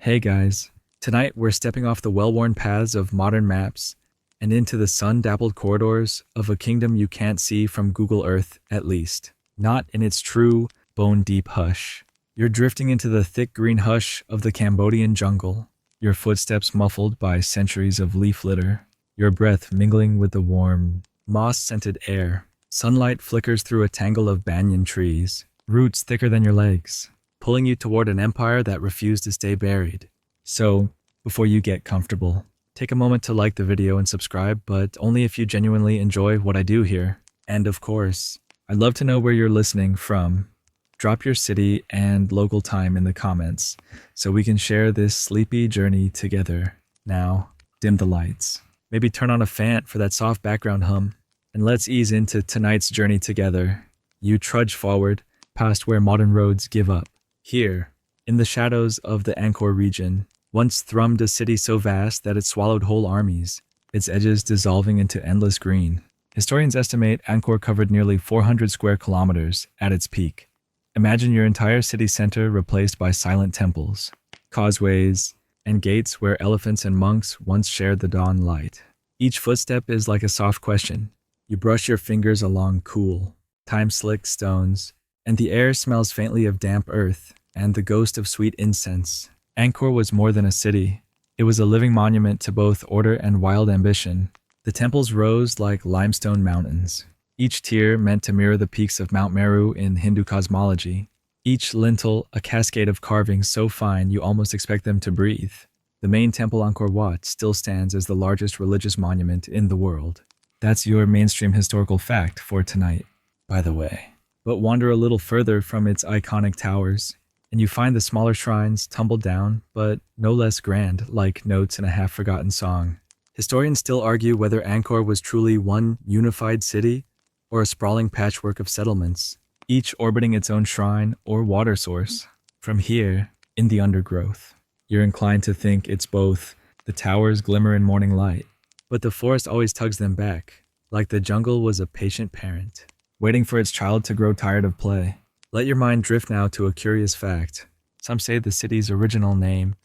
Hey guys, tonight we're stepping off the well-worn paths of modern maps and into the sun-dappled corridors of a kingdom you can't see from Google Earth, at least. Not in its true, bone-deep hush. You're drifting into the thick green hush of the Cambodian jungle, your footsteps muffled by centuries of leaf litter, your breath mingling with the warm, moss-scented air. Sunlight flickers through a tangle of banyan trees, roots thicker than your legs, pulling you toward an empire that refused to stay buried. So, before you get comfortable, take a moment to like the video and subscribe, but only if you genuinely enjoy what I do here. And of course, I'd love to know where you're listening from. Drop your city and local time in the comments so we can share this sleepy journey together. Now, dim the lights. Maybe turn on a fan for that soft background hum. And let's ease into tonight's journey together. You trudge forward, past where modern roads give up. Here, in the shadows of the Angkor region, once thrummed a city so vast that it swallowed whole armies, its edges dissolving into endless green. Historians estimate Angkor covered nearly 400 square kilometers at its peak. Imagine your entire city center replaced by silent temples, causeways, and gates where elephants and monks once shared the dawn light. Each footstep is like a soft question. You brush your fingers along cool, time-slicked stones, and the air smells faintly of damp earth and the ghost of sweet incense. Angkor was more than a city. It was a living monument to both order and wild ambition. The temples rose like limestone mountains, each tier meant to mirror the peaks of Mount Meru in Hindu cosmology. Each lintel a cascade of carvings so fine you almost expect them to breathe. The main temple Angkor Wat still stands as the largest religious monument in the world. That's your mainstream historical fact for tonight, by the way. But wander a little further from its iconic towers, and you find the smaller shrines tumbled down, but no less grand, like notes in a half-forgotten song. Historians still argue whether Angkor was truly one unified city or a sprawling patchwork of settlements, each orbiting its own shrine or water source. From here, in the undergrowth, you're inclined to think it's both. The towers glimmer in morning light, but the forest always tugs them back, like the jungle was a patient parent, waiting for its child to grow tired of play. Let your mind drift now to a curious fact. Some say the city's original name,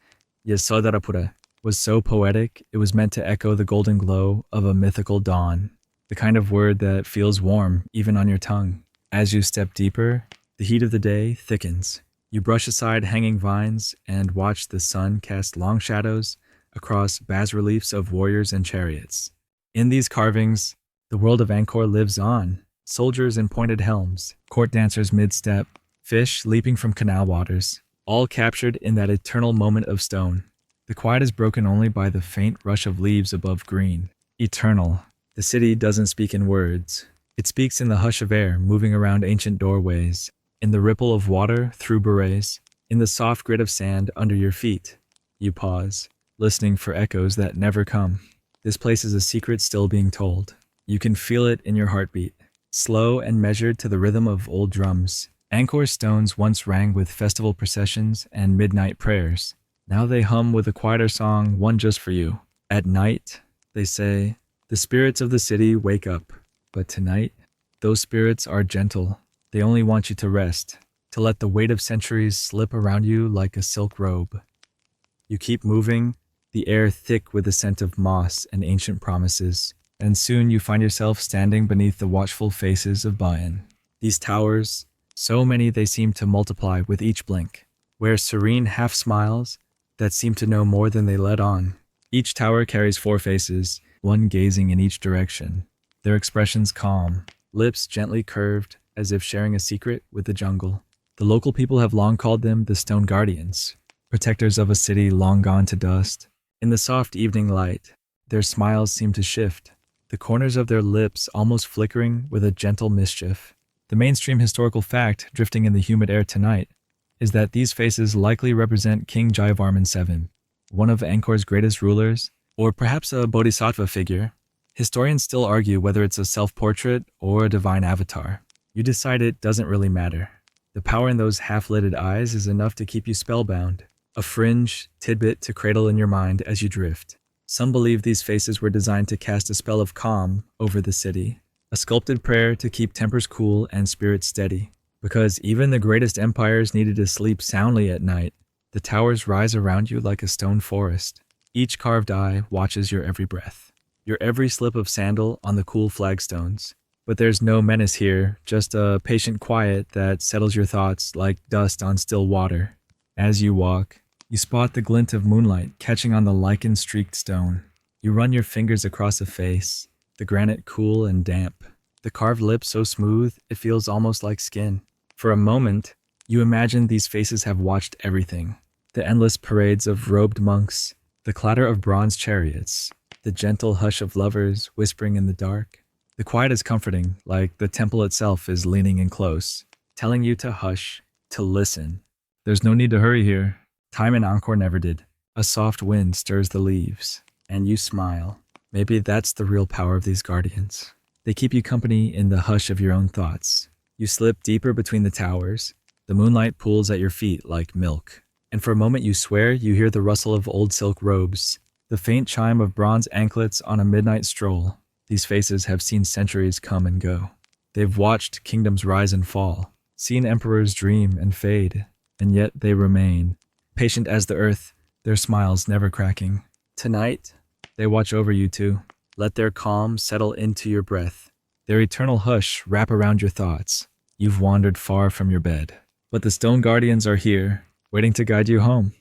Yesodarapura, was so poetic it was meant to echo the golden glow of a mythical dawn, the kind of word that feels warm even on your tongue. As you step deeper, the heat of the day thickens. You brush aside hanging vines and watch the sun cast long shadows across bas-reliefs of warriors and chariots. In these carvings, the world of Angkor lives on. Soldiers in pointed helms, court dancers mid-step, fish leaping from canal waters, all captured in that eternal moment of stone. The quiet is broken only by the faint rush of leaves above green. Eternal. The city doesn't speak in words. It speaks in the hush of air moving around ancient doorways, in the ripple of water through berets, in the soft grit of sand under your feet. You pause, listening for echoes that never come. This place is a secret still being told. You can feel it in your heartbeat. Slow and measured to the rhythm of old drums. Angkor's stones once rang with festival processions and midnight prayers. Now they hum with a quieter song, one just for you. At night, they say, the spirits of the city wake up. But tonight, those spirits are gentle. They only want you to rest, to let the weight of centuries slip around you like a silk robe. You keep moving, the air thick with the scent of moss and ancient promises. And soon you find yourself standing beneath the watchful faces of Bayan. These towers, so many they seem to multiply with each blink, wear serene half-smiles that seem to know more than they let on. Each tower carries 4 faces, one gazing in each direction, their expressions calm, lips gently curved as if sharing a secret with the jungle. The local people have long called them the Stone Guardians, protectors of a city long gone to dust. In the soft evening light, their smiles seem to shift, the corners of their lips almost flickering with a gentle mischief. The mainstream historical fact drifting in the humid air tonight is that these faces likely represent King Jayavarman VII, one of Angkor's greatest rulers, or perhaps a bodhisattva figure. Historians still argue whether it's a self-portrait or a divine avatar. You decide it doesn't really matter. The power in those half-lidded eyes is enough to keep you spellbound, a fringe tidbit to cradle in your mind as you drift. Some believe these faces were designed to cast a spell of calm over the city, a sculpted prayer to keep tempers cool and spirits steady. Because even the greatest empires needed to sleep soundly at night, The towers rise around you like a stone forest. Each carved eye watches your every breath, your every slip of sandal on the cool flagstones. But there's no menace here, just a patient quiet that settles your thoughts like dust on still water. As you walk, you spot the glint of moonlight catching on the lichen-streaked stone. You run your fingers across a face, the granite cool and damp, the carved lips so smooth it feels almost like skin. For a moment, you imagine these faces have watched everything. The endless parades of robed monks, the clatter of bronze chariots, the gentle hush of lovers whispering in the dark. The quiet is comforting, like the temple itself is leaning in close, telling you to hush, to listen. There's no need to hurry here. Time in Angkor never did. A soft wind stirs the leaves, and you smile. Maybe that's the real power of these guardians. They keep you company in the hush of your own thoughts. You slip deeper between the towers. The moonlight pools at your feet like milk. And for a moment you swear you hear the rustle of old silk robes, the faint chime of bronze anklets on a midnight stroll. These faces have seen centuries come and go. They've watched kingdoms rise and fall, seen emperors dream and fade, and yet they remain, patient as the earth, their smiles never cracking. Tonight, they watch over you too. Let their calm settle into your breath, their eternal hush wrap around your thoughts. You've wandered far from your bed, but the stone guardians are here, waiting to guide you home.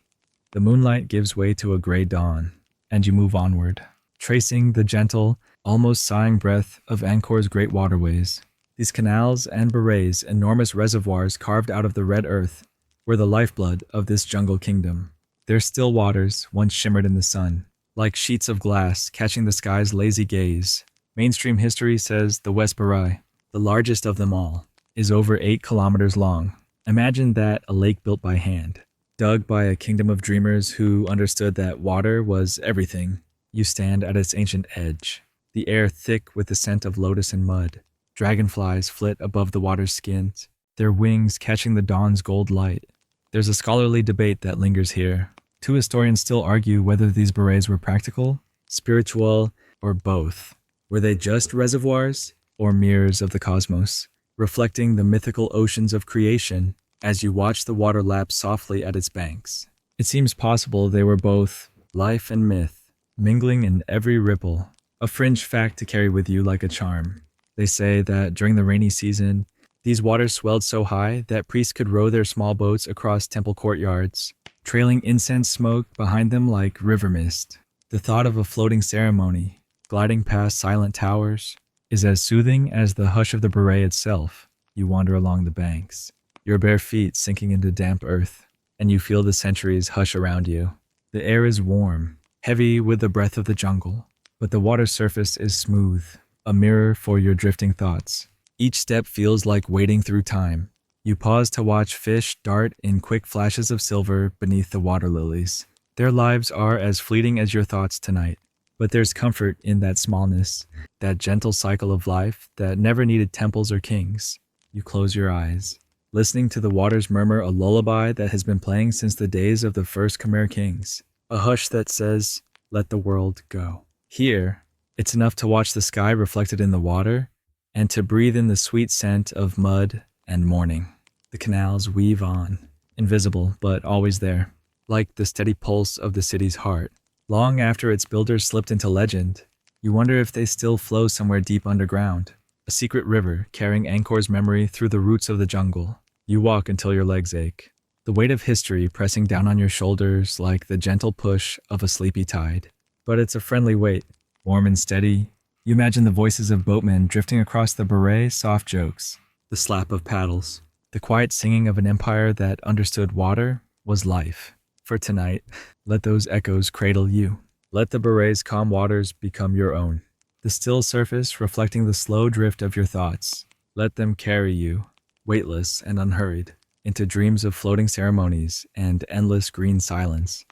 The moonlight gives way to a gray dawn, and you move onward, tracing the gentle, almost sighing breath of Angkor's great waterways. These canals and berets, enormous reservoirs carved out of the red earth, were the lifeblood of this jungle kingdom. Their still waters once shimmered in the sun, like sheets of glass catching the sky's lazy gaze. Mainstream history says the West Barai, the largest of them all, is over 8 kilometers long. Imagine that, a lake built by hand, dug by a kingdom of dreamers who understood that water was everything. You stand at its ancient edge, the air thick with the scent of lotus and mud. Dragonflies flit above the water's skins, their wings catching the dawn's gold light. There's a scholarly debate that lingers here. 2 historians still argue whether these berets were practical, spiritual, or both. Were they just reservoirs or mirrors of the cosmos, reflecting the mythical oceans of creation as you watch the water lap softly at its banks? It seems possible they were both life and myth, mingling in every ripple, a fringe fact to carry with you like a charm. They say that during the rainy season, these waters swelled so high that priests could row their small boats across temple courtyards, trailing incense smoke behind them like river mist. The thought of a floating ceremony, gliding past silent towers, is as soothing as the hush of the beret itself. You wander along the banks, your bare feet sinking into damp earth, and you feel the centuries hush around you. The air is warm, heavy with the breath of the jungle, but the water surface is smooth, a mirror for your drifting thoughts. Each step feels like wading through time. You pause to watch fish dart in quick flashes of silver beneath the water lilies. Their lives are as fleeting as your thoughts tonight, but there's comfort in that smallness, that gentle cycle of life that never needed temples or kings. You close your eyes, listening to the waters murmur a lullaby that has been playing since the days of the first Khmer kings, a hush that says, "Let the world go." Here, it's enough to watch the sky reflected in the water and to breathe in the sweet scent of mud and morning. The canals weave on, invisible but always there, like the steady pulse of the city's heart. Long after its builders slipped into legend, you wonder if they still flow somewhere deep underground, a secret river carrying Angkor's memory through the roots of the jungle. You walk until your legs ache, the weight of history pressing down on your shoulders like the gentle push of a sleepy tide. But it's a friendly weight, warm and steady. You imagine the voices of boatmen drifting across the beret, soft jokes, the slap of paddles, the quiet singing of an empire that understood water was life. For tonight, let those echoes cradle you. Let the beret's calm waters become your own, the still surface reflecting the slow drift of your thoughts. Let them carry you, weightless and unhurried, into dreams of floating ceremonies and endless green silence.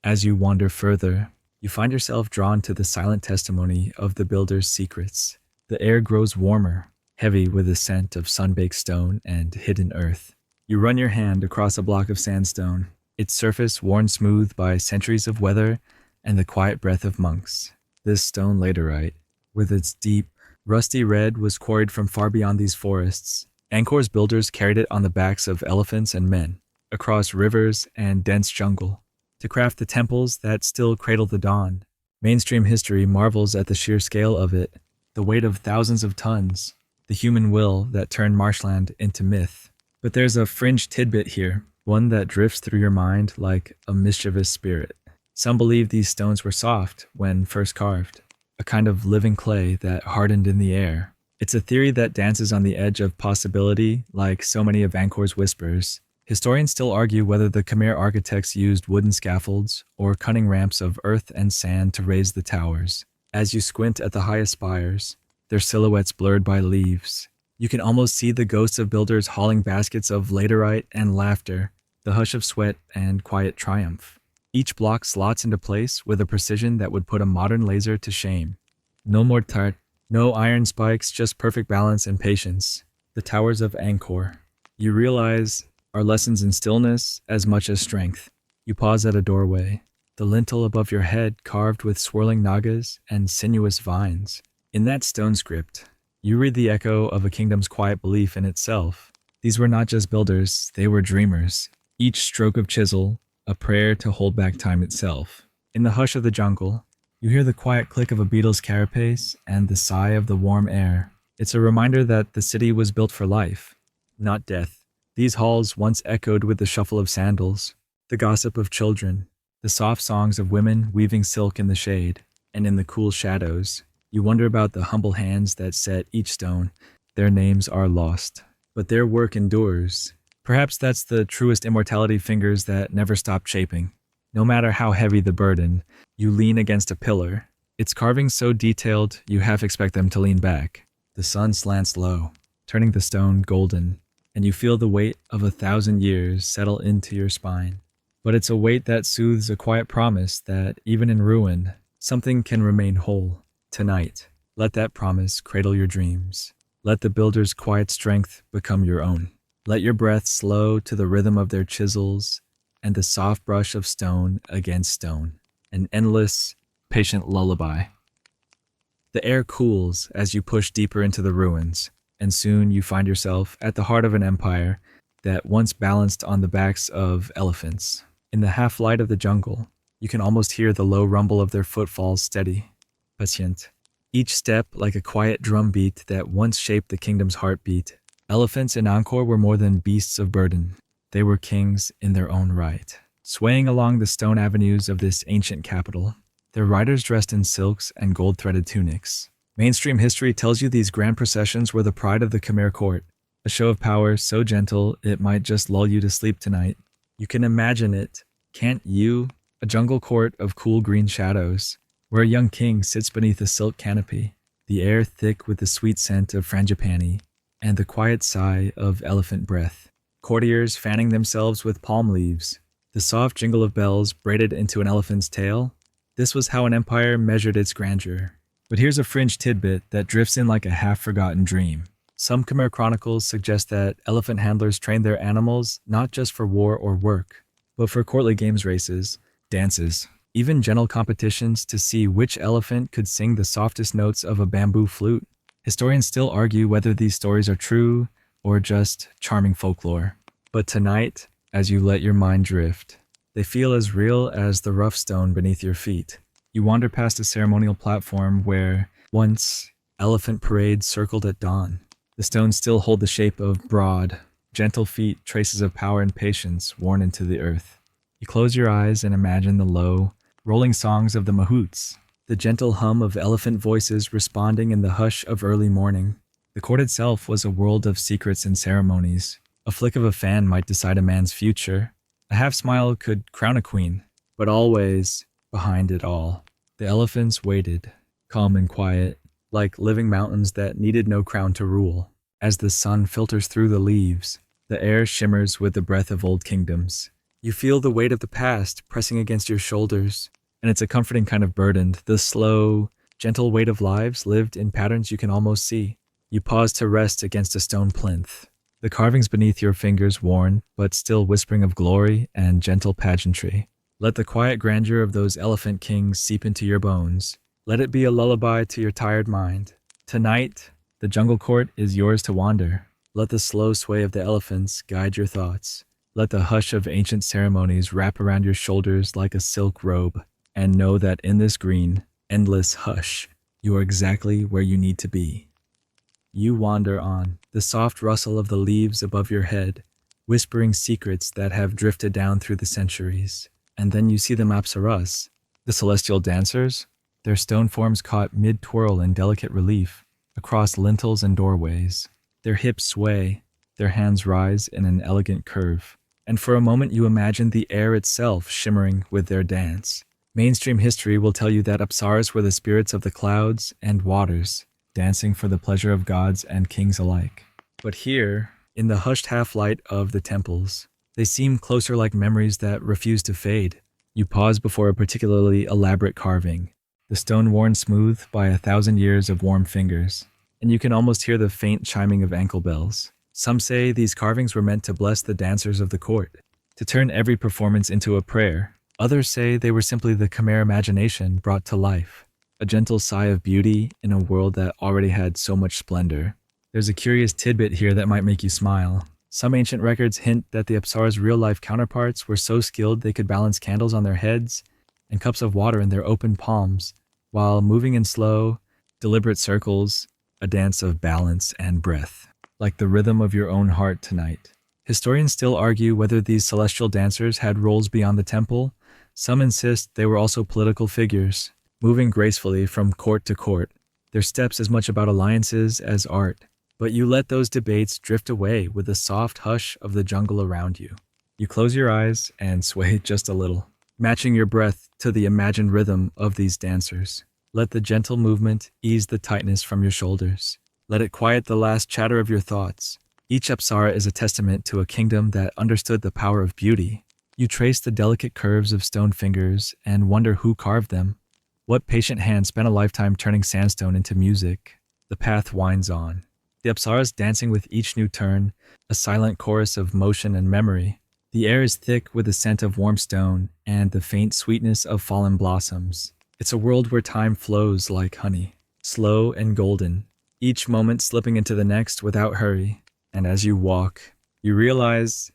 As you wander further, you find yourself drawn to the silent testimony of the builder's secrets. The air grows warmer, heavy with the scent of sun-baked stone and hidden earth. You run your hand across a block of sandstone, its surface worn smooth by centuries of weather and the quiet breath of monks. This stone laterite, with its deep, rusty red, was quarried from far beyond these forests. Angkor's builders carried it on the backs of elephants and men, across rivers and dense jungle, to craft the temples that still cradle the dawn. Mainstream history marvels at the sheer scale of it, the weight of thousands of tons, the human will that turned marshland into myth. But there's a fringe tidbit here, one that drifts through your mind like a mischievous spirit. Some believe these stones were soft when first carved, a kind of living clay that hardened in the air. It's a theory that dances on the edge of possibility, like so many of Angkor's whispers. Historians still argue whether the Khmer architects used wooden scaffolds or cunning ramps of earth and sand to raise the towers. As you squint at the highest spires, their silhouettes blurred by leaves, you can almost see the ghosts of builders hauling baskets of laterite and laughter, the hush of sweat and quiet triumph. Each block slots into place with a precision that would put a modern laser to shame. No mortar, no iron spikes, just perfect balance and patience. The towers of Angkor, you realize, are lessons in stillness as much as strength. You pause at a doorway, the lintel above your head carved with swirling nagas and sinuous vines. In that stone script, you read the echo of a kingdom's quiet belief in itself. These were not just builders, they were dreamers. Each stroke of chisel, a prayer to hold back time itself. In the hush of the jungle, you hear the quiet click of a beetle's carapace and the sigh of the warm air. It's a reminder that the city was built for life, not death. These halls once echoed with the shuffle of sandals, the gossip of children, the soft songs of women weaving silk in the shade, and in the cool shadows, you wonder about the humble hands that set each stone. Their names are lost, but their work endures. Perhaps that's the truest immortality, fingers that never stop shaping. No matter how heavy the burden, you lean against a pillar. Its carvings so detailed, you half expect them to lean back. The sun slants low, turning the stone golden, and you feel the weight of 1,000 years settle into your spine. But it's a weight that soothes a quiet promise that, even in ruin, something can remain whole. Tonight, let that promise cradle your dreams. Let the builder's quiet strength become your own. Let your breath slow to the rhythm of their chisels and the soft brush of stone against stone. An endless, patient lullaby. The air cools as you push deeper into the ruins, and soon you find yourself at the heart of an empire that once balanced on the backs of elephants. In the half-light of the jungle, you can almost hear the low rumble of their footfalls steady, patient. Each step like a quiet drumbeat that once shaped the kingdom's heartbeat. Elephants in Angkor were more than beasts of burden. They were kings in their own right, swaying along the stone avenues of this ancient capital, their riders dressed in silks and gold-threaded tunics. Mainstream history tells you these grand processions were the pride of the Khmer court, a show of power so gentle it might just lull you to sleep tonight. You can imagine it, can't you? A jungle court of cool green shadows, where a young king sits beneath a silk canopy, the air thick with the sweet scent of frangipani and the quiet sigh of elephant breath. Courtiers fanning themselves with palm leaves, the soft jingle of bells braided into an elephant's tail. This was how an empire measured its grandeur. But here's a fringe tidbit that drifts in like a half-forgotten dream. Some Khmer chronicles suggest that elephant handlers trained their animals not just for war or work, but for courtly games, races, dances, even gentle competitions to see which elephant could sing the softest notes of a bamboo flute. Historians still argue whether these stories are true or just charming folklore. But tonight, as you let your mind drift, they feel as real as the rough stone beneath your feet. You wander past a ceremonial platform where, once, elephant parades circled at dawn. The stones still hold the shape of broad, gentle feet, traces of power and patience worn into the earth. You close your eyes and imagine the low, rolling songs of the mahouts, the gentle hum of elephant voices responding in the hush of early morning. The court itself was a world of secrets and ceremonies. A flick of a fan might decide a man's future. A half-smile could crown a queen. But always, behind it all, the elephants waited, calm and quiet, like living mountains that needed no crown to rule. As the sun filters through the leaves, the air shimmers with the breath of old kingdoms. You feel the weight of the past pressing against your shoulders, and it's a comforting kind of burden, the slow, gentle weight of lives lived in patterns you can almost see. You pause to rest against a stone plinth, the carvings beneath your fingers worn, but still whispering of glory and gentle pageantry. Let the quiet grandeur of those elephant kings seep into your bones. Let it be a lullaby to your tired mind. Tonight, the jungle court is yours to wander. Let the slow sway of the elephants guide your thoughts. Let the hush of ancient ceremonies wrap around your shoulders like a silk robe, and know that in this green, endless hush, you are exactly where you need to be. You wander on, the soft rustle of the leaves above your head, whispering secrets that have drifted down through the centuries. And then you see the Apsaras, the celestial dancers, their stone forms caught mid-twirl in delicate relief across lintels and doorways. Their hips sway, their hands rise in an elegant curve, and for a moment you imagine the air itself shimmering with their dance. Mainstream history will tell you that Apsaras were the spirits of the clouds and waters, dancing for the pleasure of gods and kings alike. But here, in the hushed half-light of the temples, they seem closer like memories that refuse to fade. You pause before a particularly elaborate carving, the stone worn smooth by 1,000 years of warm fingers, and you can almost hear the faint chiming of ankle bells. Some say these carvings were meant to bless the dancers of the court, to turn every performance into a prayer. Others say they were simply the Khmer imagination brought to life, a gentle sigh of beauty in a world that already had so much splendor. There's a curious tidbit here that might make you smile. Some ancient records hint that the Apsara's real-life counterparts were so skilled they could balance candles on their heads and cups of water in their open palms, while moving in slow, deliberate circles, a dance of balance and breath, like the rhythm of your own heart tonight. Historians still argue whether these celestial dancers had roles beyond the temple. Some insist they were also political figures, moving gracefully from court to court, their steps as much about alliances as art. But you let those debates drift away with the soft hush of the jungle around you. You close your eyes and sway just a little, matching your breath to the imagined rhythm of these dancers. Let the gentle movement ease the tightness from your shoulders. Let it quiet the last chatter of your thoughts. Each Apsara is a testament to a kingdom that understood the power of beauty. You trace the delicate curves of stone fingers and wonder who carved them. What patient hand spent a lifetime turning sandstone into music? The path winds on, the Apsaras dancing with each new turn, a silent chorus of motion and memory. The air is thick with the scent of warm stone and the faint sweetness of fallen blossoms. It's a world where time flows like honey, slow and golden, each moment slipping into the next without hurry. And as you walk, you realize,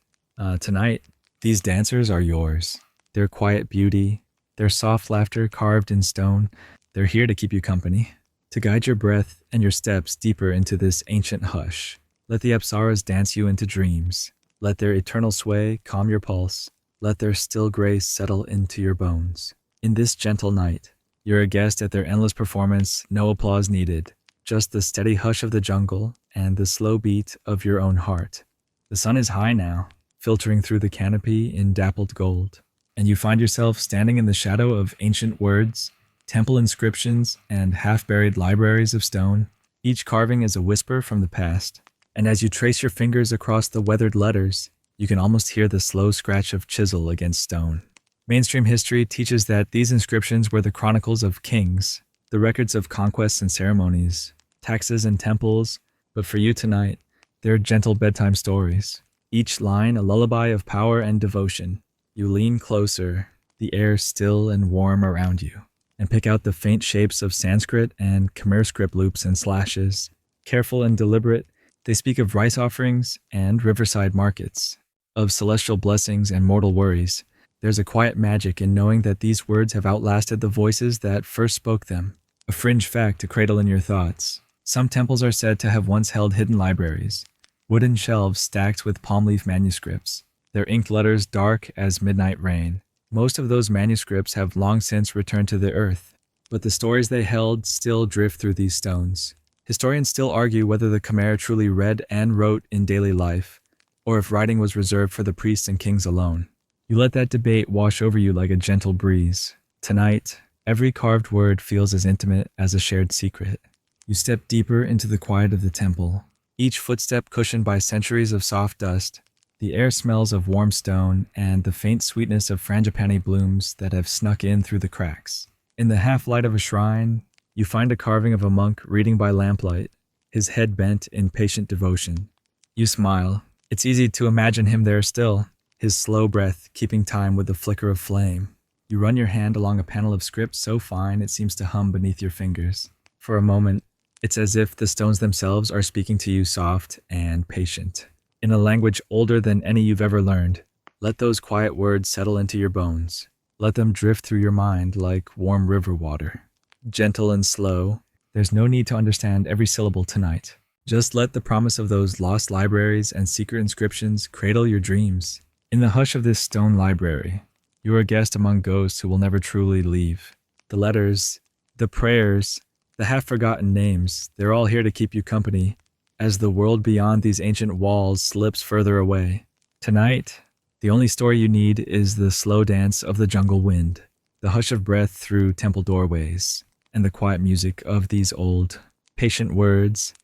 tonight, these dancers are yours. Their quiet beauty, their soft laughter carved in stone, they're here to keep you company, to guide your breath and your steps deeper into this ancient hush. Let the Apsaras dance you into dreams. Let their eternal sway calm your pulse. Let their still grace settle into your bones. In this gentle night, you're a guest at their endless performance, no applause needed, just the steady hush of the jungle and the slow beat of your own heart. The sun is high now, filtering through the canopy in dappled gold, and you find yourself standing in the shadow of ancient words, temple inscriptions, and half-buried libraries of stone. Each carving is a whisper from the past, and as you trace your fingers across the weathered letters, you can almost hear the slow scratch of chisel against stone. Mainstream history teaches that these inscriptions were the chronicles of kings, the records of conquests and ceremonies, taxes and temples, but for you tonight, they're gentle bedtime stories. Each line a lullaby of power and devotion. You lean closer, the air still and warm around you, and pick out the faint shapes of Sanskrit and Khmer script loops and slashes. Careful and deliberate, they speak of rice offerings and riverside markets, of celestial blessings and mortal worries. There's a quiet magic in knowing that these words have outlasted the voices that first spoke them, a fringe fact to cradle in your thoughts. Some temples are said to have once held hidden libraries, wooden shelves stacked with palm leaf manuscripts, their inked letters dark as midnight rain. Most of those manuscripts have long since returned to the earth, but the stories they held still drift through these stones. Historians still argue whether the Khmer truly read and wrote in daily life, or if writing was reserved for the priests and kings alone. You let that debate wash over you like a gentle breeze. Tonight, every carved word feels as intimate as a shared secret. You step deeper into the quiet of the temple, each footstep cushioned by centuries of soft dust. The air smells of warm stone and the faint sweetness of frangipani blooms that have snuck in through the cracks. In the half-light of a shrine, you find a carving of a monk reading by lamplight, his head bent in patient devotion. You smile. It's easy to imagine him there still, his slow breath keeping time with the flicker of flame. You run your hand along a panel of script so fine it seems to hum beneath your fingers. For a moment, it's as if the stones themselves are speaking to you soft and patient, in a language older than any you've ever learned. Let those quiet words settle into your bones. Let them drift through your mind like warm river water. Gentle and slow, there's no need to understand every syllable tonight. Just let the promise of those lost libraries and secret inscriptions cradle your dreams. In the hush of this stone library, you are a guest among ghosts who will never truly leave. The letters, the prayers, the half-forgotten names, they're all here to keep you company as the world beyond these ancient walls slips further away. Tonight, the only story you need is the slow dance of the jungle wind, the hush of breath through temple doorways, and the quiet music of these old, patient words.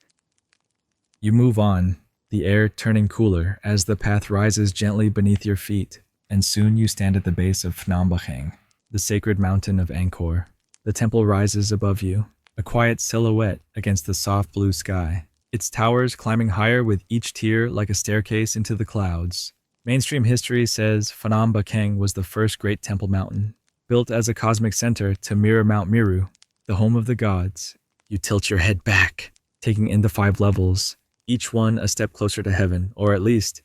You move on, the air turning cooler as the path rises gently beneath your feet, and soon you stand at the base of Phnom Bakheng, the sacred mountain of Angkor. The temple rises above you, a quiet silhouette against the soft blue sky, its towers climbing higher with each tier like a staircase into the clouds. Mainstream history says Phnom Bakheng was the first great temple mountain, built as a cosmic center to mirror Mount Meru, the home of the gods. You tilt your head back, taking in the 5 levels, each one a step closer to heaven, or at least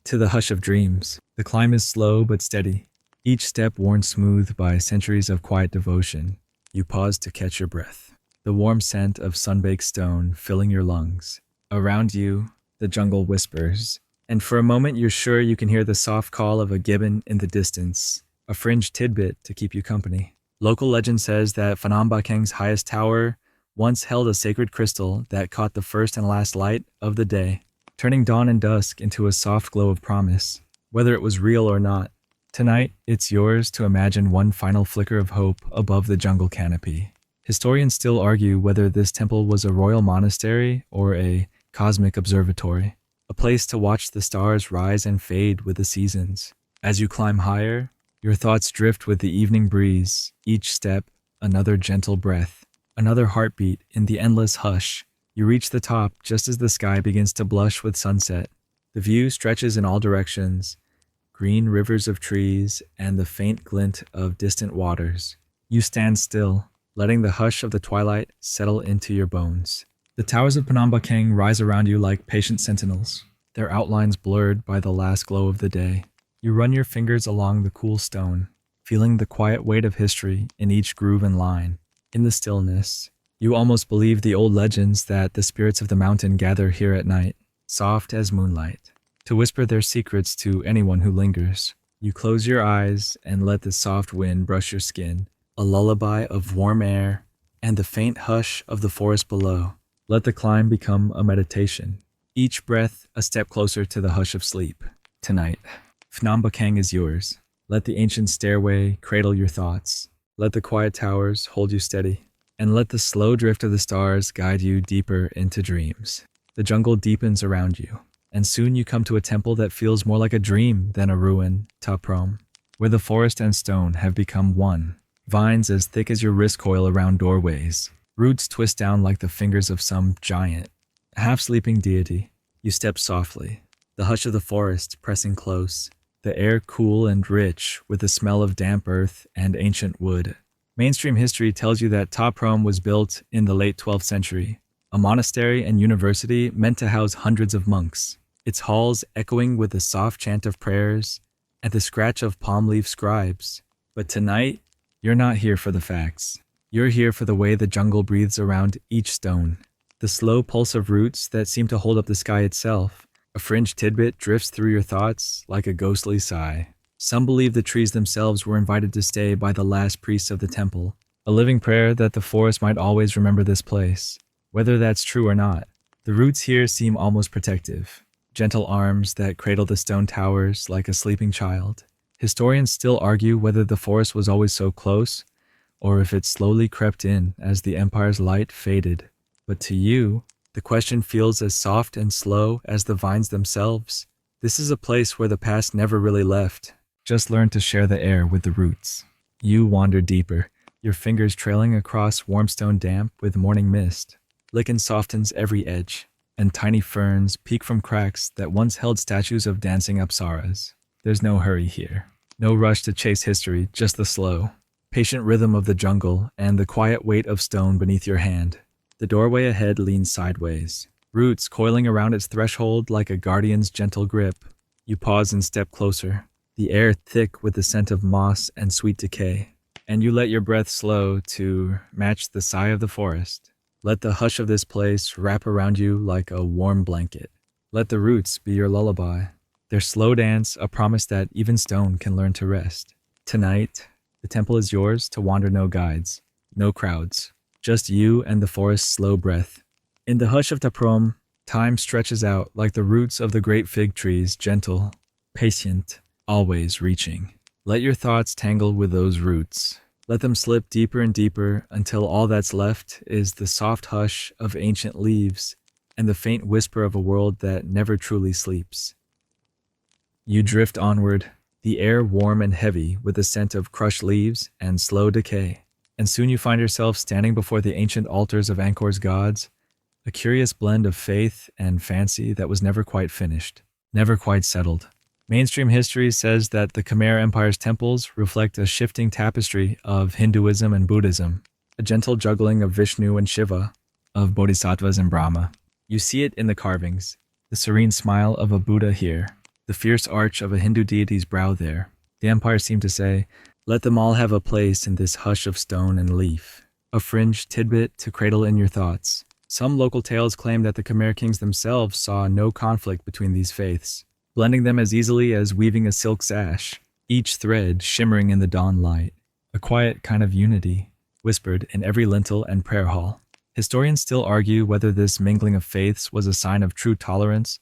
to the hush of dreams. The climb is slow but steady, each step worn smooth by centuries of quiet devotion. You pause to catch your breath, the warm scent of sun-baked stone filling your lungs. Around you, the jungle whispers, and for a moment you're sure you can hear the soft call of a gibbon in the distance, a fringe tidbit to keep you company. Local legend says that Phnom Bakheng's highest tower once held a sacred crystal that caught the first and last light of the day, turning dawn and dusk into a soft glow of promise, whether it was real or not. Tonight, it's yours to imagine one final flicker of hope above the jungle canopy. Historians still argue whether this temple was a royal monastery or a cosmic observatory, a place to watch the stars rise and fade with the seasons. As you climb higher, your thoughts drift with the evening breeze, each step another gentle breath, another heartbeat in the endless hush. You reach the top just as the sky begins to blush with sunset. The view stretches in all directions, green rivers of trees and the faint glint of distant waters. You stand still, letting the hush of the twilight settle into your bones. The towers of Phnom Bakheng rise around you like patient sentinels, their outlines blurred by the last glow of the day. You run your fingers along the cool stone, feeling the quiet weight of history in each groove and line. In the stillness, you almost believe the old legends that the spirits of the mountain gather here at night, soft as moonlight, to whisper their secrets to anyone who lingers. You close your eyes and let the soft wind brush your skin, a lullaby of warm air and the faint hush of the forest below. Let the climb become a meditation, each breath a step closer to the hush of sleep. Tonight, Phnom Bakheng is yours. Let the ancient stairway cradle your thoughts. Let the quiet towers hold you steady, and let the slow drift of the stars guide you deeper into dreams. The jungle deepens around you, and soon you come to a temple that feels more like a dream than a ruin, Ta Prohm, where the forest and stone have become one. Vines as thick as your wrist coil around doorways. Roots twist down like the fingers of some giant, half-sleeping deity. You step softly, the hush of the forest pressing close, the air cool and rich with the smell of damp earth and ancient wood. Mainstream history tells you that Ta Prohm was built in the late 12th century, a monastery and university meant to house hundreds of monks, its halls echoing with the soft chant of prayers and the scratch of palm leaf scribes. But tonight, you're not here for the facts. You're here for the way the jungle breathes around each stone, the slow pulse of roots that seem to hold up the sky itself. A fringe tidbit drifts through your thoughts like a ghostly sigh. Some believe the trees themselves were invited to stay by the last priests of the temple, a living prayer that the forest might always remember this place. Whether that's true or not, the roots here seem almost protective, gentle arms that cradle the stone towers like a sleeping child. Historians still argue whether the forest was always so close, or if it slowly crept in as the empire's light faded. But to you, the question feels as soft and slow as the vines themselves. This is a place where the past never really left, just learned to share the air with the roots. You wander deeper, your fingers trailing across warm stone damp with morning mist. Lichen softens every edge, and tiny ferns peek from cracks that once held statues of dancing apsaras. There's no hurry here, no rush to chase history, just the slow, patient rhythm of the jungle and the quiet weight of stone beneath your hand. The doorway ahead leans sideways, roots coiling around its threshold like a guardian's gentle grip. You pause and step closer, the air thick with the scent of moss and sweet decay. And you let your breath slow to match the sigh of the forest. Let the hush of this place wrap around you like a warm blanket. Let the roots be your lullaby. Their slow dance, a promise that even stone can learn to rest. Tonight, the temple is yours to wander, no guides, no crowds, just you and the forest's slow breath. In the hush of Taprom, time stretches out like the roots of the great fig trees, gentle, patient, always reaching. Let your thoughts tangle with those roots. Let them slip deeper and deeper until all that's left is the soft hush of ancient leaves and the faint whisper of a world that never truly sleeps. You drift onward, the air warm and heavy with the scent of crushed leaves and slow decay. And soon you find yourself standing before the ancient altars of Angkor's gods, a curious blend of faith and fancy that was never quite finished, never quite settled. Mainstream history says that the Khmer Empire's temples reflect a shifting tapestry of Hinduism and Buddhism, a gentle juggling of Vishnu and Shiva, of bodhisattvas and Brahma. You see it in the carvings, the serene smile of a Buddha here, the fierce arch of a Hindu deity's brow there. The empire seemed to say, let them all have a place in this hush of stone and leaf, a fringe tidbit to cradle in your thoughts. Some local tales claim that the Khmer kings themselves saw no conflict between these faiths, blending them as easily as weaving a silk sash, each thread shimmering in the dawn light, a quiet kind of unity, whispered in every lintel and prayer hall. Historians still argue whether this mingling of faiths was a sign of true tolerance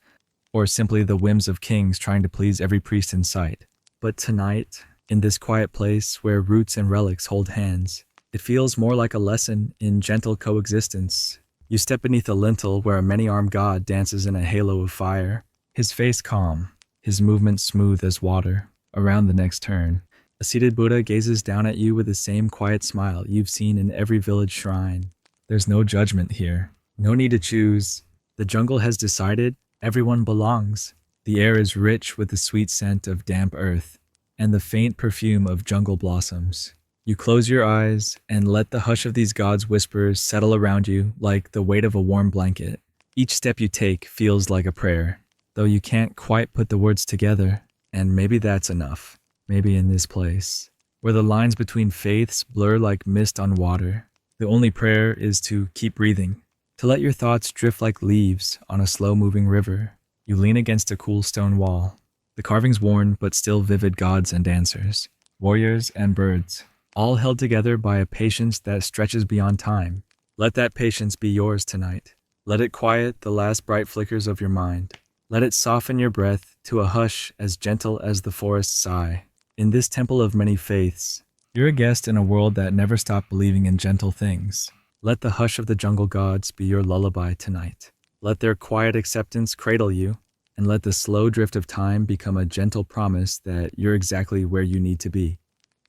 or simply the whims of kings trying to please every priest in sight. But tonight, in this quiet place where roots and relics hold hands, it feels more like a lesson in gentle coexistence. You step beneath a lintel where a many-armed god dances in a halo of fire, his face calm, his movement smooth as water. Around the next turn, a seated Buddha gazes down at you with the same quiet smile you've seen in every village shrine. There's no judgment here, no need to choose. The jungle has decided everyone belongs. The air is rich with the sweet scent of damp earth and the faint perfume of jungle blossoms. You close your eyes and let the hush of these gods' whispers settle around you like the weight of a warm blanket. Each step you take feels like a prayer, though you can't quite put the words together, and maybe that's enough. Maybe in this place, where the lines between faiths blur like mist on water, the only prayer is to keep breathing, to let your thoughts drift like leaves on a slow-moving river. You lean against a cool stone wall, the carvings worn but still vivid gods and dancers, warriors and birds, all held together by a patience that stretches beyond time. Let that patience be yours tonight. Let it quiet the last bright flickers of your mind. Let it soften your breath to a hush as gentle as the forest's sigh. In this temple of many faiths, you're a guest in a world that never stopped believing in gentle things. Let the hush of the jungle gods be your lullaby tonight. Let their quiet acceptance cradle you, and let the slow drift of time become a gentle promise that you're exactly where you need to be.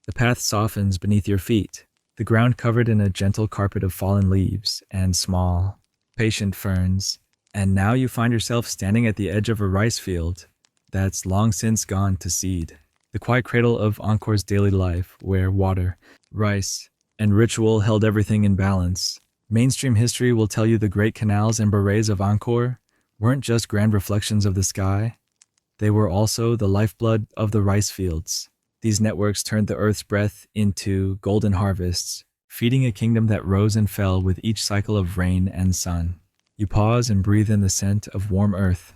The path softens beneath your feet, the ground covered in a gentle carpet of fallen leaves and small, patient ferns, and now you find yourself standing at the edge of a rice field that's long since gone to seed. The quiet cradle of Angkor's daily life, where water, rice, and ritual held everything in balance. Mainstream history will tell you the great canals and berets of Angkor weren't just grand reflections of the sky. They were also the lifeblood of the rice fields. These networks turned the earth's breath into golden harvests, feeding a kingdom that rose and fell with each cycle of rain and sun. You pause and breathe in the scent of warm earth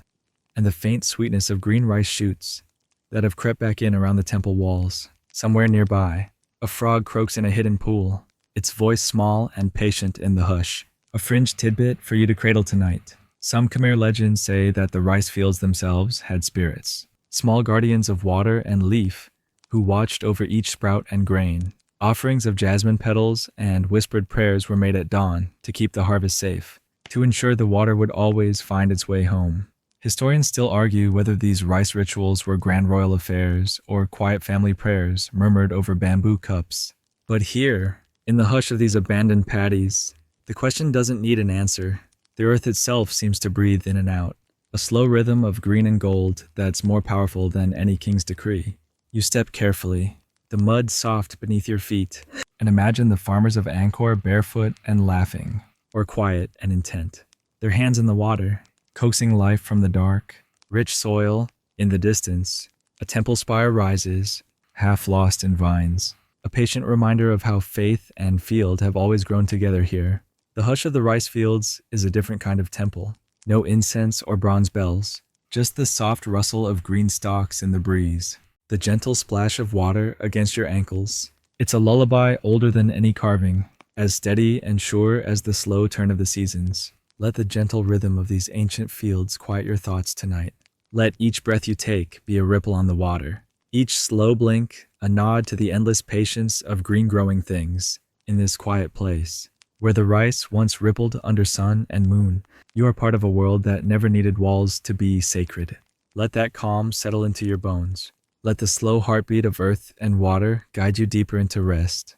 and the faint sweetness of green rice shoots that have crept back in around the temple walls. Somewhere nearby, a frog croaks in a hidden pool, its voice small and patient in the hush. A fringe tidbit for you to cradle tonight. Some Khmer legends say that the rice fields themselves had spirits, small guardians of water and leaf who watched over each sprout and grain. Offerings of jasmine petals and whispered prayers were made at dawn to keep the harvest safe, to ensure the water would always find its way home. Historians still argue whether these rice rituals were grand royal affairs or quiet family prayers murmured over bamboo cups. But here, in the hush of these abandoned paddies, the question doesn't need an answer. The earth itself seems to breathe in and out, a slow rhythm of green and gold that's more powerful than any king's decree. You step carefully, the mud soft beneath your feet, and imagine the farmers of Angkor barefoot and laughing, or quiet and intent, their hands in the water, coaxing life from the dark, rich soil. In the distance, A temple spire rises, half lost in vines, a patient reminder of how faith and field have always grown together here. The hush of the rice fields is a different kind of temple. No incense or bronze bells, just the soft rustle of green stalks in the breeze, the gentle splash of water against your ankles. It's a lullaby older than any carving, as steady and sure as the slow turn of the seasons. Let the gentle rhythm of these ancient fields quiet your thoughts tonight. Let each breath you take be a ripple on the water. Each slow blink, a nod to the endless patience of green-growing things in this quiet place. Where the rice once rippled under sun and moon, you are part of a world that never needed walls to be sacred. Let that calm settle into your bones. Let the slow heartbeat of earth and water guide you deeper into rest.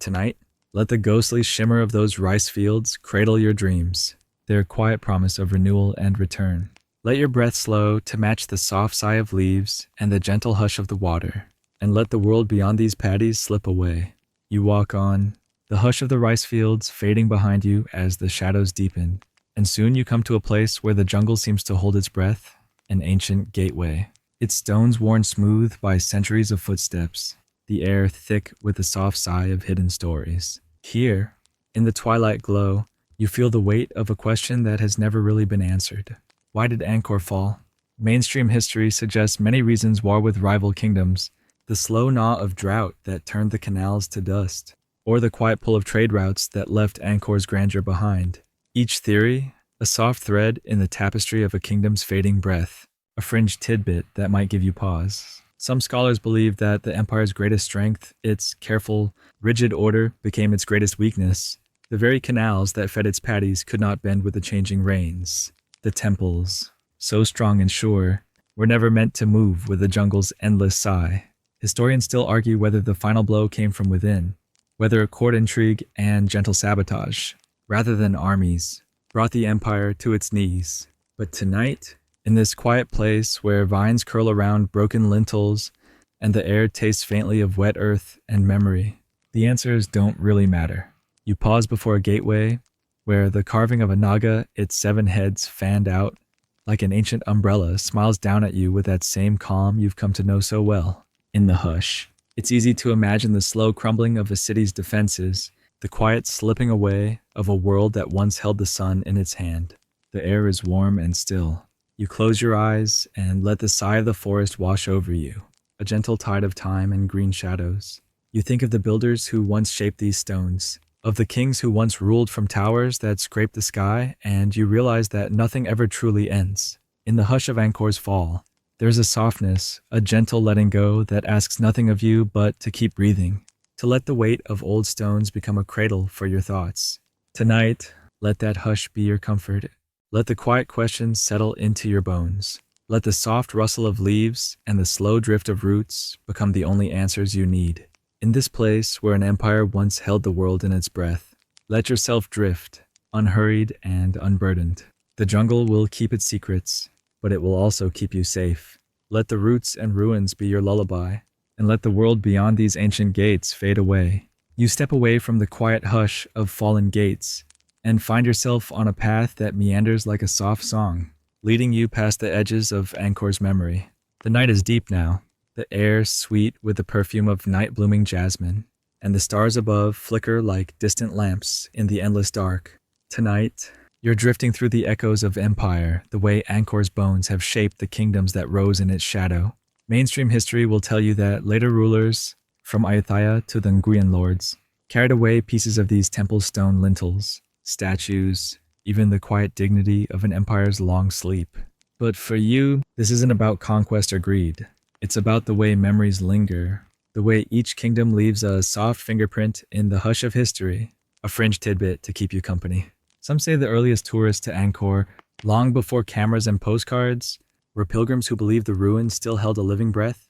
Tonight, let the ghostly shimmer of those rice fields cradle your dreams, their quiet promise of renewal and return. Let your breath slow to match the soft sigh of leaves and the gentle hush of the water, and let the world beyond these paddies slip away. You walk on, the hush of the rice fields fading behind you as the shadows deepen, and soon you come to a place where the jungle seems to hold its breath, an ancient gateway. Its stones worn smooth by centuries of footsteps, the air thick with the soft sigh of hidden stories. Here, in the twilight glow, you feel the weight of a question that has never really been answered. Why did Angkor fall? Mainstream history suggests many reasons war with rival kingdoms, the slow gnaw of drought that turned the canals to dust, or the quiet pull of trade routes that left Angkor's grandeur behind. Each theory, a soft thread in the tapestry of a kingdom's fading breath, a fringe tidbit that might give you pause. Some scholars believe that the empire's greatest strength, its careful, rigid order, became its greatest weakness. The very canals that fed its paddies could not bend with the changing rains. The temples, so strong and sure, were never meant to move with the jungle's endless sigh. Historians still argue whether the final blow came from within, whether court intrigue and gentle sabotage, rather than armies, brought the empire to its knees. But tonight, in this quiet place where vines curl around broken lintels and the air tastes faintly of wet earth and memory, the answers don't really matter. You pause before a gateway where the carving of a naga, its 7 heads fanned out like an ancient umbrella, smiles down at you with that same calm you've come to know so well. In the hush, it's easy to imagine the slow crumbling of a city's defenses, the quiet slipping away of a world that once held the sun in its hand. The air is warm and still. You close your eyes and let the sigh of the forest wash over you, a gentle tide of time and green shadows. You think of the builders who once shaped these stones, of the kings who once ruled from towers that scraped the sky, and you realize that nothing ever truly ends. In the hush of Angkor's fall, there's a softness, a gentle letting go that asks nothing of you but to keep breathing, to let the weight of old stones become a cradle for your thoughts. Tonight, let that hush be your comfort. Let the quiet questions settle into your bones. Let the soft rustle of leaves and the slow drift of roots become the only answers you need. In this place where an empire once held the world in its breath, let yourself drift, unhurried and unburdened. The jungle will keep its secrets, but it will also keep you safe. Let the roots and ruins be your lullaby, and let the world beyond these ancient gates fade away. You step away from the quiet hush of fallen gates, and find yourself on a path that meanders like a soft song, leading you past the edges of Angkor's memory. The night is deep now, the air sweet with the perfume of night-blooming jasmine, and the stars above flicker like distant lamps in the endless dark. Tonight, you're drifting through the echoes of empire, the way Angkor's bones have shaped the kingdoms that rose in its shadow. Mainstream history will tell you that later rulers, from Ayutthaya to the Nguyen lords, carried away pieces of these temple stone lintels, statues, even the quiet dignity of an empire's long sleep. But for you, this isn't about conquest or greed. It's about the way memories linger, the way each kingdom leaves a soft fingerprint in the hush of history, a fringe tidbit to keep you company. Some say the earliest tourists to Angkor, long before cameras and postcards, were pilgrims who believed the ruins still held a living breath,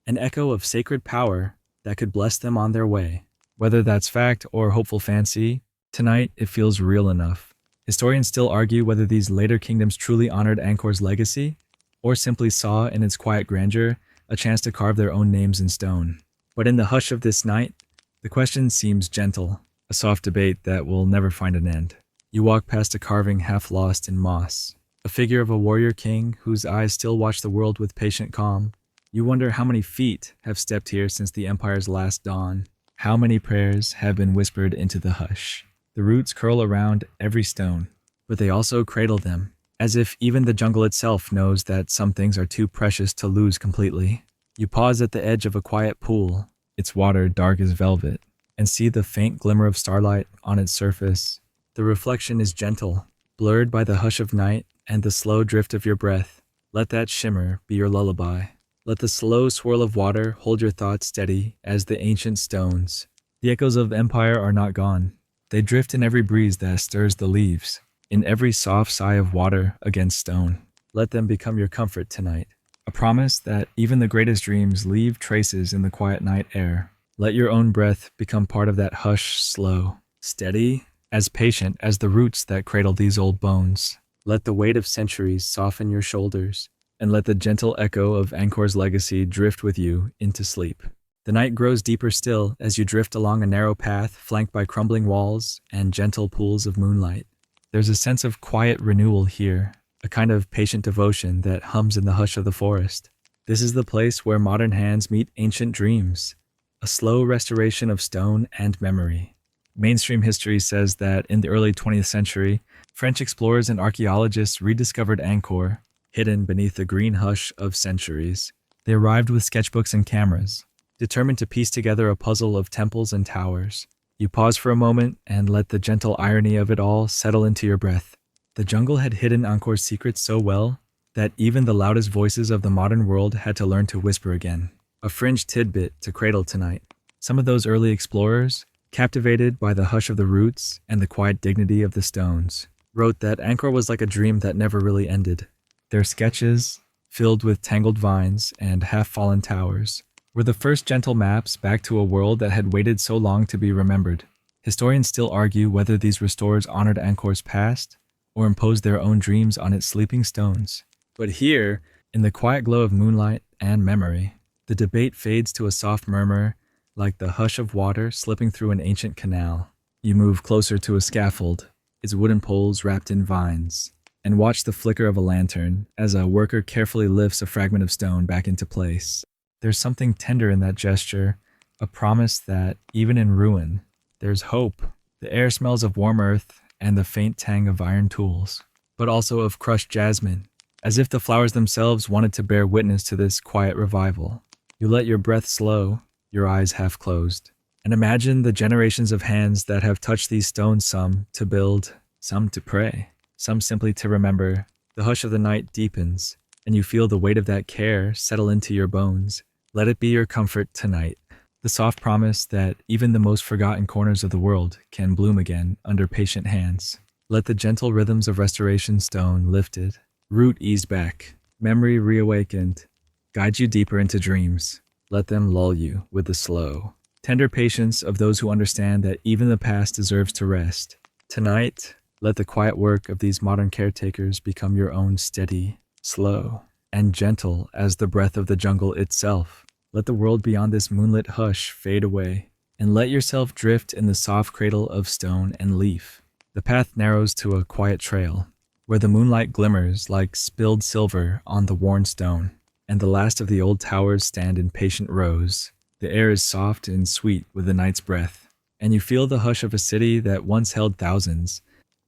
an echo of sacred power that could bless them on their way. Whether that's fact or hopeful fancy, tonight it feels real enough. Historians still argue whether these later kingdoms truly honored Angkor's legacy, or simply saw in its quiet grandeur a chance to carve their own names in stone. But in the hush of this night, the question seems gentle, a soft debate that will never find an end. You walk past a carving half lost in moss, a figure of a warrior king whose eyes still watch the world with patient calm. You wonder how many feet have stepped here since the Empire's last dawn. How many prayers have been whispered into the hush. The roots curl around every stone, but they also cradle them, as if even the jungle itself knows that some things are too precious to lose completely. You pause at the edge of a quiet pool, its water dark as velvet, and see the faint glimmer of starlight on its surface. The reflection is gentle, blurred by the hush of night and the slow drift of your breath. Let that shimmer be your lullaby. Let the slow swirl of water hold your thoughts steady as the ancient stones. The echoes of empire are not gone. They drift in every breeze that stirs the leaves, in every soft sigh of water against stone. Let them become your comfort tonight. A promise that even the greatest dreams leave traces in the quiet night air. Let your own breath become part of that hush, slow, steady, as patient as the roots that cradle these old bones. Let the weight of centuries soften your shoulders, and let the gentle echo of Angkor's legacy drift with you into sleep. The night grows deeper still as you drift along a narrow path flanked by crumbling walls and gentle pools of moonlight. There's a sense of quiet renewal here, a kind of patient devotion that hums in the hush of the forest. This is the place where modern hands meet ancient dreams, a slow restoration of stone and memory. Mainstream history says that in the early 20th century, French explorers and archaeologists rediscovered Angkor, hidden beneath the green hush of centuries. They arrived with sketchbooks and cameras, determined to piece together a puzzle of temples and towers. You pause for a moment and let the gentle irony of it all settle into your breath. The jungle had hidden Angkor's secrets so well that even the loudest voices of the modern world had to learn to whisper again. A fringe tidbit to cradle tonight. Some of those early explorers, captivated by the hush of the roots and the quiet dignity of the stones, wrote that Angkor was like a dream that never really ended. Their sketches, filled with tangled vines and half-fallen towers, were the first gentle maps back to a world that had waited so long to be remembered. Historians still argue whether these restorers honored Angkor's past or imposed their own dreams on its sleeping stones. But here, in the quiet glow of moonlight and memory, the debate fades to a soft murmur like the hush of water slipping through an ancient canal. You move closer to a scaffold, its wooden poles wrapped in vines, and watch the flicker of a lantern as a worker carefully lifts a fragment of stone back into place. There's something tender in that gesture, a promise that, even in ruin, there's hope. The air smells of warm earth and the faint tang of iron tools, but also of crushed jasmine, as if the flowers themselves wanted to bear witness to this quiet revival. You let your breath slow, your eyes half closed, and imagine the generations of hands that have touched these stones, some to build, some to pray, some simply to remember. The hush of the night deepens, and you feel the weight of that care settle into your bones. Let it be your comfort tonight, the soft promise that even the most forgotten corners of the world can bloom again under patient hands. Let the gentle rhythms of restoration stone lifted, root eased back, memory reawakened, guide you deeper into dreams. Let them lull you with the slow, tender patience of those who understand that even the past deserves to rest. Tonight, let the quiet work of these modern caretakers become your own steady, slow, and gentle as the breath of the jungle itself. Let the world beyond this moonlit hush fade away, and let yourself drift in the soft cradle of stone and leaf. The path narrows to a quiet trail, where the moonlight glimmers like spilled silver on the worn stone, and the last of the old towers stand in patient rows. The air is soft and sweet with the night's breath, and you feel the hush of a city that once held thousands,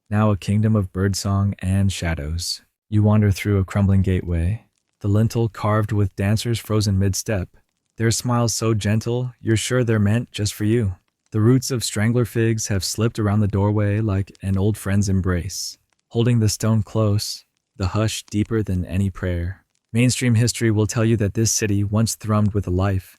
now a kingdom of birdsong and shadows. You wander through a crumbling gateway, the lintel carved with dancers frozen mid-step. Their smiles so gentle, you're sure they're meant just for you. The roots of strangler figs have slipped around the doorway like an old friend's embrace, holding the stone close, the hush deeper than any prayer. Mainstream history will tell you that this city once thrummed with a life.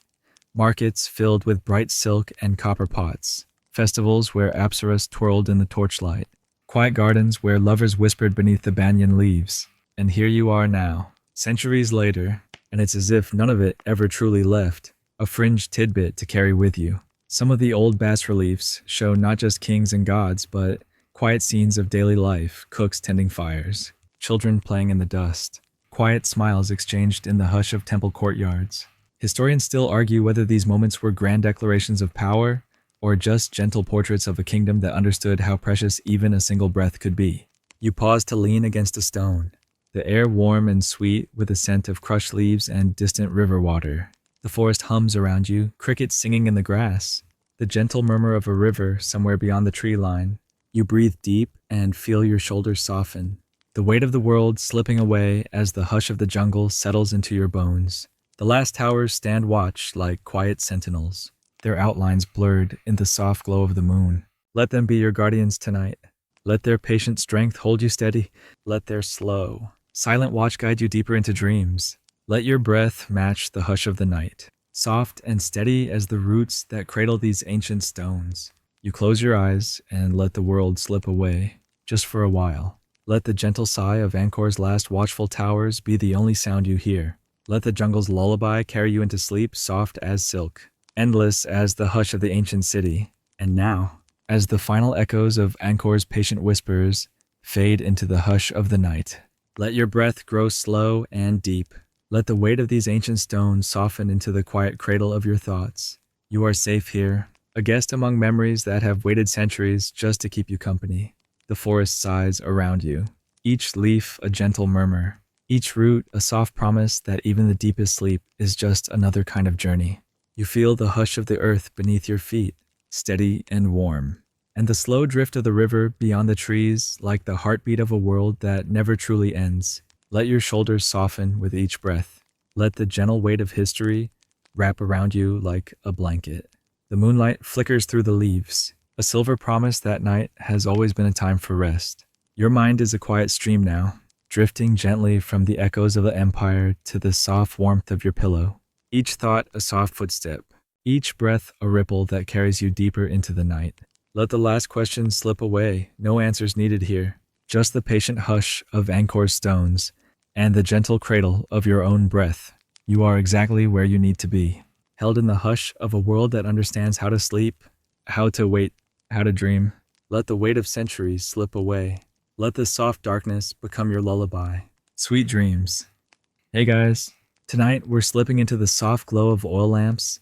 Markets filled with bright silk and copper pots, festivals where apsaras twirled in the torchlight, quiet gardens where lovers whispered beneath the banyan leaves. And here you are now, centuries later, and it's as if none of it ever truly left, a fringe tidbit to carry with you. Some of the old bas-reliefs show not just kings and gods, but quiet scenes of daily life, cooks tending fires, children playing in the dust, quiet smiles exchanged in the hush of temple courtyards. Historians still argue whether these moments were grand declarations of power or just gentle portraits of a kingdom that understood how precious even a single breath could be. You pause to lean against a stone, the air warm and sweet with a scent of crushed leaves and distant river water. The forest hums around you, crickets singing in the grass, the gentle murmur of a river somewhere beyond the tree line. You breathe deep and feel your shoulders soften, the weight of the world slipping away as the hush of the jungle settles into your bones. The last towers stand watch like quiet sentinels, their outlines blurred in the soft glow of the moon. Let them be your guardians tonight. Let their patient strength hold you steady. Let their slow, silent watch guide you deeper into dreams. Let your breath match the hush of the night, soft and steady as the roots that cradle these ancient stones. You close your eyes and let the world slip away, just for a while. Let the gentle sigh of Angkor's last watchful towers be the only sound you hear. Let the jungle's lullaby carry you into sleep soft as silk, endless as the hush of the ancient city. And now, as the final echoes of Angkor's patient whispers fade into the hush of the night, let your breath grow slow and deep. Let the weight of these ancient stones soften into the quiet cradle of your thoughts. You are safe here, a guest among memories that have waited centuries just to keep you company. The forest sighs around you, each leaf a gentle murmur, each root a soft promise that even the deepest sleep is just another kind of journey. You feel the hush of the earth beneath your feet, steady and warm, and the slow drift of the river beyond the trees like the heartbeat of a world that never truly ends. Let your shoulders soften with each breath. Let the gentle weight of history wrap around you like a blanket. The moonlight flickers through the leaves, a silver promise that night has always been a time for rest. Your mind is a quiet stream now, drifting gently from the echoes of the empire to the soft warmth of your pillow. Each thought a soft footstep, each breath a ripple that carries you deeper into the night. Let the last question slip away, no answers needed here, just the patient hush of Angkor's stones and the gentle cradle of your own breath. You are exactly where you need to be, held in the hush of a world that understands how to sleep, how to wait, how to dream. Let the weight of centuries slip away. Let the soft darkness become your lullaby. Sweet dreams. Hey guys, tonight we're slipping into the soft glow of oil lamps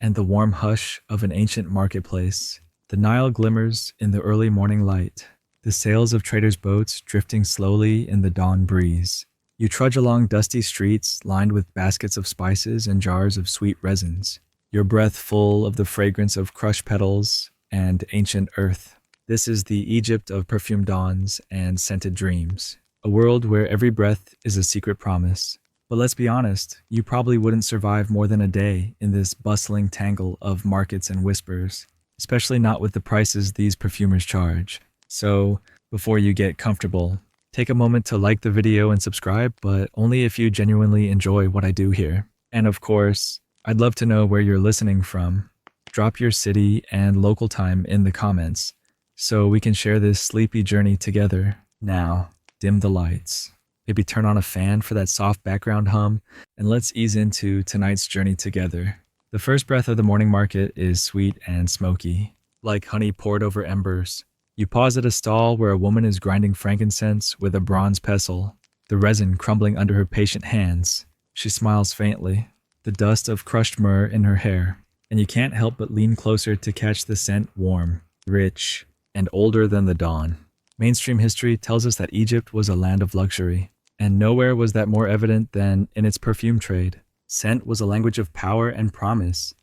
and the warm hush of an ancient marketplace. The Nile glimmers in the early morning light, the sails of traders' boats drifting slowly in the dawn breeze. You trudge along dusty streets lined with baskets of spices and jars of sweet resins, your breath full of the fragrance of crushed petals and ancient earth. This is the Egypt of perfumed dawns and scented dreams, a world where every breath is a secret promise. But let's be honest, you probably wouldn't survive more than a day in this bustling tangle of markets and whispers, especially not with the prices these perfumers charge. So, before you get comfortable, take a moment to like the video and subscribe, but only if you genuinely enjoy what I do here. And of course, I'd love to know where you're listening from. Drop your city and local time in the comments so we can share this sleepy journey together. Now, dim the lights. Maybe turn on a fan for that soft background hum, and let's ease into tonight's journey together. The first breath of the morning market is sweet and smoky, like honey poured over embers. You pause at a stall where a woman is grinding frankincense with a bronze pestle, the resin crumbling under her patient hands. She smiles faintly, the dust of crushed myrrh in her hair, and you can't help but lean closer to catch the scent warm, rich, and older than the dawn. Mainstream history tells us that Egypt was a land of luxury, and nowhere was that more evident than in its perfume trade. Scent was a language of power and promise,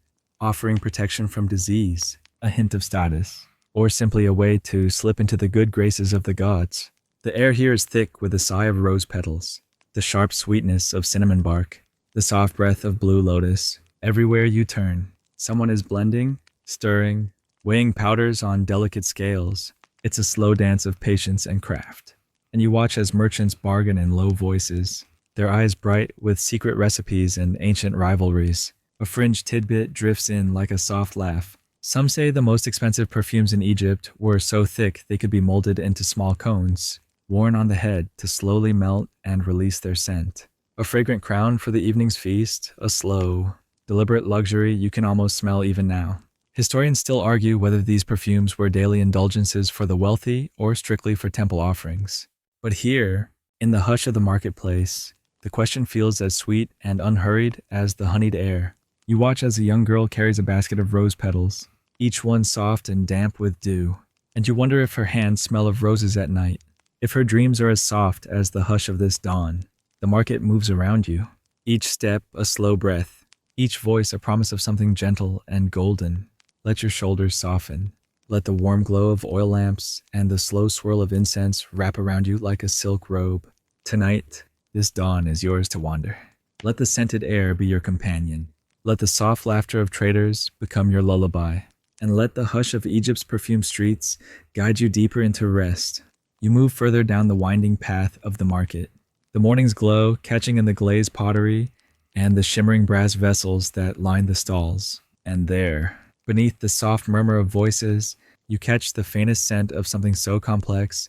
offering protection from disease, a hint of status, or simply a way to slip into the good graces of the gods. The air here is thick with the sigh of rose petals, the sharp sweetness of cinnamon bark, the soft breath of blue lotus. Everywhere you turn, someone is blending, stirring, weighing powders on delicate scales. It's a slow dance of patience and craft. And you watch as merchants bargain in low voices, their eyes bright with secret recipes and ancient rivalries. A fringe tidbit drifts in like a soft laugh. Some say the most expensive perfumes in Egypt were so thick they could be molded into small cones, worn on the head to slowly melt and release their scent. A fragrant crown for the evening's feast, a slow, deliberate luxury you can almost smell even now. Historians still argue whether these perfumes were daily indulgences for the wealthy or strictly for temple offerings. But here, in the hush of the marketplace, the question feels as sweet and unhurried as the honeyed air. You watch as a young girl carries a basket of rose petals, each one soft and damp with dew, and you wonder if her hands smell of roses at night. If her dreams are as soft as the hush of this dawn, the market moves around you. Each step a slow breath, each voice a promise of something gentle and golden. Let your shoulders soften. Let the warm glow of oil lamps and the slow swirl of incense wrap around you like a silk robe. Tonight, this dawn is yours to wander. Let the scented air be your companion. Let the soft laughter of traders become your lullaby. And let the hush of Egypt's perfumed streets guide you deeper into rest. You move further down the winding path of the market. The morning's glow catching in the glazed pottery and the shimmering brass vessels that line the stalls. And there, beneath the soft murmur of voices, you catch the faintest scent of something so complex,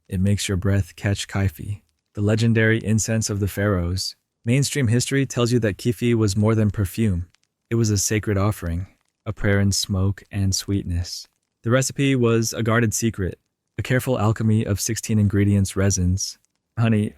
it makes your breath catch kaifi, the legendary incense of the pharaohs. Mainstream history tells you that kifi was more than perfume. It was a sacred offering, a prayer in smoke and sweetness. The recipe was a guarded secret, a careful alchemy of 16 ingredients, resins, honey,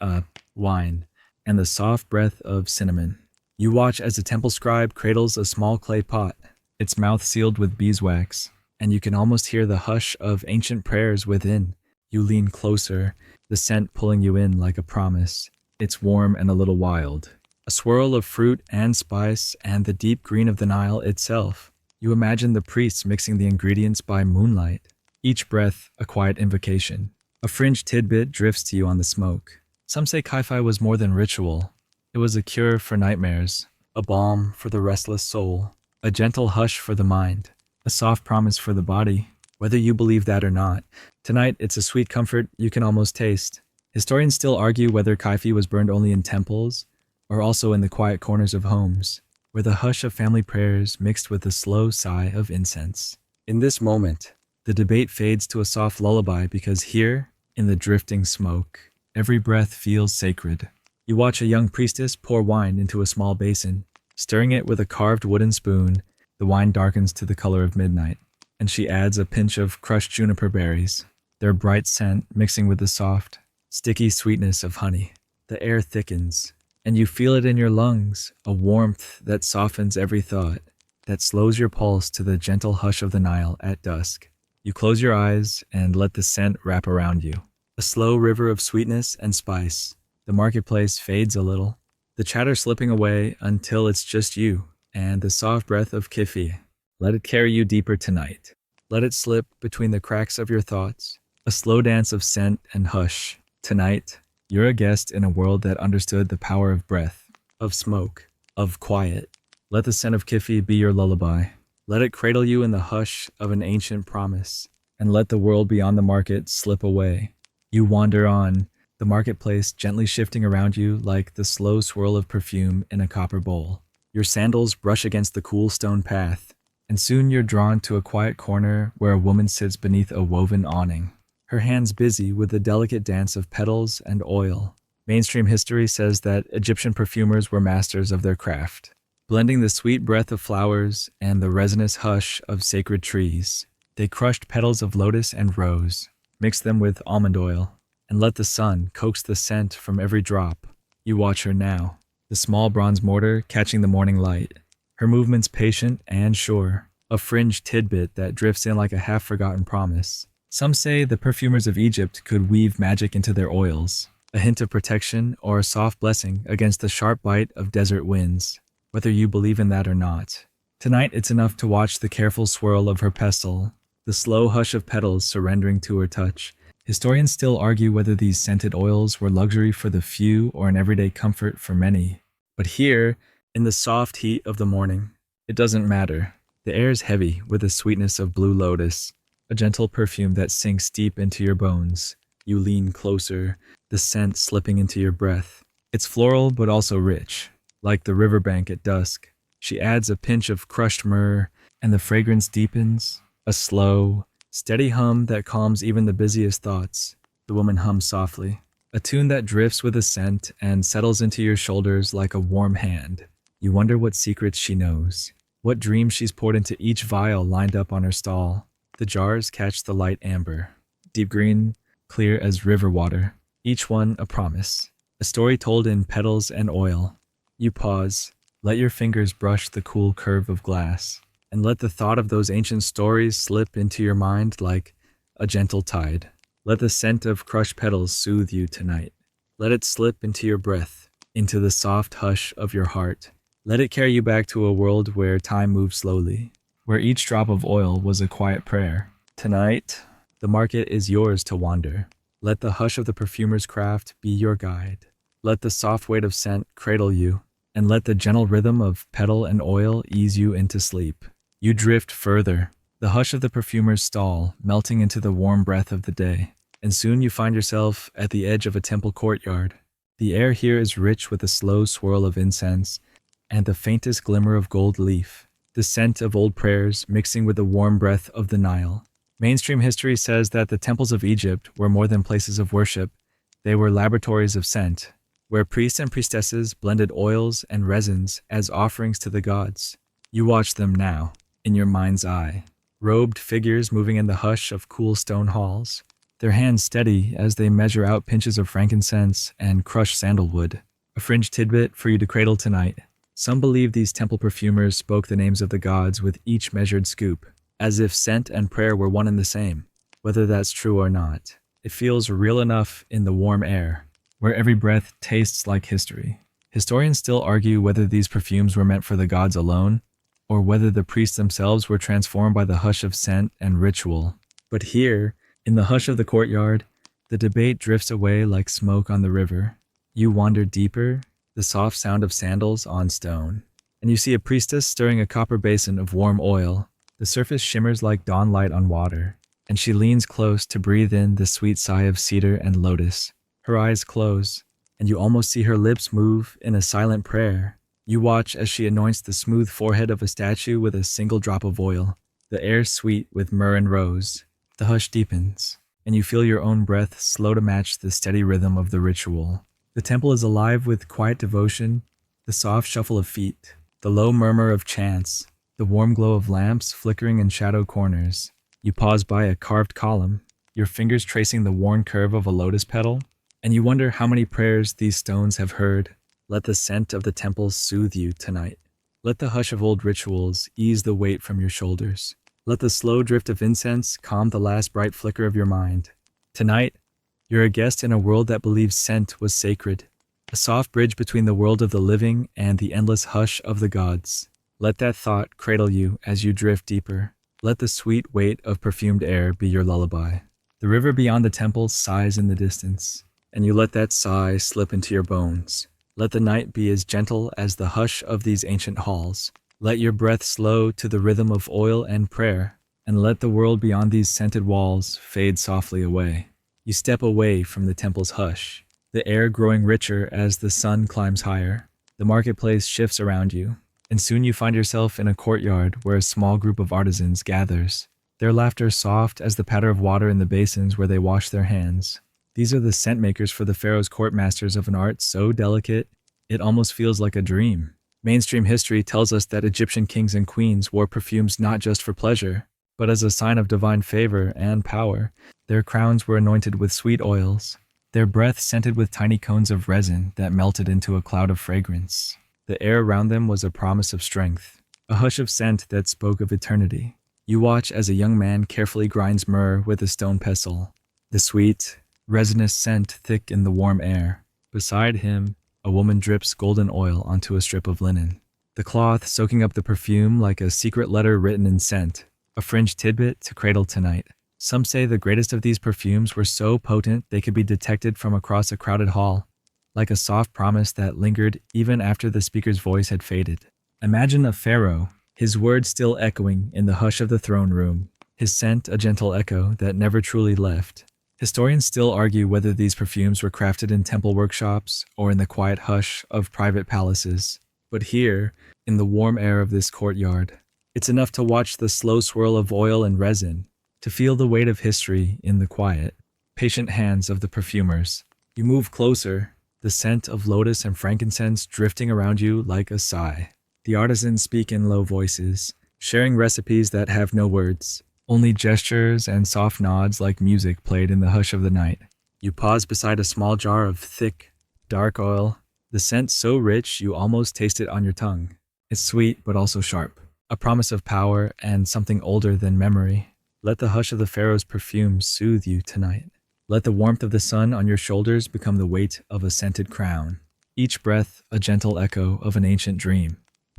wine, and the soft breath of cinnamon. You watch as the temple scribe cradles a small clay pot, its mouth sealed with beeswax, and you can almost hear the hush of ancient prayers within. You lean closer, the scent pulling you in like a promise. It's warm and a little wild. A swirl of fruit and spice and the deep green of the Nile itself. You imagine the priests mixing the ingredients by moonlight. Each breath a quiet invocation. A fringed tidbit drifts to you on the smoke. Some say Kai-Fi was more than ritual. It was a cure for nightmares, a balm for the restless soul, a gentle hush for the mind, a soft promise for the body, whether you believe that or not. Tonight, it's a sweet comfort you can almost taste. Historians still argue whether Kai-Fi was burned only in temples or also in the quiet corners of homes, where the hush of family prayers mixed with the slow sigh of incense. In this moment, the debate fades to a soft lullaby because here, in the drifting smoke, every breath feels sacred. You watch a young priestess pour wine into a small basin. Stirring it with a carved wooden spoon, the wine darkens to the color of midnight, and she adds a pinch of crushed juniper berries, their bright scent mixing with the soft, sticky sweetness of honey. The air thickens, and you feel it in your lungs, a warmth that softens every thought, that slows your pulse to the gentle hush of the Nile at dusk. You close your eyes and let the scent wrap around you. A slow river of sweetness and spice. The marketplace fades a little, the chatter slipping away until it's just you and the soft breath of kifi. Let it carry you deeper tonight. Let it slip between the cracks of your thoughts, a slow dance of scent and hush. Tonight, you're a guest in a world that understood the power of breath, of smoke, of quiet. Let the scent of kifi be your lullaby. Let it cradle you in the hush of an ancient promise, and let the world beyond the market slip away. You wander on, the marketplace gently shifting around you like the slow swirl of perfume in a copper bowl. Your sandals brush against the cool stone path, and soon you're drawn to a quiet corner where a woman sits beneath a woven awning, her hands busy with the delicate dance of petals and oil. Mainstream history says that Egyptian perfumers were masters of their craft, blending the sweet breath of flowers and the resinous hush of sacred trees. They crushed petals of lotus and rose, mixed them with almond oil, and let the sun coax the scent from every drop. You watch her now, the small bronze mortar catching the morning light, her movements patient and sure, a fringed tidbit that drifts in like a half-forgotten promise. Some say the perfumers of Egypt could weave magic into their oils, a hint of protection or a soft blessing against the sharp bite of desert winds. Whether you believe in that or not, tonight it's enough to watch the careful swirl of her pestle, the slow hush of petals surrendering to her touch. Historians still argue whether these scented oils were luxury for the few or an everyday comfort for many. But here, in the soft heat of the morning, it doesn't matter. The air is heavy with the sweetness of blue lotus, a gentle perfume that sinks deep into your bones. You lean closer, the scent slipping into your breath. It's floral but also rich, like the riverbank at dusk. She adds a pinch of crushed myrrh, and the fragrance deepens, a slow, steady hum that calms even the busiest thoughts. The woman hums softly, a tune that drifts with a scent and settles into your shoulders like a warm hand. You wonder what secrets she knows, what dreams she's poured into each vial lined up on her stall. The jars catch the light amber, deep green, clear as river water, each one a promise, a story told in petals and oil. You pause, let your fingers brush the cool curve of glass, and let the thought of those ancient stories slip into your mind like a gentle tide. Let the scent of crushed petals soothe you tonight. Let it slip into your breath, into the soft hush of your heart. Let it carry you back to a world where time moves slowly, where each drop of oil was a quiet prayer. Tonight, the market is yours to wander. Let the hush of the perfumer's craft be your guide. Let the soft weight of scent cradle you, and let the gentle rhythm of petal and oil ease you into sleep. You drift further, the hush of the perfumer's stall melting into the warm breath of the day, and soon you find yourself at the edge of a temple courtyard. The air here is rich with a slow swirl of incense and the faintest glimmer of gold leaf, the scent of old prayers mixing with the warm breath of the Nile. Mainstream history says that the temples of Egypt were more than places of worship. They were laboratories of scent, where priests and priestesses blended oils and resins as offerings to the gods. You watch them now, in your mind's eye, robed figures moving in the hush of cool stone halls, their hands steady as they measure out pinches of frankincense and crushed sandalwood, a fringe tidbit for you to cradle tonight. Some believe these temple perfumers spoke the names of the gods with each measured scoop, as if scent and prayer were one and the same. Whether that's true or not, it feels real enough in the warm air, where every breath tastes like history. Historians still argue whether these perfumes were meant for the gods alone, or whether the priests themselves were transformed by the hush of scent and ritual. But here, in the hush of the courtyard, the debate drifts away like smoke on the river. You wander deeper, the soft sound of sandals on stone, and you see a priestess stirring a copper basin of warm oil. The surface shimmers like dawn light on water, and she leans close to breathe in the sweet sigh of cedar and lotus. Her eyes close, and you almost see her lips move in a silent prayer. You watch as she anoints the smooth forehead of a statue with a single drop of oil, the air sweet with myrrh and rose. The hush deepens, and you feel your own breath slow to match the steady rhythm of the ritual. The temple is alive with quiet devotion, the soft shuffle of feet, the low murmur of chants, the warm glow of lamps flickering in shadow corners. You pause by a carved column, your fingers tracing the worn curve of a lotus petal, and you wonder how many prayers these stones have heard. Let the scent of the temple soothe you tonight. Let the hush of old rituals ease the weight from your shoulders. Let the slow drift of incense calm the last bright flicker of your mind. Tonight, you're a guest in a world that believes scent was sacred, a soft bridge between the world of the living and the endless hush of the gods. Let that thought cradle you as you drift deeper. Let the sweet weight of perfumed air be your lullaby. The river beyond the temple sighs in the distance, and you let that sigh slip into your bones. Let the night be as gentle as the hush of these ancient halls. Let your breath slow to the rhythm of oil and prayer, and let the world beyond these scented walls fade softly away. You step away from the temple's hush, the air growing richer as the sun climbs higher. The marketplace shifts around you, and soon you find yourself in a courtyard where a small group of artisans gathers, their laughter soft as the patter of water in the basins where they wash their hands. These are the scent makers for the pharaoh's court masters of an art so delicate, it almost feels like a dream. Mainstream history tells us that Egyptian kings and queens wore perfumes not just for pleasure, but as a sign of divine favor and power. Their crowns were anointed with sweet oils, their breath scented with tiny cones of resin that melted into a cloud of fragrance. The air around them was a promise of strength, a hush of scent that spoke of eternity. You watch as a young man carefully grinds myrrh with a stone pestle, the sweet, resinous scent thick in the warm air. Beside him, a woman drips golden oil onto a strip of linen, the cloth soaking up the perfume like a secret letter written in scent, a fringe tidbit to cradle tonight. Some say the greatest of these perfumes were so potent they could be detected from across a crowded hall, like a soft promise that lingered even after the speaker's voice had faded. Imagine a pharaoh, his words still echoing in the hush of the throne room, his scent a gentle echo that never truly left. Historians still argue whether these perfumes were crafted in temple workshops or in the quiet hush of private palaces. But here, in the warm air of this courtyard, it's enough to watch the slow swirl of oil and resin, to feel the weight of history in the quiet, patient hands of the perfumers. You move closer, the scent of lotus and frankincense drifting around you like a sigh. The artisans speak in low voices, sharing recipes that have no words, only gestures and soft nods like music played in the hush of the night. You pause beside a small jar of thick, dark oil, the scent so rich you almost taste it on your tongue. It's sweet but also sharp, a promise of power and something older than memory. Let the hush of the pharaoh's perfume soothe you tonight. Let the warmth of the sun on your shoulders become the weight of a scented crown, each breath a gentle echo of an ancient dream.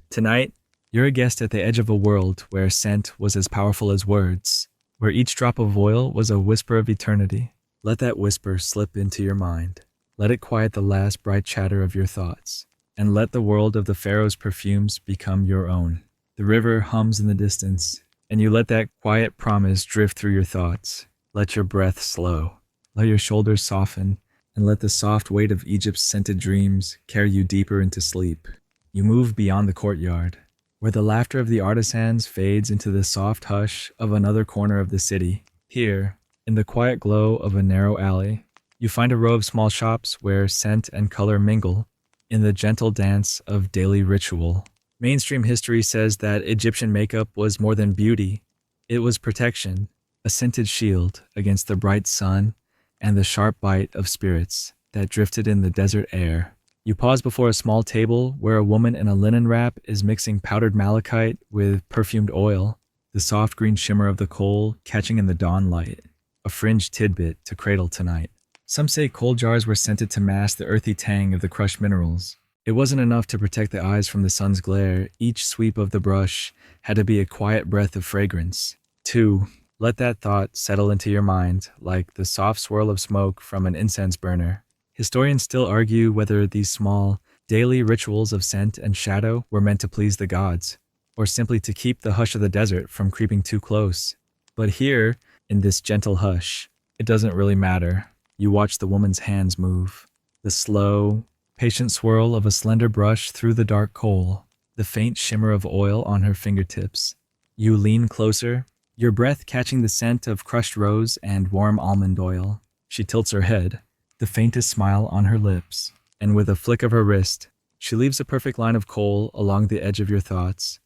Tonight, you're a guest at the edge of a world where scent was as powerful as words, where each drop of oil was a whisper of eternity. Let that whisper slip into your mind. Let it quiet the last bright chatter of your thoughts, and let the world of the Pharaoh's perfumes become your own. The river hums in the distance, and you let that quiet promise drift through your thoughts. Let your breath slow. Let your shoulders soften, and let the soft weight of Egypt's scented dreams carry you deeper into sleep. You move beyond the courtyard, where the laughter of the artisans fades into the soft hush of another corner of the city. Here, in the quiet glow of a narrow alley, you find a row of small shops where scent and color mingle in the gentle dance of daily ritual. Mainstream history says that Egyptian makeup was more than beauty. It was protection, a scented shield against the bright sun and the sharp bite of spirits that drifted in the desert air. You pause before a small table where a woman in a linen wrap is mixing powdered malachite with perfumed oil, the soft green shimmer of the coal catching in the dawn light, a fringed tidbit to cradle tonight. Some say coal jars were scented to mask the earthy tang of the crushed minerals. It wasn't enough to protect the eyes from the sun's glare. Each sweep of the brush had to be a quiet breath of fragrance. 2. Let that thought settle into your mind like the soft swirl of smoke from an incense burner. Historians still argue whether these small, daily rituals of scent and shadow were meant to please the gods, or simply to keep the hush of the desert from creeping too close. But here, in this gentle hush, it doesn't really matter. You watch the woman's hands move, the slow, patient swirl of a slender brush through the dark coal, the faint shimmer of oil on her fingertips. You lean closer, your breath catching the scent of crushed rose and warm almond oil. She tilts her head, the faintest smile on her lips, and with a flick of her wrist, she leaves a perfect line of coal along the edge of your thoughts,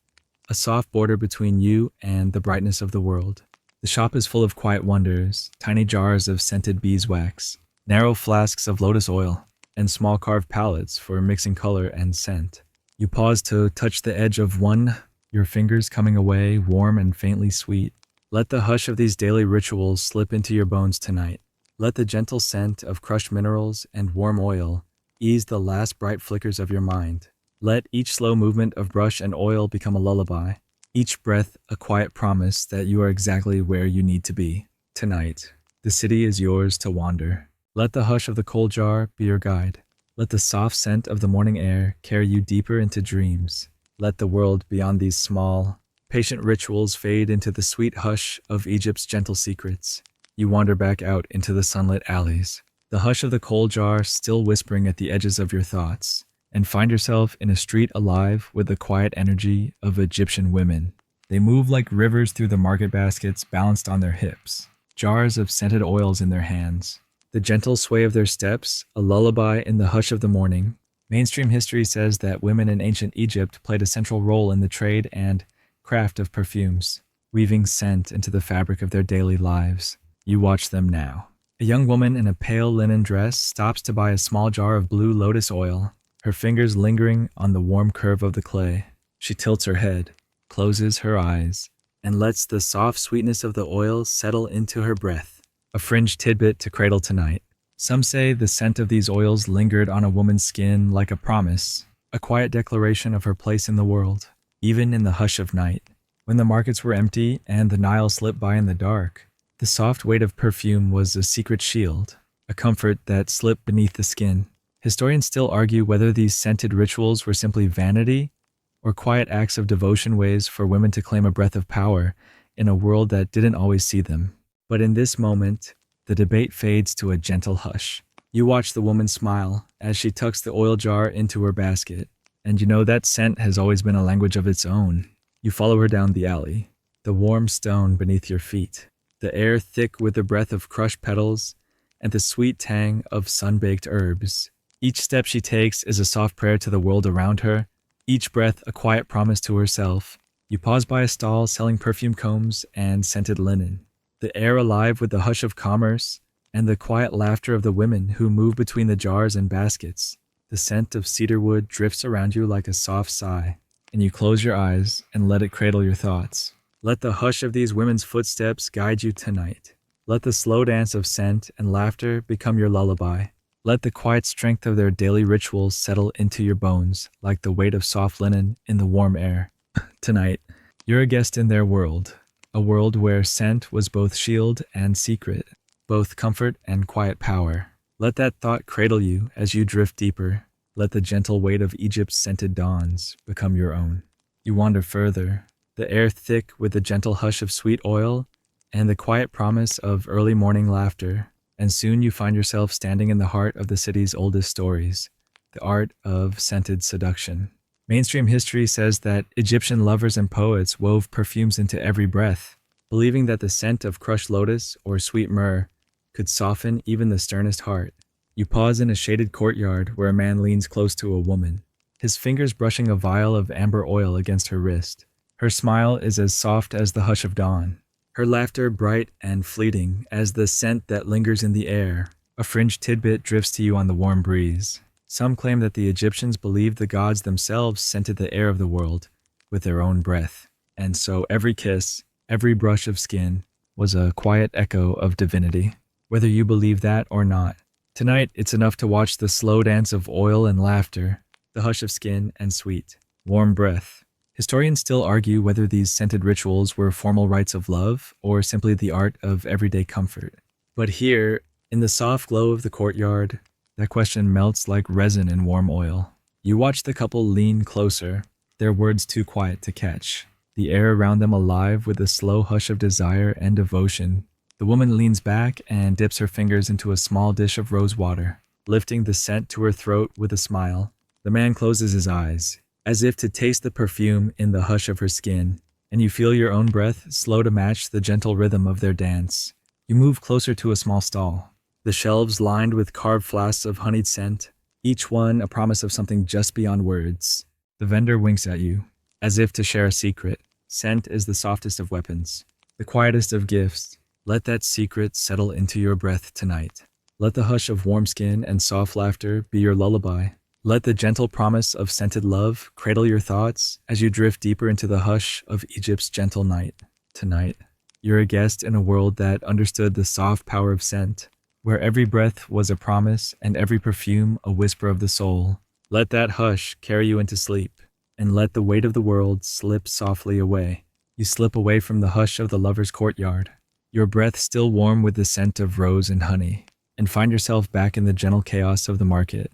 a soft border between you and the brightness of the world. The shop is full of quiet wonders, tiny jars of scented beeswax, narrow flasks of lotus oil, and small carved palettes for mixing color and scent. You pause to touch the edge of one, your fingers coming away warm and faintly sweet. Let the hush of these daily rituals slip into your bones tonight. Let the gentle scent of crushed minerals and warm oil ease the last bright flickers of your mind. Let each slow movement of brush and oil become a lullaby, each breath a quiet promise that you are exactly where you need to be. Tonight, the city is yours to wander. Let the hush of the coal jar be your guide. Let the soft scent of the morning air carry you deeper into dreams. Let the world beyond these small, patient rituals fade into the sweet hush of Egypt's gentle secrets. You wander back out into the sunlit alleys, the hush of the coal jar still whispering at the edges of your thoughts, and find yourself in a street alive with the quiet energy of Egyptian women. They move like rivers through the market baskets balanced on their hips, jars of scented oils in their hands. The gentle sway of their steps, a lullaby in the hush of the morning. Mainstream history says that women in ancient Egypt played a central role in the trade and craft of perfumes, weaving scent into the fabric of their daily lives. You watch them now. A young woman in a pale linen dress stops to buy a small jar of blue lotus oil, her fingers lingering on the warm curve of the clay. She tilts her head, closes her eyes, and lets the soft sweetness of the oil settle into her breath. A fringed tidbit to cradle tonight. Some say the scent of these oils lingered on a woman's skin like a promise, a quiet declaration of her place in the world, even in the hush of night. When the markets were empty and the Nile slipped by in the dark, the soft weight of perfume was a secret shield, a comfort that slipped beneath the skin. Historians still argue whether these scented rituals were simply vanity or quiet acts of devotion, ways for women to claim a breath of power in a world that didn't always see them. But in this moment, the debate fades to a gentle hush. You watch the woman smile as she tucks the oil jar into her basket, and you know that scent has always been a language of its own. You follow her down the alley, the warm stone beneath your feet, the air thick with the breath of crushed petals and the sweet tang of sun-baked herbs. Each step she takes is a soft prayer to the world around her, each breath a quiet promise to herself. You pause by a stall selling perfume combs and scented linen, the air alive with the hush of commerce and the quiet laughter of the women who move between the jars and baskets. The scent of cedarwood drifts around you like a soft sigh, and you close your eyes and let it cradle your thoughts. Let the hush of these women's footsteps guide you tonight. Let the slow dance of scent and laughter become your lullaby. Let the quiet strength of their daily rituals settle into your bones like the weight of soft linen in the warm air. Tonight, you're a guest in their world, a world where scent was both shield and secret, both comfort and quiet power. Let that thought cradle you as you drift deeper. Let the gentle weight of Egypt's scented dawns become your own. You wander further, the air thick with the gentle hush of sweet oil and the quiet promise of early morning laughter, and soon you find yourself standing in the heart of the city's oldest stories, the art of scented seduction. Mainstream history says that Egyptian lovers and poets wove perfumes into every breath, believing that the scent of crushed lotus or sweet myrrh could soften even the sternest heart. You pause in a shaded courtyard where a man leans close to a woman, his fingers brushing a vial of amber oil against her wrist. Her smile is as soft as the hush of dawn, her laughter bright and fleeting as the scent that lingers in the air. A fringed tidbit drifts to you on the warm breeze. Some claim that the Egyptians believed the gods themselves scented the air of the world with their own breath, and so every kiss, every brush of skin was a quiet echo of divinity. Whether you believe that or not, tonight it's enough to watch the slow dance of oil and laughter, the hush of skin and sweet, warm breath. Historians still argue whether these scented rituals were formal rites of love or simply the art of everyday comfort. But here, in the soft glow of the courtyard, that question melts like resin in warm oil. You watch the couple lean closer, their words too quiet to catch, the air around them alive with the slow hush of desire and devotion. The woman leans back and dips her fingers into a small dish of rose water, lifting the scent to her throat with a smile. The man closes his eyes, as if to taste the perfume in the hush of her skin, and you feel your own breath slow to match the gentle rhythm of their dance. You move closer to a small stall, the shelves lined with carved flasks of honeyed scent, each one a promise of something just beyond words. The vendor winks at you, as if to share a secret. Scent is the softest of weapons, the quietest of gifts. Let that secret settle into your breath tonight. Let the hush of warm skin and soft laughter be your lullaby. Let the gentle promise of scented love cradle your thoughts as you drift deeper into the hush of Egypt's gentle night. Tonight, you're a guest in a world that understood the soft power of scent, where every breath was a promise and every perfume a whisper of the soul. Let that hush carry you into sleep, and let the weight of the world slip softly away. You slip away from the hush of the lover's courtyard, your breath still warm with the scent of rose and honey, and find yourself back in the gentle chaos of the market.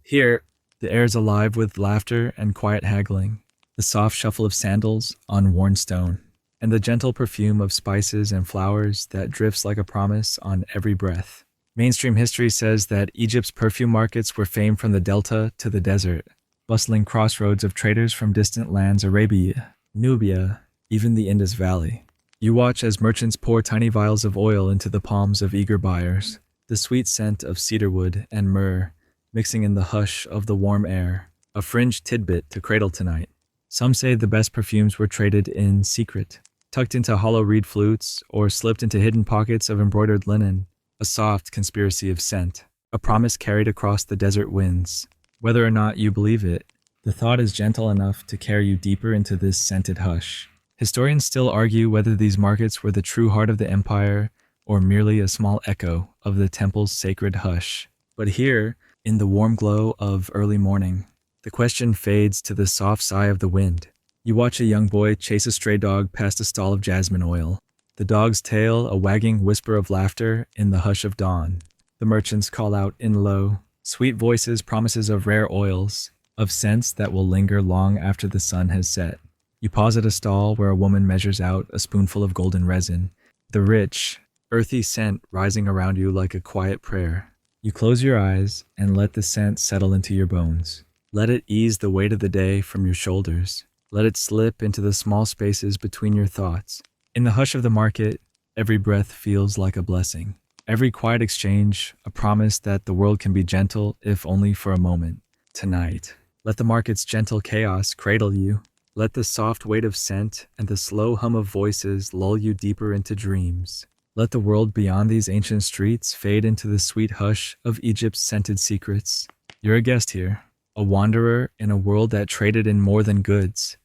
Here, the air is alive with laughter and quiet haggling, the soft shuffle of sandals on worn stone, and the gentle perfume of spices and flowers that drifts like a promise on every breath. Mainstream history says that Egypt's perfume markets were famed from the delta to the desert, bustling crossroads of traders from distant lands, Arabia, Nubia, even the Indus Valley. You watch as merchants pour tiny vials of oil into the palms of eager buyers, the sweet scent of cedarwood and myrrh mixing in the hush of the warm air, a fringed tidbit to cradle tonight. Some say the best perfumes were traded in secret, tucked into hollow reed flutes or slipped into hidden pockets of embroidered linen, a soft conspiracy of scent, a promise carried across the desert winds. Whether or not you believe it, the thought is gentle enough to carry you deeper into this scented hush. Historians still argue whether these markets were the true heart of the empire or merely a small echo of the temple's sacred hush. But here, in the warm glow of early morning, the question fades to the soft sigh of the wind. You watch a young boy chase a stray dog past a stall of jasmine oil, the dog's tail a wagging whisper of laughter in the hush of dawn. The merchants call out in low, sweet voices promises of rare oils, of scents that will linger long after the sun has set. You pause at a stall where a woman measures out a spoonful of golden resin, the rich, earthy scent rising around you like a quiet prayer. You close your eyes and let the scent settle into your bones. Let it ease the weight of the day from your shoulders. Let it slip into the small spaces between your thoughts. In the hush of the market, every breath feels like a blessing. Every quiet exchange, a promise that the world can be gentle if only for a moment. Tonight, let the market's gentle chaos cradle you. Let the soft weight of scent and the slow hum of voices lull you deeper into dreams. Let the world beyond these ancient streets fade into the sweet hush of Egypt's scented secrets. You're a guest here, a wanderer in a world that traded in more than goods.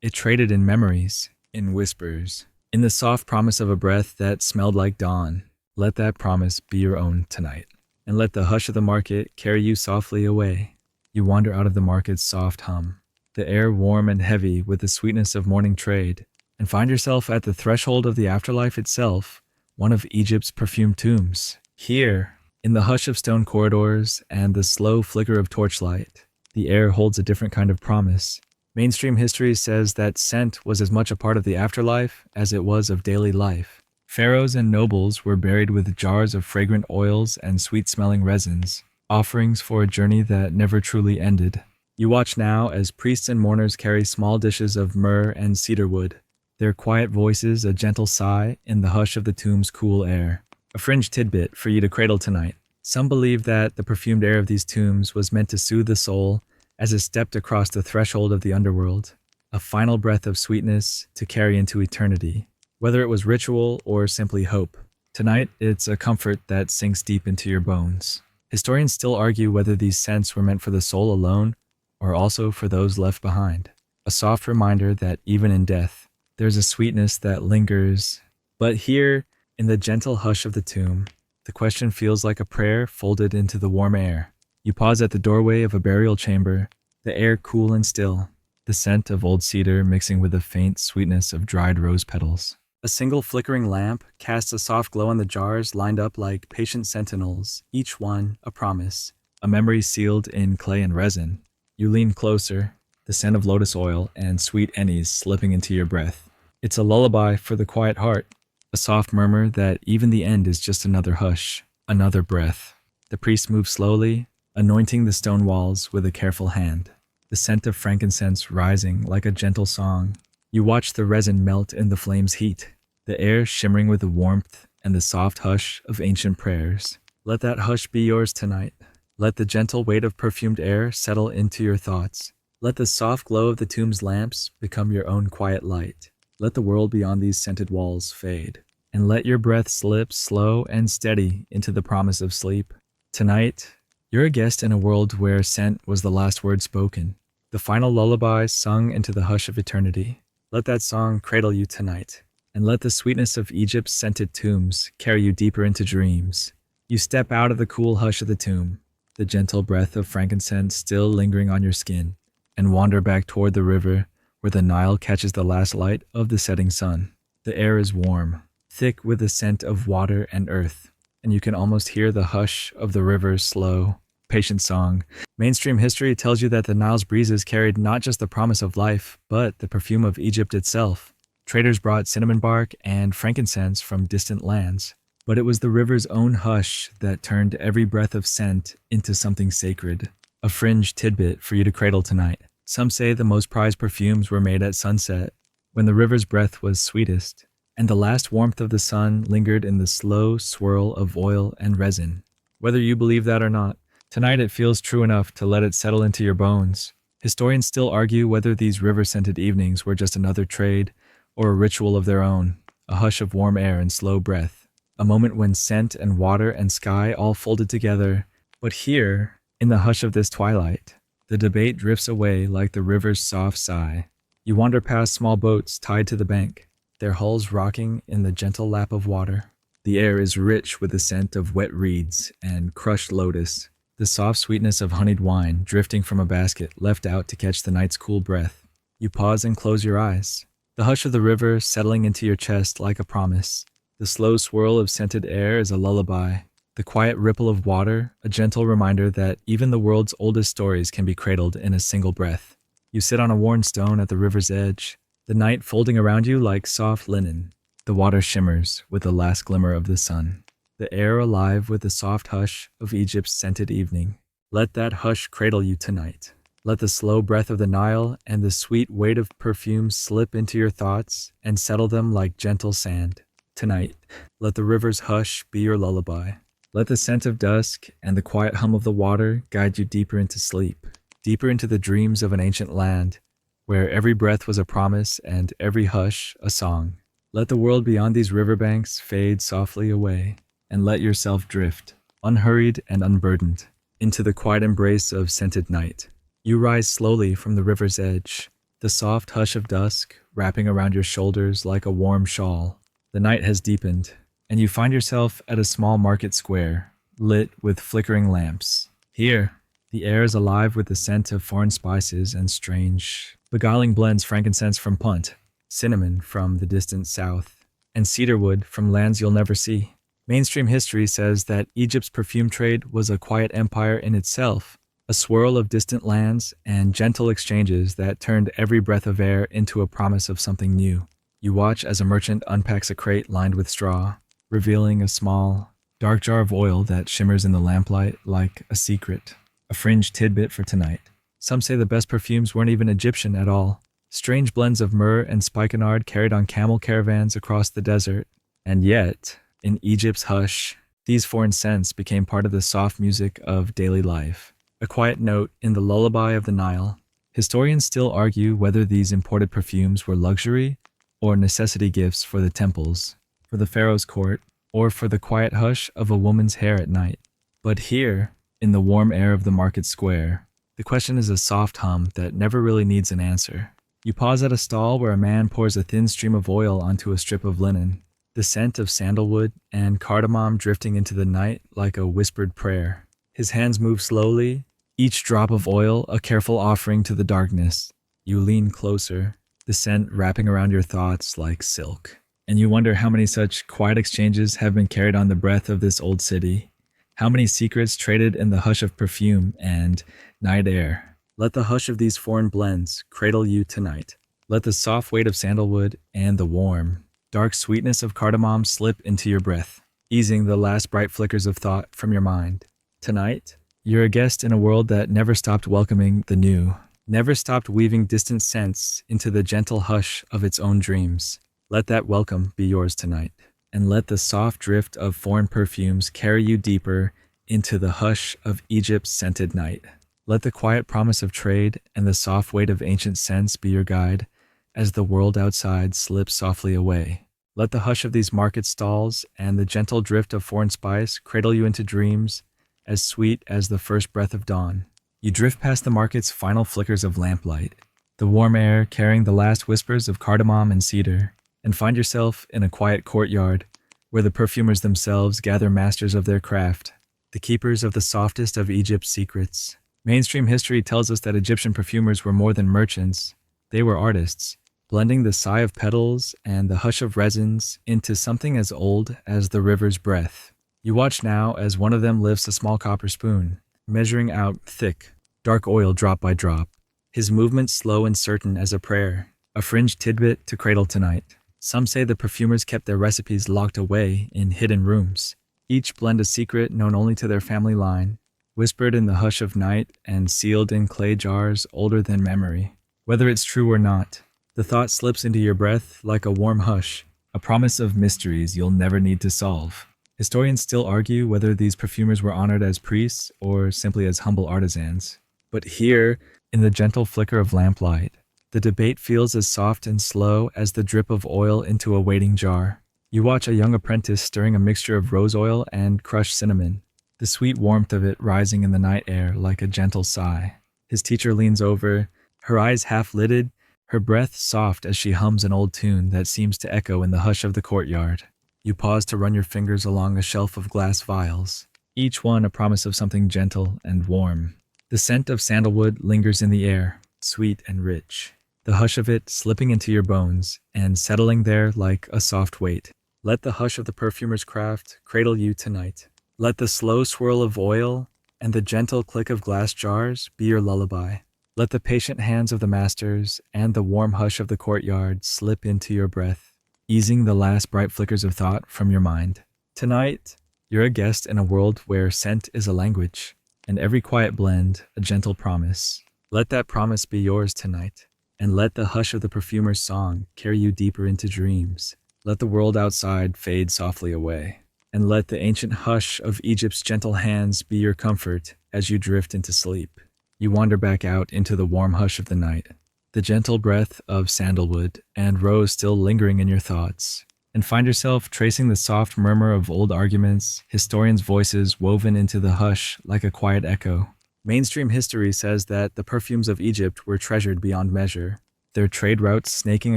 It traded in memories, in whispers, in the soft promise of a breath that smelled like dawn. Let that promise be your own tonight. And let the hush of the market carry you softly away. You wander out of the market's soft hum, the air warm and heavy with the sweetness of morning trade, and find yourself at the threshold of the afterlife itself, one of Egypt's perfumed tombs. Here, in the hush of stone corridors and the slow flicker of torchlight, the air holds a different kind of promise. Mainstream history says that scent was as much a part of the afterlife as it was of daily life. Pharaohs and nobles were buried with jars of fragrant oils and sweet-smelling resins, offerings for a journey that never truly ended. You watch now as priests and mourners carry small dishes of myrrh and cedarwood, their quiet voices a gentle sigh in the hush of the tomb's cool air. A fringe tidbit for you to cradle tonight. Some believe that the perfumed air of these tombs was meant to soothe the soul as it stepped across the threshold of the underworld, a final breath of sweetness to carry into eternity, whether it was ritual or simply hope. Tonight, it's a comfort that sinks deep into your bones. Historians still argue whether these scents were meant for the soul alone or also for those left behind. A soft reminder that even in death, there's a sweetness that lingers. But here, in the gentle hush of the tomb, the question feels like a prayer folded into the warm air. You pause at the doorway of a burial chamber, the air cool and still, the scent of old cedar mixing with the faint sweetness of dried rose petals. A single flickering lamp casts a soft glow on the jars lined up like patient sentinels, each one a promise, a memory sealed in clay and resin. You lean closer, the scent of lotus oil and sweet anise slipping into your breath. It's a lullaby for the quiet heart, a soft murmur that even the end is just another hush, another breath. The priest moves slowly, anointing the stone walls with a careful hand, the scent of frankincense rising like a gentle song. You watch the resin melt in the flame's heat, the air shimmering with the warmth and the soft hush of ancient prayers. Let that hush be yours tonight. Let the gentle weight of perfumed air settle into your thoughts. Let the soft glow of the tomb's lamps become your own quiet light. Let the world beyond these scented walls fade, and let your breath slip slow and steady into the promise of sleep. Tonight, you're a guest in a world where scent was the last word spoken, the final lullaby sung into the hush of eternity. Let that song cradle you tonight, and let the sweetness of Egypt's scented tombs carry you deeper into dreams. You step out of the cool hush of the tomb, the gentle breath of frankincense still lingering on your skin, and wander back toward the river where the Nile catches the last light of the setting sun. The air is warm, thick with the scent of water and earth, and you can almost hear the hush of the river's slow, patient song. Mainstream history tells you that the Nile's breezes carried not just the promise of life, but the perfume of Egypt itself. Traders brought cinnamon bark and frankincense from distant lands, but it was the river's own hush that turned every breath of scent into something sacred. A fringe tidbit for you to cradle tonight. Some say the most prized perfumes were made at sunset, when the river's breath was sweetest, and the last warmth of the sun lingered in the slow swirl of oil and resin. Whether you believe that or not, tonight it feels true enough to let it settle into your bones. Historians still argue whether these river-scented evenings were just another trade or a ritual of their own, a hush of warm air and slow breath, a moment when scent and water and sky all folded together. But here, in the hush of this twilight, the debate drifts away like the river's soft sigh. You wander past small boats tied to the bank, their hulls rocking in the gentle lap of water. The air is rich with the scent of wet reeds and crushed lotus, the soft sweetness of honeyed wine drifting from a basket left out to catch the night's cool breath. You pause and close your eyes, the hush of the river settling into your chest like a promise. The slow swirl of scented air is a lullaby, the quiet ripple of water a gentle reminder that even the world's oldest stories can be cradled in a single breath. You sit on a worn stone at the river's edge, the night folding around you like soft linen. The water shimmers with the last glimmer of the sun, the air alive with the soft hush of Egypt's scented evening. Let that hush cradle you tonight. Let the slow breath of the Nile and the sweet weight of perfume slip into your thoughts and settle them like gentle sand. Tonight, let the river's hush be your lullaby. Let the scent of dusk and the quiet hum of the water guide you deeper into sleep, deeper into the dreams of an ancient land, where every breath was a promise and every hush a song. Let the world beyond these riverbanks fade softly away, and let yourself drift, unhurried and unburdened, into the quiet embrace of scented night. You rise slowly from the river's edge, the soft hush of dusk wrapping around your shoulders like a warm shawl. The night has deepened, and you find yourself at a small market square, lit with flickering lamps. Here, the air is alive with the scent of foreign spices and strange, beguiling blends: frankincense from Punt, cinnamon from the distant south, and cedarwood from lands you'll never see. Mainstream history says that Egypt's perfume trade was a quiet empire in itself, a swirl of distant lands and gentle exchanges that turned every breath of air into a promise of something new. You watch as a merchant unpacks a crate lined with straw, revealing a small, dark jar of oil that shimmers in the lamplight like a secret, a fringe tidbit for tonight. Some say the best perfumes weren't even Egyptian at all. Strange blends of myrrh and spikenard carried on camel caravans across the desert. And yet, in Egypt's hush, these foreign scents became part of the soft music of daily life, a quiet note in the lullaby of the Nile. Historians still argue whether these imported perfumes were luxury or necessity gifts for the temples, for the pharaoh's court, or for the quiet hush of a woman's hair at night. But here, in the warm air of the market square, the question is a soft hum that never really needs an answer. You pause at a stall where a man pours a thin stream of oil onto a strip of linen, the scent of sandalwood and cardamom drifting into the night like a whispered prayer. His hands move slowly, each drop of oil a careful offering to the darkness. You lean closer, the scent wrapping around your thoughts like silk. And you wonder how many such quiet exchanges have been carried on the breath of this old city. How many secrets traded in the hush of perfume and night air. Let the hush of these foreign blends cradle you tonight. Let the soft weight of sandalwood and the warm, dark sweetness of cardamom slip into your breath, easing the last bright flickers of thought from your mind. Tonight, you're a guest in a world that never stopped welcoming the new, never stopped weaving distant scents into the gentle hush of its own dreams. Let that welcome be yours tonight, and let the soft drift of foreign perfumes carry you deeper into the hush of Egypt's scented night. Let the quiet promise of trade and the soft weight of ancient scents be your guide as the world outside slips softly away. Let the hush of these market stalls and the gentle drift of foreign spice cradle you into dreams as sweet as the first breath of dawn. You drift past the market's final flickers of lamplight, the warm air carrying the last whispers of cardamom and cedar, and find yourself in a quiet courtyard where the perfumers themselves gather masters of their craft, the keepers of the softest of Egypt's secrets. Mainstream history tells us that Egyptian perfumers were more than merchants. They were artists, blending the sigh of petals and the hush of resins into something as old as the river's breath. You watch now as one of them lifts a small copper spoon, measuring out thick, dark oil drop by drop, his movement slow and certain as a prayer, a fringe tidbit to cradle tonight. Some say the perfumers kept their recipes locked away in hidden rooms, each blend a secret known only to their family line, whispered in the hush of night and sealed in clay jars older than memory. Whether it's true or not, the thought slips into your breath like a warm hush, a promise of mysteries you'll never need to solve. Historians still argue whether these perfumers were honored as priests or simply as humble artisans. But here, in the gentle flicker of lamplight, the debate feels as soft and slow as the drip of oil into a waiting jar. You watch a young apprentice stirring a mixture of rose oil and crushed cinnamon, the sweet warmth of it rising in the night air like a gentle sigh. His teacher leans over, her eyes half-lidded, her breath soft as she hums an old tune that seems to echo in the hush of the courtyard. You pause to run your fingers along a shelf of glass vials, each one a promise of something gentle and warm. The scent of sandalwood lingers in the air, sweet and rich, the hush of it slipping into your bones and settling there like a soft weight. Let the hush of the perfumer's craft cradle you tonight. Let the slow swirl of oil and the gentle click of glass jars be your lullaby. Let the patient hands of the masters and the warm hush of the courtyard slip into your breath, easing the last bright flickers of thought from your mind. Tonight, you're a guest in a world where scent is a language, and every quiet blend a gentle promise. Let that promise be yours tonight, and let the hush of the perfumer's song carry you deeper into dreams. Let the world outside fade softly away, and let the ancient hush of Egypt's gentle hands be your comfort as you drift into sleep. You wander back out into the warm hush of the night, the gentle breath of sandalwood and rose still lingering in your thoughts, and find yourself tracing the soft murmur of old arguments, historians' voices woven into the hush like a quiet echo. Mainstream history says that the perfumes of Egypt were treasured beyond measure, their trade routes snaking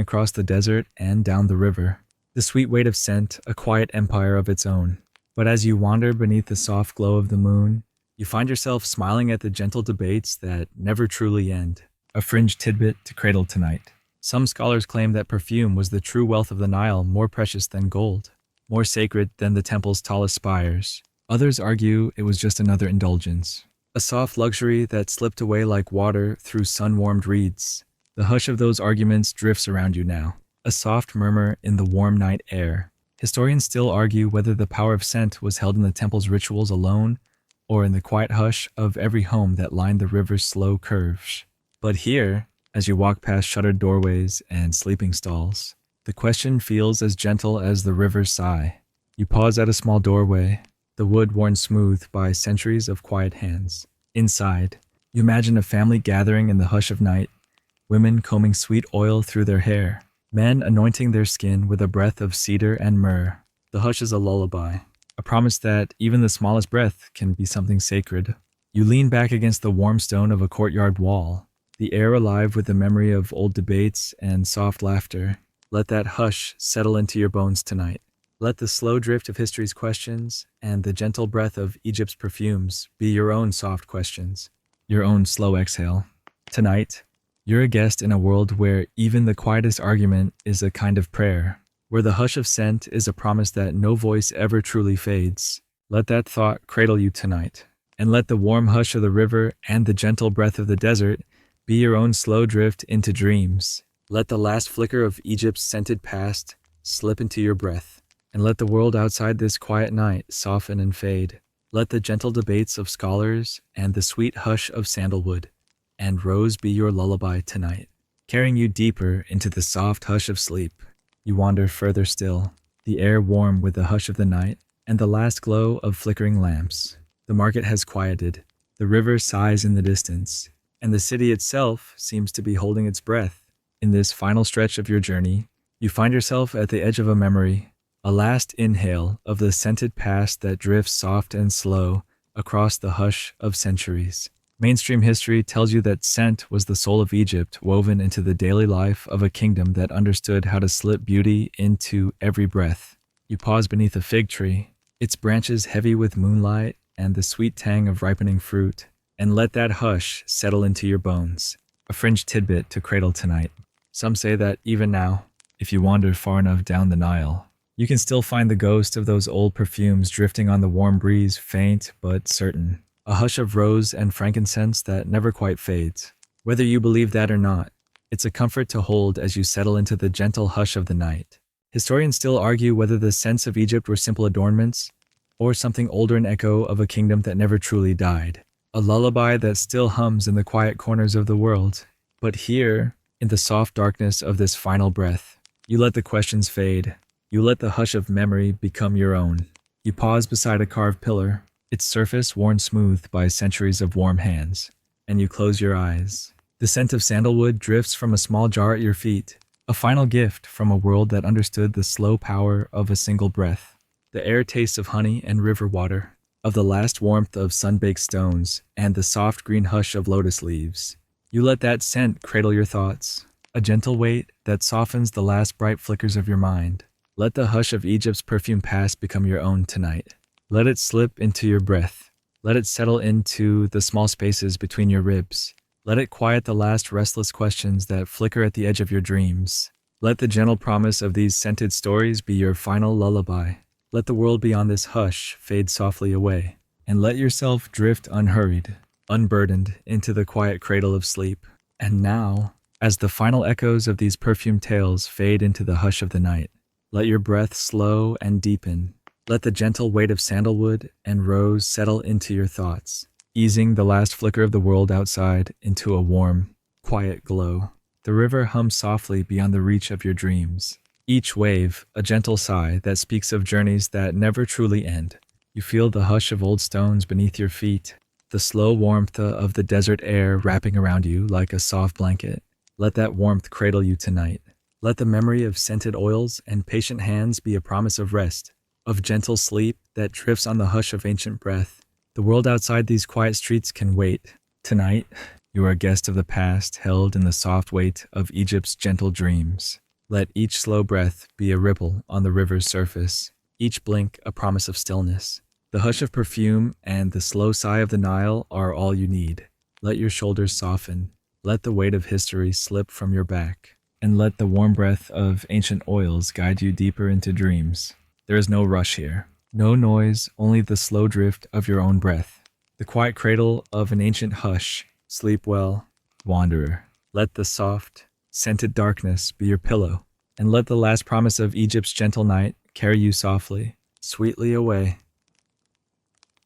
across the desert and down the river. The The sweet weight of scent, a quiet empire of its own. But as you wander beneath the soft glow of the moon, you find yourself smiling at the gentle debates that never truly end. A fringe tidbit to cradle tonight. Some scholars claim that perfume was the true wealth of the Nile, more precious than gold, more sacred than the temple's tallest spires. Others argue it was just another indulgence, a soft luxury that slipped away like water through sun-warmed reeds. The hush of those arguments drifts around you now, a soft murmur in the warm night air. Historians still argue whether the power of scent was held in the temple's rituals alone or in the quiet hush of every home that lined the river's slow curves. But here, as you walk past shuttered doorways and sleeping stalls, the question feels as gentle as the river's sigh. You pause at a small doorway, the wood worn smooth by centuries of quiet hands. Inside, you imagine a family gathering in the hush of night, women combing sweet oil through their hair, men anointing their skin with a breath of cedar and myrrh. The hush is a lullaby, a promise that even the smallest breath can be something sacred. You lean back against the warm stone of a courtyard wall, the air alive with the memory of old debates and soft laughter. Let that hush settle into your bones tonight. Let the slow drift of history's questions and the gentle breath of Egypt's perfumes be your own soft questions, your own slow exhale. Tonight, you're a guest in a world where even the quietest argument is a kind of prayer, where the hush of scent is a promise that no voice ever truly fades. Let that thought cradle you tonight, and let the warm hush of the river and the gentle breath of the desert be your own slow drift into dreams. Let the last flicker of Egypt's scented past slip into your breath, and let the world outside this quiet night soften and fade. Let the gentle debates of scholars and the sweet hush of sandalwood and rose be your lullaby tonight, carrying you deeper into the soft hush of sleep. You wander further still, the air warm with the hush of the night and the last glow of flickering lamps. The market has quieted, the river sighs in the distance, and the city itself seems to be holding its breath. In this final stretch of your journey, you find yourself at the edge of a memory, a last inhale of the scented past that drifts soft and slow across the hush of centuries. Mainstream history tells you that scent was the soul of Egypt, woven into the daily life of a kingdom that understood how to slip beauty into every breath. You pause beneath a fig tree, its branches heavy with moonlight and the sweet tang of ripening fruit, and let that hush settle into your bones, a fringe tidbit to cradle tonight. Some say that even now, if you wander far enough down the Nile, you can still find the ghost of those old perfumes drifting on the warm breeze, faint but certain. A hush of rose and frankincense that never quite fades. Whether you believe that or not, it's a comfort to hold as you settle into the gentle hush of the night. Historians still argue whether the scents of Egypt were simple adornments, or something older, an echo of a kingdom that never truly died. A lullaby that still hums in the quiet corners of the world. But here, in the soft darkness of this final breath, you let the questions fade. You let the hush of memory become your own. You pause beside a carved pillar, its surface worn smooth by centuries of warm hands, and you close your eyes. The scent of sandalwood drifts from a small jar at your feet, a final gift from a world that understood the slow power of a single breath. The air tastes of honey and river water, of the last warmth of sun-baked stones, and the soft green hush of lotus leaves. You let that scent cradle your thoughts, a gentle weight that softens the last bright flickers of your mind. Let the hush of Egypt's perfume past become your own tonight. Let it slip into your breath. Let it settle into the small spaces between your ribs. Let it quiet the last restless questions that flicker at the edge of your dreams. Let the gentle promise of these scented stories be your final lullaby. Let the world beyond this hush fade softly away, and let yourself drift unhurried, unburdened into the quiet cradle of sleep. And now, as the final echoes of these perfumed tales fade into the hush of the night, let your breath slow and deepen. Let the gentle weight of sandalwood and rose settle into your thoughts, easing the last flicker of the world outside into a warm, quiet glow. The river hums softly beyond the reach of your dreams. Each wave, a gentle sigh that speaks of journeys that never truly end. You feel the hush of old stones beneath your feet, the slow warmth of the desert air wrapping around you like a soft blanket. Let that warmth cradle you tonight. Let the memory of scented oils and patient hands be a promise of rest, of gentle sleep that drifts on the hush of ancient breath. The world outside these quiet streets can wait. Tonight, you are a guest of the past, held in the soft weight of Egypt's gentle dreams. Let each slow breath be a ripple on the river's surface, each blink a promise of stillness. The hush of perfume and the slow sigh of the Nile are all you need. Let your shoulders soften, let the weight of history slip from your back, and let the warm breath of ancient oils guide you deeper into dreams. There is no rush here, no noise, only the slow drift of your own breath. The quiet cradle of an ancient hush. Sleep well, wanderer. Let the soft, scented darkness be your pillow, and let the last promise of Egypt's gentle night carry you softly, sweetly away.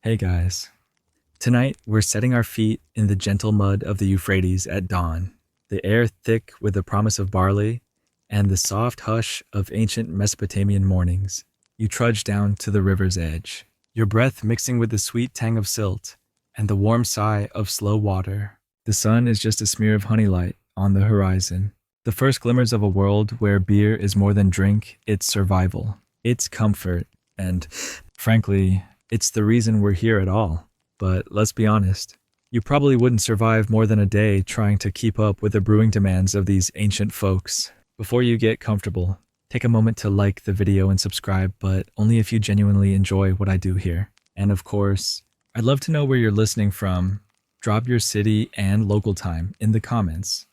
Hey guys. Tonight, we're setting our feet in the gentle mud of the Euphrates at dawn, the air thick with the promise of barley and the soft hush of ancient Mesopotamian mornings. You trudge down to the river's edge, your breath mixing with the sweet tang of silt and the warm sigh of slow water. The sun is just a smear of honey light on the horizon, the first glimmers of a world where beer is more than drink, it's survival, it's comfort, and, frankly, it's the reason we're here at all. But let's be honest, you probably wouldn't survive more than a day trying to keep up with the brewing demands of these ancient folks. Before you get comfortable, take a moment to like the video and subscribe, but only if you genuinely enjoy what I do here. And of course, I'd love to know where you're listening from. Drop your city and local time in the comments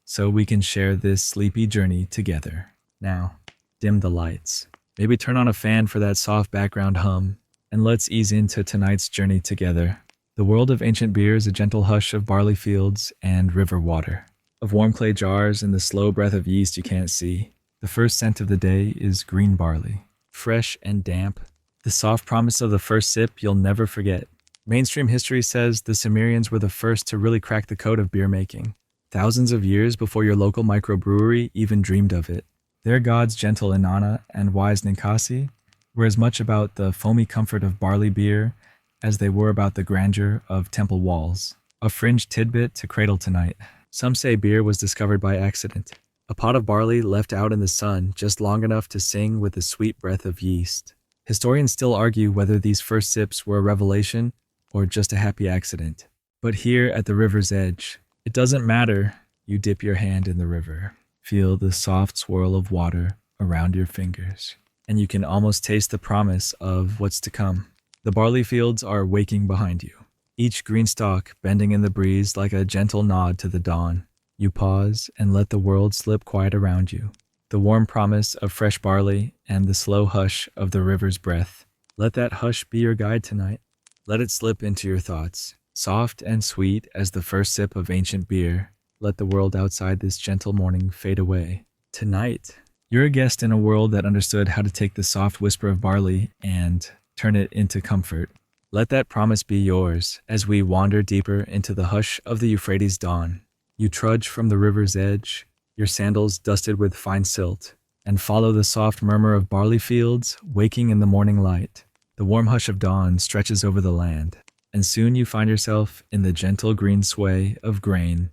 so we can share this sleepy journey together. Now, dim the lights. Maybe turn on a fan for that soft background hum. And let's ease into tonight's journey together. The world of ancient beer is a gentle hush of barley fields and river water, of warm clay jars and the slow breath of yeast you can't see. The first scent of the day is green barley, fresh and damp, the soft promise of the first sip you'll never forget. Mainstream history says the Sumerians were the first to really crack the code of beer making, thousands of years before your local microbrewery even dreamed of it. Their gods, gentle Inanna and wise Ninkasi, were as much about the foamy comfort of barley beer as they were about the grandeur of temple walls. A fringe tidbit to cradle tonight. Some say beer was discovered by accident. A pot of barley left out in the sun just long enough to sing with the sweet breath of yeast. Historians still argue whether these first sips were a revelation or just a happy accident. But here at the river's edge, it doesn't matter. You dip your hand in the river. Feel the soft swirl of water around your fingers, and you can almost taste the promise of what's to come. The barley fields are waking behind you, each green stalk bending in the breeze like a gentle nod to the dawn. You pause and let the world slip quiet around you, the warm promise of fresh barley and the slow hush of the river's breath. Let that hush be your guide tonight. Let it slip into your thoughts, soft and sweet as the first sip of ancient beer. Let the world outside this gentle morning fade away. Tonight, you're a guest in a world that understood how to take the soft whisper of barley and turn it into comfort. Let that promise be yours as we wander deeper into the hush of the Euphrates dawn. You trudge from the river's edge, your sandals dusted with fine silt, and follow the soft murmur of barley fields waking in the morning light. The warm hush of dawn stretches over the land, and soon you find yourself in the gentle green sway of grain,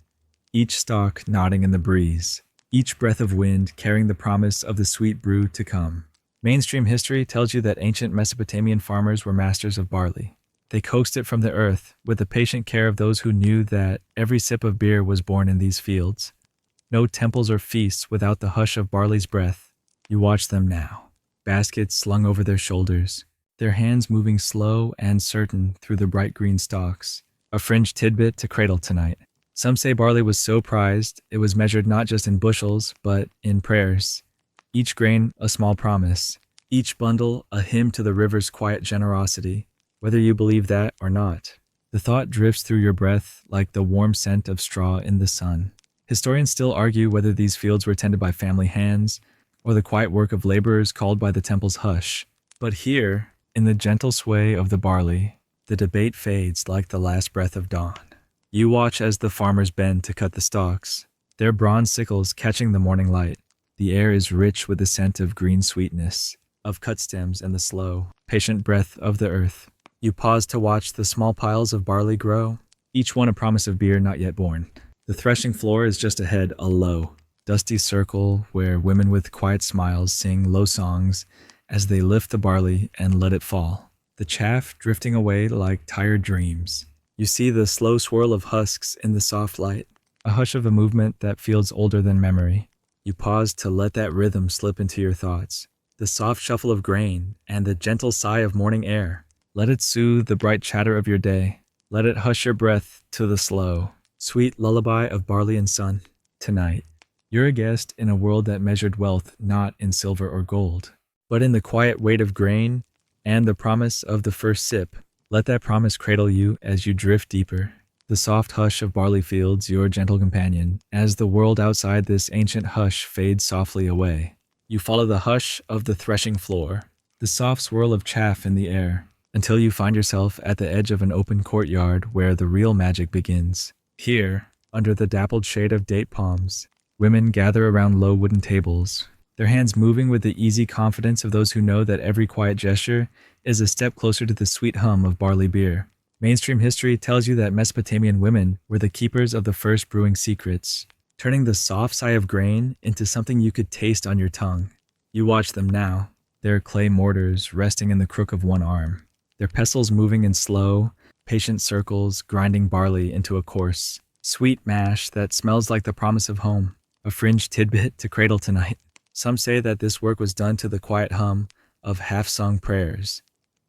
each stalk nodding in the breeze, each breath of wind carrying the promise of the sweet brew to come. Mainstream history tells you that ancient Mesopotamian farmers were masters of barley. They coaxed it from the earth with the patient care of those who knew that every sip of beer was born in these fields. No temples or feasts without the hush of barley's breath. You watch them now, baskets slung over their shoulders, their hands moving slow and certain through the bright green stalks. A fringe tidbit to cradle tonight. Some say barley was so prized, it was measured not just in bushels, but in prayers. Each grain a small promise, each bundle a hymn to the river's quiet generosity. Whether you believe that or not, the thought drifts through your breath like the warm scent of straw in the sun. Historians still argue whether these fields were tended by family hands or the quiet work of laborers called by the temple's hush. But here, in the gentle sway of the barley, the debate fades like the last breath of dawn. You watch as the farmers bend to cut the stalks, their bronze sickles catching the morning light. The air is rich with the scent of green sweetness, of cut stems and the slow, patient breath of the earth. You pause to watch the small piles of barley grow, each one a promise of beer not yet born. The threshing floor is just ahead, a low, dusty circle where women with quiet smiles sing low songs as they lift the barley and let it fall, the chaff drifting away like tired dreams. You see the slow swirl of husks in the soft light, a hush of a movement that feels older than memory. You pause to let that rhythm slip into your thoughts. The soft shuffle of grain and the gentle sigh of morning air. Let it soothe the bright chatter of your day. Let it hush your breath to the slow, sweet lullaby of barley and sun. Tonight, you're a guest in a world that measured wealth not in silver or gold, but in the quiet weight of grain and the promise of the first sip. Let that promise cradle you as you drift deeper. The soft hush of barley fields, your gentle companion, as the world outside this ancient hush fades softly away. You follow the hush of the threshing floor, the soft swirl of chaff in the air, until you find yourself at the edge of an open courtyard where the real magic begins. Here, under the dappled shade of date palms, women gather around low wooden tables, their hands moving with the easy confidence of those who know that every quiet gesture is a step closer to the sweet hum of barley beer. Mainstream history tells you that Mesopotamian women were the keepers of the first brewing secrets, turning the soft sigh of grain into something you could taste on your tongue. You watch them now, their clay mortars resting in the crook of one arm, their pestles moving in slow, patient circles, grinding barley into a coarse, sweet mash that smells like the promise of home, a fringe tidbit to cradle tonight. Some say that this work was done to the quiet hum of half-sung prayers,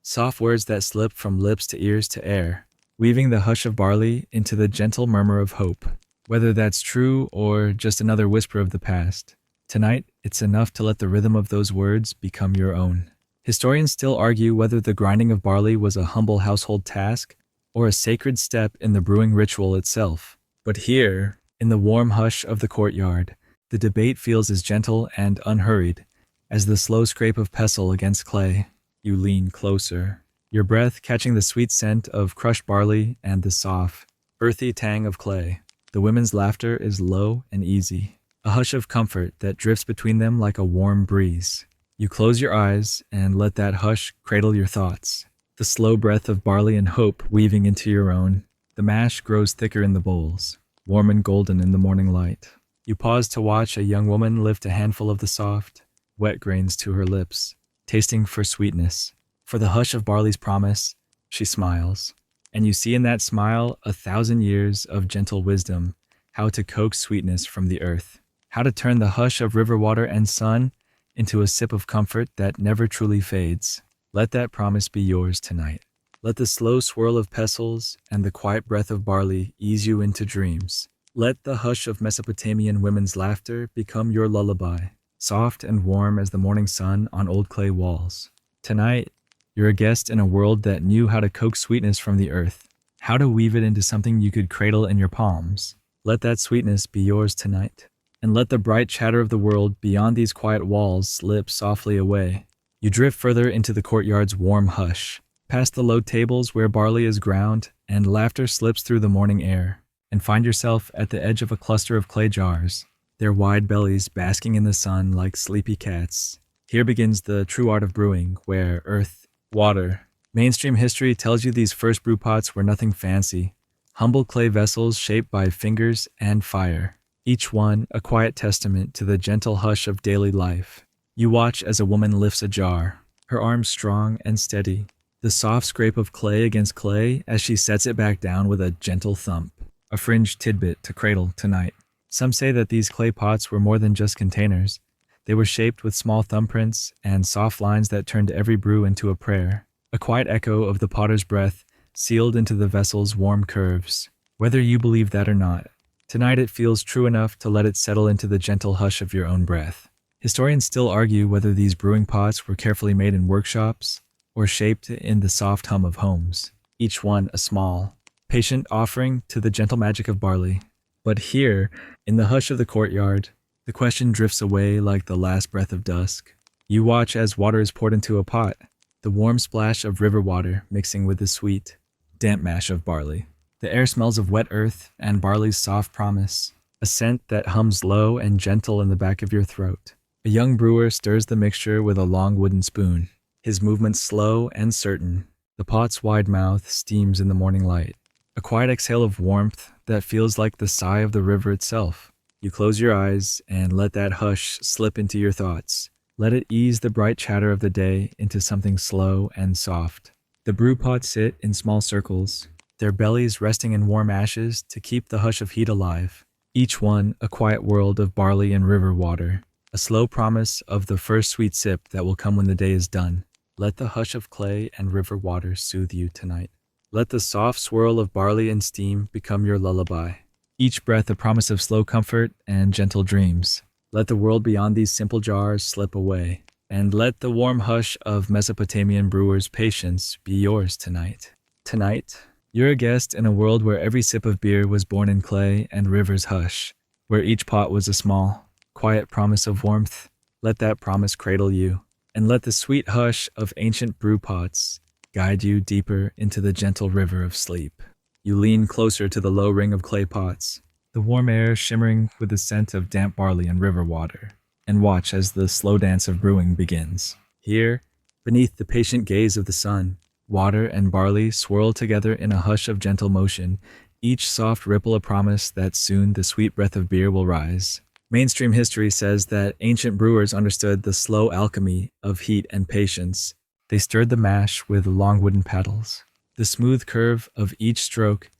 soft words that slip from lips to ears to air, weaving the hush of barley into the gentle murmur of hope. Whether that's true or just another whisper of the past, tonight it's enough to let the rhythm of those words become your own. Historians still argue whether the grinding of barley was a humble household task or a sacred step in the brewing ritual itself. But here, in the warm hush of the courtyard, the debate feels as gentle and unhurried as the slow scrape of pestle against clay. You lean closer, your breath catching the sweet scent of crushed barley and the soft, earthy tang of clay. The women's laughter is low and easy, a hush of comfort that drifts between them like a warm breeze. You close your eyes and let that hush cradle your thoughts, the slow breath of barley and hope weaving into your own. The mash grows thicker in the bowls, warm and golden in the morning light. You pause to watch a young woman lift a handful of the soft, wet grains to her lips, tasting for sweetness, for the hush of barley's promise. She smiles, and you see in that smile 1,000 years of gentle wisdom, how to coax sweetness from the earth, how to turn the hush of river water and sun into a sip of comfort that never truly fades. Let that promise be yours tonight. Let the slow swirl of pestles and the quiet breath of barley ease you into dreams. Let the hush of Mesopotamian women's laughter become your lullaby, soft and warm as the morning sun on old clay walls. Tonight, you're a guest in a world that knew how to coax sweetness from the earth, how to weave it into something you could cradle in your palms. Let that sweetness be yours tonight, and let the bright chatter of the world beyond these quiet walls slip softly away. You drift further into the courtyard's warm hush, past the low tables where barley is ground and laughter slips through the morning air, and find yourself at the edge of a cluster of clay jars, their wide bellies basking in the sun like sleepy cats. Here begins the true art of brewing, where earth, water. Mainstream history tells you these first brew pots were nothing fancy, humble clay vessels shaped by fingers and fire, each one a quiet testament to the gentle hush of daily life. You watch as a woman lifts a jar, her arms strong and steady, the soft scrape of clay against clay as she sets it back down with a gentle thump, a fringe tidbit to cradle tonight. Some say that these clay pots were more than just containers. They were shaped with small thumbprints and soft lines that turned every brew into a prayer, a quiet echo of the potter's breath sealed into the vessel's warm curves. Whether you believe that or not, tonight it feels true enough to let it settle into the gentle hush of your own breath. Historians still argue whether these brewing pots were carefully made in workshops or shaped in the soft hum of homes, each one a small, patient offering to the gentle magic of barley. But here, in the hush of the courtyard, the question drifts away like the last breath of dusk. You watch as water is poured into a pot, the warm splash of river water mixing with the sweet, damp mash of barley. The air smells of wet earth and barley's soft promise, a scent that hums low and gentle in the back of your throat. A young brewer stirs the mixture with a long wooden spoon, his movements slow and certain. The pot's wide mouth steams in the morning light, a quiet exhale of warmth that feels like the sigh of the river itself. You close your eyes and let that hush slip into your thoughts. Let it ease the bright chatter of the day into something slow and soft. The brew pots sit in small circles, their bellies resting in warm ashes to keep the hush of heat alive. each one a quiet world of barley and river water, a slow promise of the first sweet sip that will come when the day is done. Let the hush of clay and river water soothe you tonight. Let the soft swirl of barley and steam become your lullaby. Each breath a promise of slow comfort and gentle dreams. Let the world beyond these simple jars slip away, and let the warm hush of Mesopotamian brewers' patience be yours tonight. Tonight, you're a guest in a world where every sip of beer was born in clay and river's hush, where each pot was a small, quiet promise of warmth. Let that promise cradle you, and let the sweet hush of ancient brew pots guide you deeper into the gentle river of sleep. You lean closer to the low ring of clay pots, the warm air shimmering with the scent of damp barley and river water, and watch as the slow dance of brewing begins. Here, beneath the patient gaze of the sun, water and barley swirl together in a hush of gentle motion, each soft ripple a promise that soon the sweet breath of beer will rise. Mainstream history says that ancient brewers understood the slow alchemy of heat and patience. They stirred the mash with long wooden paddles. The smooth curve of each stroke,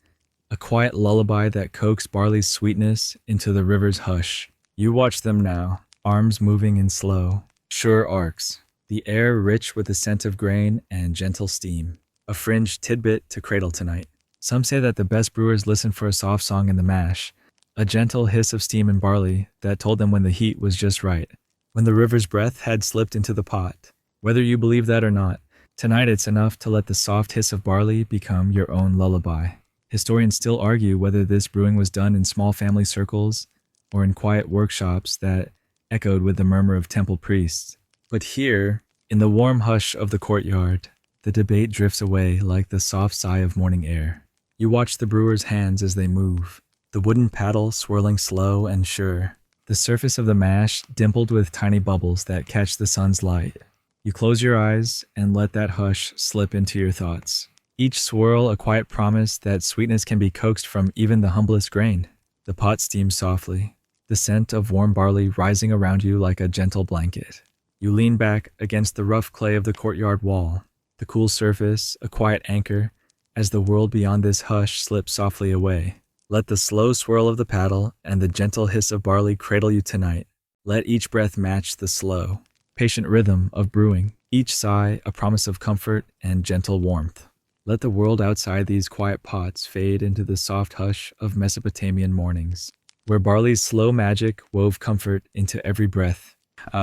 a quiet lullaby that coaxed barley's sweetness into the river's hush. You watch them now, arms moving in slow, sure arcs, the air rich with the scent of grain and gentle steam. A fringed tidbit to cradle tonight. Some say that the best brewers listen for a soft song in the mash, a gentle hiss of steam and barley that told them when the heat was just right, when the river's breath had slipped into the pot. Whether you believe that or not, tonight it's enough to let the soft hiss of barley become your own lullaby. Historians still argue whether this brewing was done in small family circles or in quiet workshops that echoed with the murmur of temple priests. But here, in the warm hush of the courtyard, the debate drifts away like the soft sigh of morning air. You watch the brewers' hands as they move, the wooden paddle swirling slow and sure, the surface of the mash dimpled with tiny bubbles that catch the sun's light. You close your eyes and let that hush slip into your thoughts. Each swirl a quiet promise that sweetness can be coaxed from even the humblest grain. The pot steams softly, the scent of warm barley rising around you like a gentle blanket. You lean back against the rough clay of the courtyard wall, the cool surface a quiet anchor as the world beyond this hush slips softly away. Let the slow swirl of the paddle and the gentle hiss of barley cradle you tonight. Let each breath match the slow, patient rhythm of brewing, each sigh a promise of comfort and gentle warmth. Let the world outside these quiet pots fade into the soft hush of Mesopotamian mornings, where barley's slow magic wove comfort into every breath.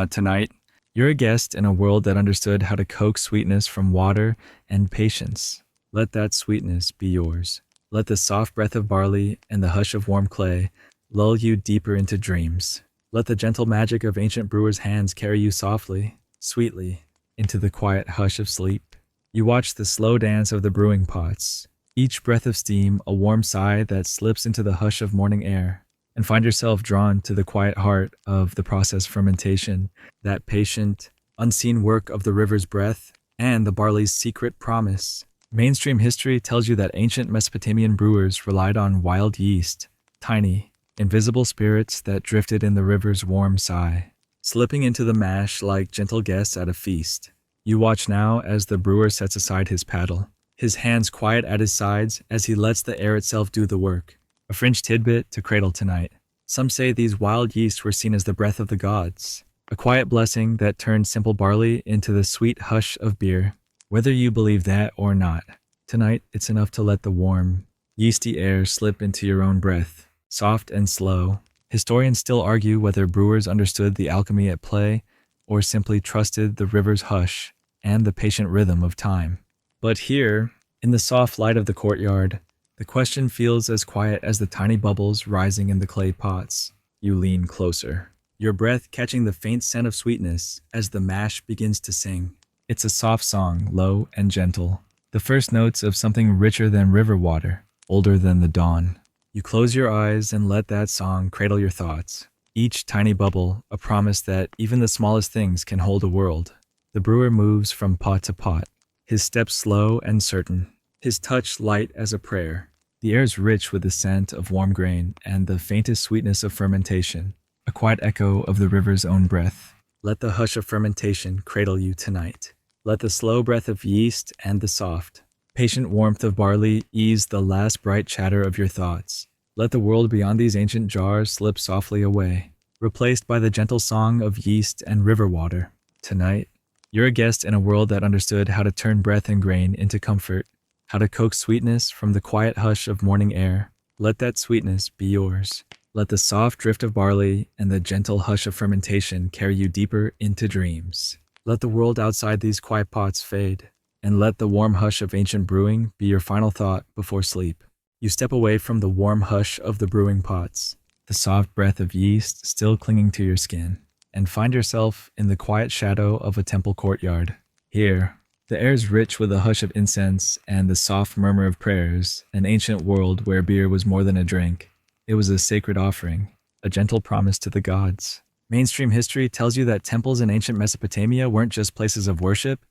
Tonight, you're a guest in a world that understood how to coax sweetness from water and patience. Let that sweetness be yours. Let the soft breath of barley and the hush of warm clay lull you deeper into dreams. Let the gentle magic of ancient brewers' hands carry you softly, sweetly, into the quiet hush of sleep. You watch the slow dance of the brewing pots, each breath of steam a warm sigh that slips into the hush of morning air, and find yourself drawn to the quiet heart of the process fermentation, that patient, unseen work of the river's breath and the barley's secret promise. Mainstream history tells you that ancient Mesopotamian brewers relied on wild yeast, tiny, invisible spirits that drifted in the river's warm sigh, slipping into the mash like gentle guests at a feast. You watch now as the brewer sets aside his paddle, his hands quiet at his sides as he lets the air itself do the work. A fringe tidbit to cradle tonight. Some say these wild yeast were seen as the breath of the gods, a quiet blessing that turned simple barley into the sweet hush of beer. Whether you believe that or not, tonight it's enough to let the warm, yeasty air slip into your own breath, soft and slow. Historians still argue whether brewers understood the alchemy at play or simply trusted the river's hush and the patient rhythm of time. But here, in the soft light of the courtyard, the question feels as quiet as the tiny bubbles rising in the clay pots. You lean closer, your breath catching the faint scent of sweetness as the mash begins to sing. It's a soft song, low and gentle, the first notes of something richer than river water, older than the dawn. You close your eyes and let that song cradle your thoughts. Each tiny bubble, a promise that even the smallest things can hold a world. The brewer moves from pot to pot, his steps slow and certain, his touch light as a prayer. The air is rich with the scent of warm grain and the faintest sweetness of fermentation, a quiet echo of the river's own breath. Let the hush of fermentation cradle you tonight. Let the slow breath of yeast and the soft, patient warmth of barley ease the last bright chatter of your thoughts. Let the world beyond these ancient jars slip softly away, replaced by the gentle song of yeast and river water. Tonight, you're a guest in a world that understood how to turn breath and grain into comfort, how to coax sweetness from the quiet hush of morning air. Let that sweetness be yours. Let the soft drift of barley and the gentle hush of fermentation carry you deeper into dreams. Let the world outside these quiet pots fade, and let the warm hush of ancient brewing be your final thought before sleep. You step away from the warm hush of the brewing pots, the soft breath of yeast still clinging to your skin, and find yourself in the quiet shadow of a temple courtyard. Here, the air is rich with the hush of incense and the soft murmur of prayers, an ancient world where beer was more than a drink. It was a sacred offering, a gentle promise to the gods. Mainstream history tells you that temples in ancient Mesopotamia weren't just places of worship,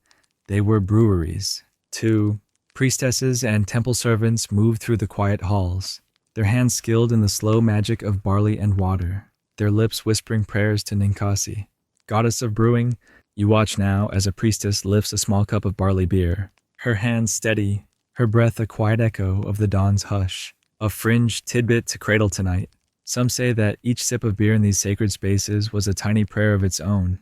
they were breweries. Too, priestesses and temple servants moved through the quiet halls, their hands skilled in the slow magic of barley and water, their lips whispering prayers to Ninkasi. Goddess of brewing, you watch now as a priestess lifts a small cup of barley beer, her hands steady, her breath a quiet echo of the dawn's hush, a fringed tidbit to cradle tonight. Some say that each sip of beer in these sacred spaces was a tiny prayer of its own,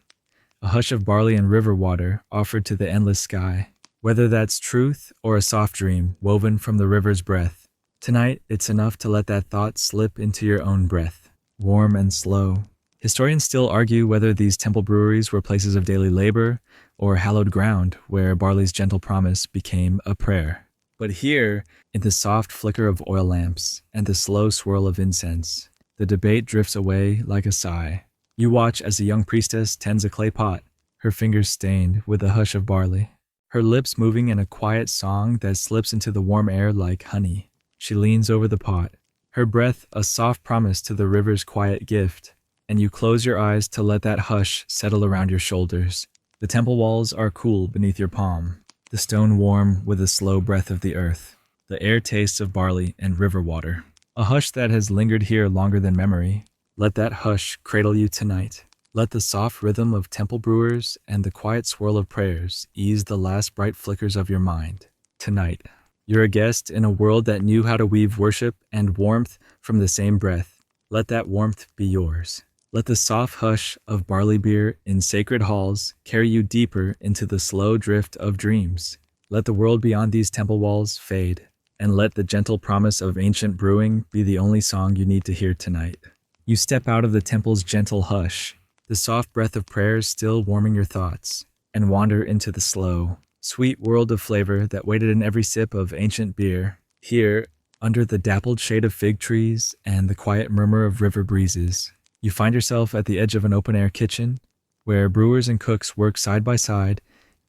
a hush of barley and river water offered to the endless sky. Whether that's truth or a soft dream woven from the river's breath, tonight it's enough to let that thought slip into your own breath, warm and slow. Historians still argue whether these temple breweries were places of daily labor or hallowed ground where barley's gentle promise became a prayer. But here, in the soft flicker of oil lamps and the slow swirl of incense, the debate drifts away like a sigh. You watch as a young priestess tends a clay pot, her fingers stained with the hush of barley, her lips moving in a quiet song that slips into the warm air like honey. She leans over the pot, her breath a soft promise to the river's quiet gift, and you close your eyes to let that hush settle around your shoulders. The temple walls are cool beneath your palm, the stone warm with the slow breath of the earth, the air tastes of barley and river water. A hush that has lingered here longer than memory. Let that hush cradle you tonight. Let the soft rhythm of temple brewers and the quiet swirl of prayers ease the last bright flickers of your mind. Tonight, you're a guest in a world that knew how to weave worship and warmth from the same breath. Let that warmth be yours. Let the soft hush of barley beer in sacred halls carry you deeper into the slow drift of dreams. Let the world beyond these temple walls fade, and let the gentle promise of ancient brewing be the only song you need to hear tonight. You step out of the temple's gentle hush, the soft breath of prayers still warming your thoughts, and wander into the slow, sweet world of flavor that waited in every sip of ancient beer. Here, under the dappled shade of fig trees and the quiet murmur of river breezes, you find yourself at the edge of an open-air kitchen where brewers and cooks work side by side,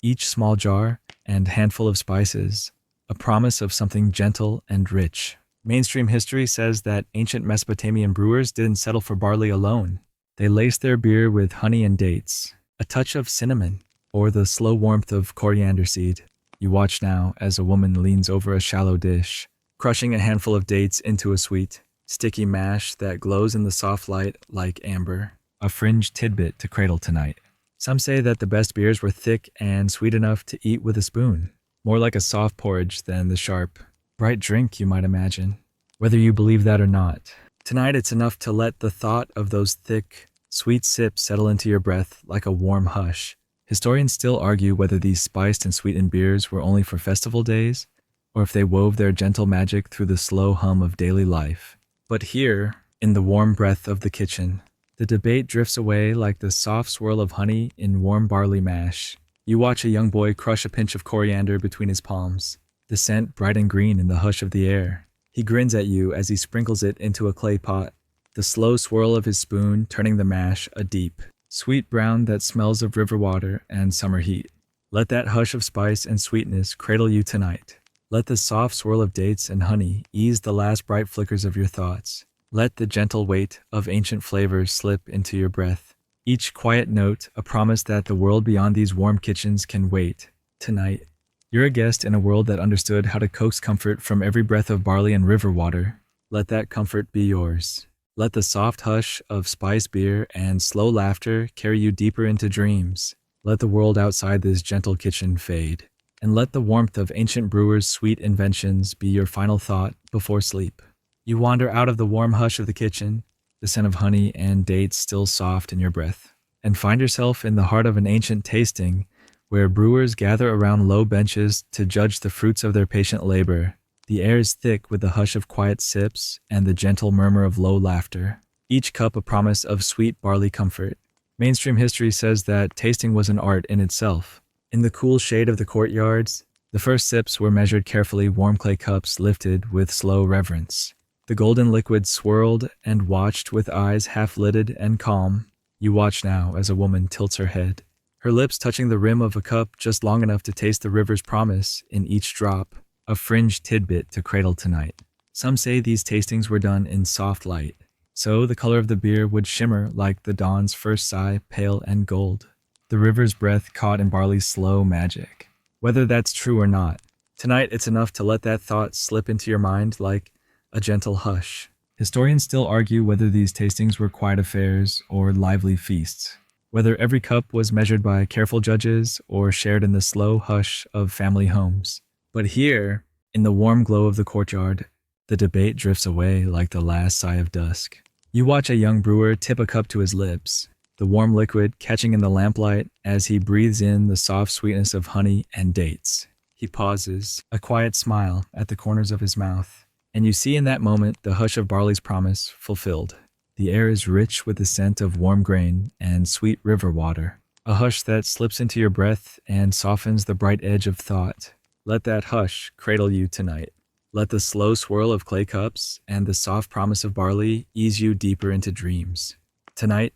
each small jar and handful of spices, a promise of something gentle and rich. Mainstream history says that ancient Mesopotamian brewers didn't settle for barley alone. They laced their beer with honey and dates, a touch of cinnamon, or the slow warmth of coriander seed. You watch now as a woman leans over a shallow dish, crushing a handful of dates into a sweet, sticky mash that glows in the soft light like amber, a fringed tidbit to cradle tonight. Some say that the best beers were thick and sweet enough to eat with a spoon, more like a soft porridge than the sharp, bright drink you might imagine. Whether you believe that or not, tonight it's enough to let the thought of those thick, sweet sips settle into your breath like a warm hush. Historians still argue whether these spiced and sweetened beers were only for festival days, or if they wove their gentle magic through the slow hum of daily life. But here, in the warm breath of the kitchen, the debate drifts away like the soft swirl of honey in warm barley mash. You watch a young boy crush a pinch of coriander between his palms, the scent bright and green in the hush of the air. He grins at you as he sprinkles it into a clay pot, the slow swirl of his spoon turning the mash a deep, sweet brown that smells of river water and summer heat. Let that hush of spice and sweetness cradle you tonight. Let the soft swirl of dates and honey ease the last bright flickers of your thoughts. Let the gentle weight of ancient flavors slip into your breath. Each quiet note a promise that the world beyond these warm kitchens can wait. Tonight, you're a guest in a world that understood how to coax comfort from every breath of barley and river water. Let that comfort be yours. Let the soft hush of spiced beer and slow laughter carry you deeper into dreams. Let the world outside this gentle kitchen fade, and let the warmth of ancient brewers' sweet inventions be your final thought before sleep. You wander out of the warm hush of the kitchen, the scent of honey and dates still soft in your breath, and find yourself in the heart of an ancient tasting where brewers gather around low benches to judge the fruits of their patient labor. The air is thick with the hush of quiet sips and the gentle murmur of low laughter, each cup a promise of sweet barley comfort. Mainstream history says that tasting was an art in itself. In the cool shade of the courtyards, the first sips were measured carefully, warm clay cups lifted with slow reverence. The golden liquid swirled and watched with eyes half-lidded and calm. You watch now as a woman tilts her head, her lips touching the rim of a cup just long enough to taste the river's promise in each drop, a fringed tidbit to cradle tonight. Some say these tastings were done in soft light, so the color of the beer would shimmer like the dawn's first sigh, pale and gold. The river's breath caught in barley's slow magic. Whether that's true or not, tonight it's enough to let that thought slip into your mind like a gentle hush. Historians still argue whether these tastings were quiet affairs or lively feasts, whether every cup was measured by careful judges or shared in the slow hush of family homes. But here, in the warm glow of the courtyard, the debate drifts away like the last sigh of dusk. You watch a young brewer tip a cup to his lips, the warm liquid catching in the lamplight as he breathes in the soft sweetness of honey and dates. He pauses, a quiet smile at the corners of his mouth, and you see in that moment the hush of barley's promise fulfilled. The air is rich with the scent of warm grain and sweet river water, a hush that slips into your breath and softens the bright edge of thought. Let that hush cradle you tonight. Let the slow swirl of clay cups and the soft promise of barley ease you deeper into dreams. Tonight,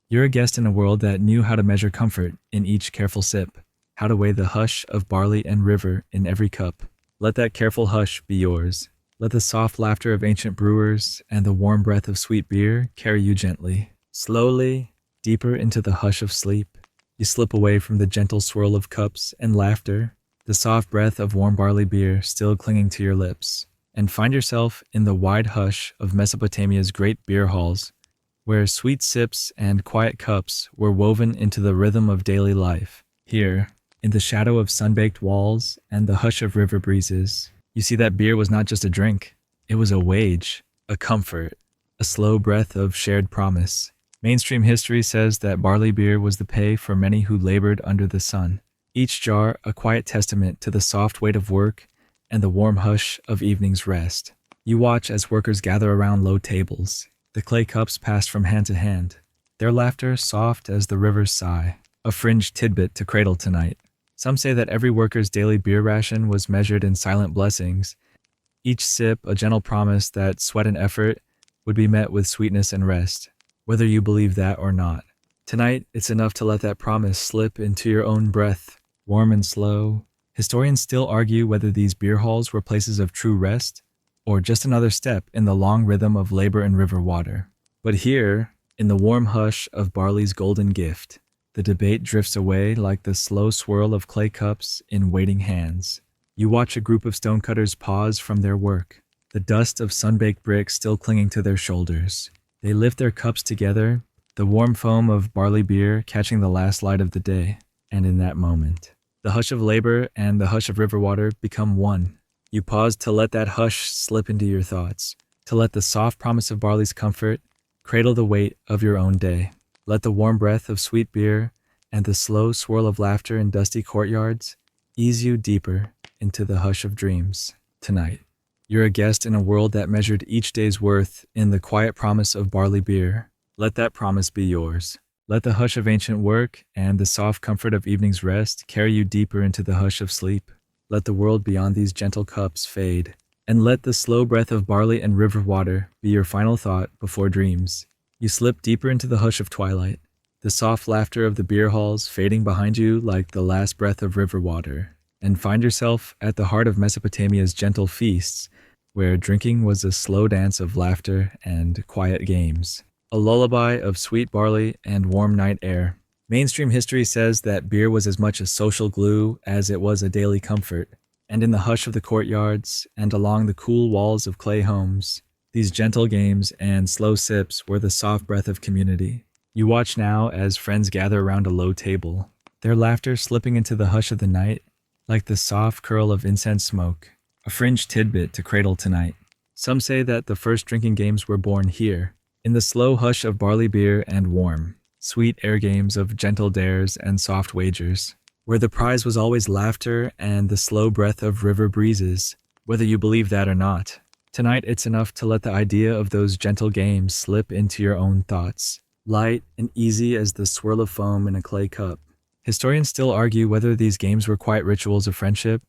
you're a guest in a world that knew how to measure comfort in each careful sip, how to weigh the hush of barley and river in every cup. Let that careful hush be yours. Let the soft laughter of ancient brewers and the warm breath of sweet beer carry you gently. Slowly, deeper into the hush of sleep, you slip away from the gentle swirl of cups and laughter, the soft breath of warm barley beer still clinging to your lips, and find yourself in the wide hush of Mesopotamia's great beer halls, where sweet sips and quiet cups were woven into the rhythm of daily life. Here, in the shadow of sun-baked walls and the hush of river breezes, you see that beer was not just a drink. It was a wage, a comfort, a slow breath of shared promise. Mainstream history says that barley beer was the pay for many who labored under the sun, each jar a quiet testament to the soft weight of work and the warm hush of evening's rest. You watch as workers gather around low tables, the clay cups passed from hand to hand, their laughter soft as the river's sigh, a fringed tidbit to cradle tonight. Some say that every worker's daily beer ration was measured in silent blessings, each sip a gentle promise that sweat and effort would be met with sweetness and rest, whether you believe that or not. Tonight, it's enough to let that promise slip into your own breath, warm and slow. Historians still argue whether these beer halls were places of true rest or just another step in the long rhythm of labor and river water. But here, in the warm hush of barley's golden gift, the debate drifts away like the slow swirl of clay cups in waiting hands. You watch a group of stonecutters pause from their work, the dust of sun-baked bricks still clinging to their shoulders. They lift their cups together, the warm foam of barley beer catching the last light of the day. And in that moment, the hush of labor and the hush of river water become one. You pause to let that hush slip into your thoughts, to let the soft promise of barley's comfort cradle the weight of your own day. Let the warm breath of sweet beer and the slow swirl of laughter in dusty courtyards ease you deeper into the hush of dreams. Tonight, you're a guest in a world that measured each day's worth in the quiet promise of barley beer. Let that promise be yours. Let the hush of ancient work and the soft comfort of evening's rest carry you deeper into the hush of sleep. Let the world beyond these gentle cups fade, and let the slow breath of barley and river water be your final thought before dreams. You slip deeper into the hush of twilight, the soft laughter of the beer halls fading behind you like the last breath of river water, and find yourself at the heart of Mesopotamia's gentle feasts, where drinking was a slow dance of laughter and quiet games, a lullaby of sweet barley and warm night air. Mainstream history says that beer was as much a social glue as it was a daily comfort, and in the hush of the courtyards and along the cool walls of clay homes, these gentle games and slow sips were the soft breath of community. You watch now as friends gather around a low table, their laughter slipping into the hush of the night like the soft curl of incense smoke, a fringed tidbit to cradle tonight. Some say that the first drinking games were born here, in the slow hush of barley beer and warm, sweet air games of gentle dares and soft wagers, where the prize was always laughter and the slow breath of river breezes, whether you believe that or not. Tonight it's enough to let the idea of those gentle games slip into your own thoughts, light and easy as the swirl of foam in a clay cup. Historians still argue whether these games were quiet rituals of friendship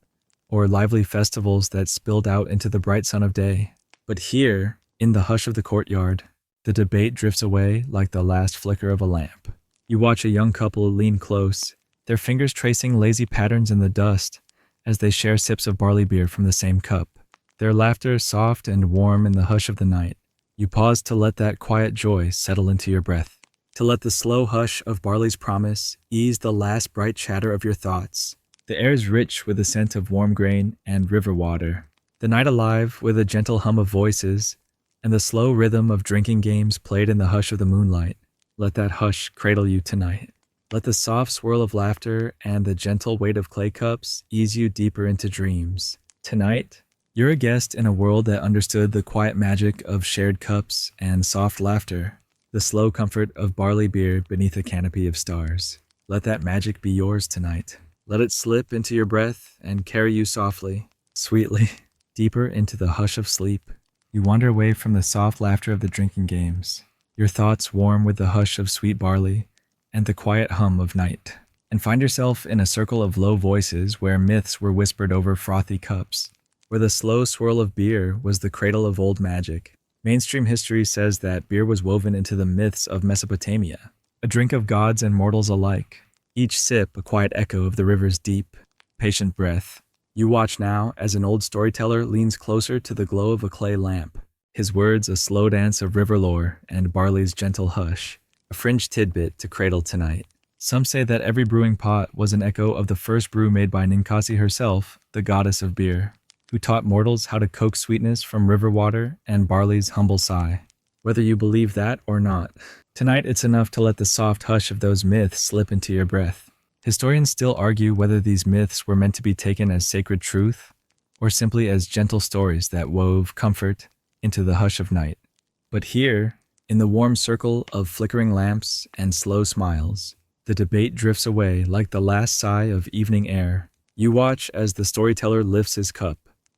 or lively festivals that spilled out into the bright sun of day. But here, in the hush of the courtyard, the debate drifts away like the last flicker of a lamp. You watch a young couple lean close, their fingers tracing lazy patterns in the dust as they share sips of barley beer from the same cup, their laughter soft and warm in the hush of the night. You pause to let that quiet joy settle into your breath, to let the slow hush of barley's promise ease the last bright chatter of your thoughts. The air is rich with the scent of warm grain and river water, the night alive with a gentle hum of voices, and the slow rhythm of drinking games played in the hush of the moonlight. Let that hush cradle you tonight. Let the soft swirl of laughter and the gentle weight of clay cups ease you deeper into dreams. Tonight, you're a guest in a world that understood the quiet magic of shared cups and soft laughter, the slow comfort of barley beer beneath a canopy of stars. Let that magic be yours tonight. Let it slip into your breath and carry you softly, sweetly, deeper into the hush of sleep. You wander away from the soft laughter of the drinking games, your thoughts warm with the hush of sweet barley and the quiet hum of night, and find yourself in a circle of low voices where myths were whispered over frothy cups, where the slow swirl of beer was the cradle of old magic. Mainstream history says that beer was woven into the myths of Mesopotamia, a drink of gods and mortals alike, each sip a quiet echo of the river's deep, patient breath. You watch now as an old storyteller leans closer to the glow of a clay lamp, his words a slow dance of river lore and barley's gentle hush, a fringe tidbit to cradle tonight. Some say that every brewing pot was an echo of the first brew made by Ninkasi herself, the goddess of beer, who taught mortals how to coax sweetness from river water and barley's humble sigh. Whether you believe that or not, tonight it's enough to let the soft hush of those myths slip into your breath. Historians still argue whether these myths were meant to be taken as sacred truth or simply as gentle stories that wove comfort into the hush of night. But here, in the warm circle of flickering lamps and slow smiles, the debate drifts away like the last sigh of evening air. You watch as the storyteller lifts his cup,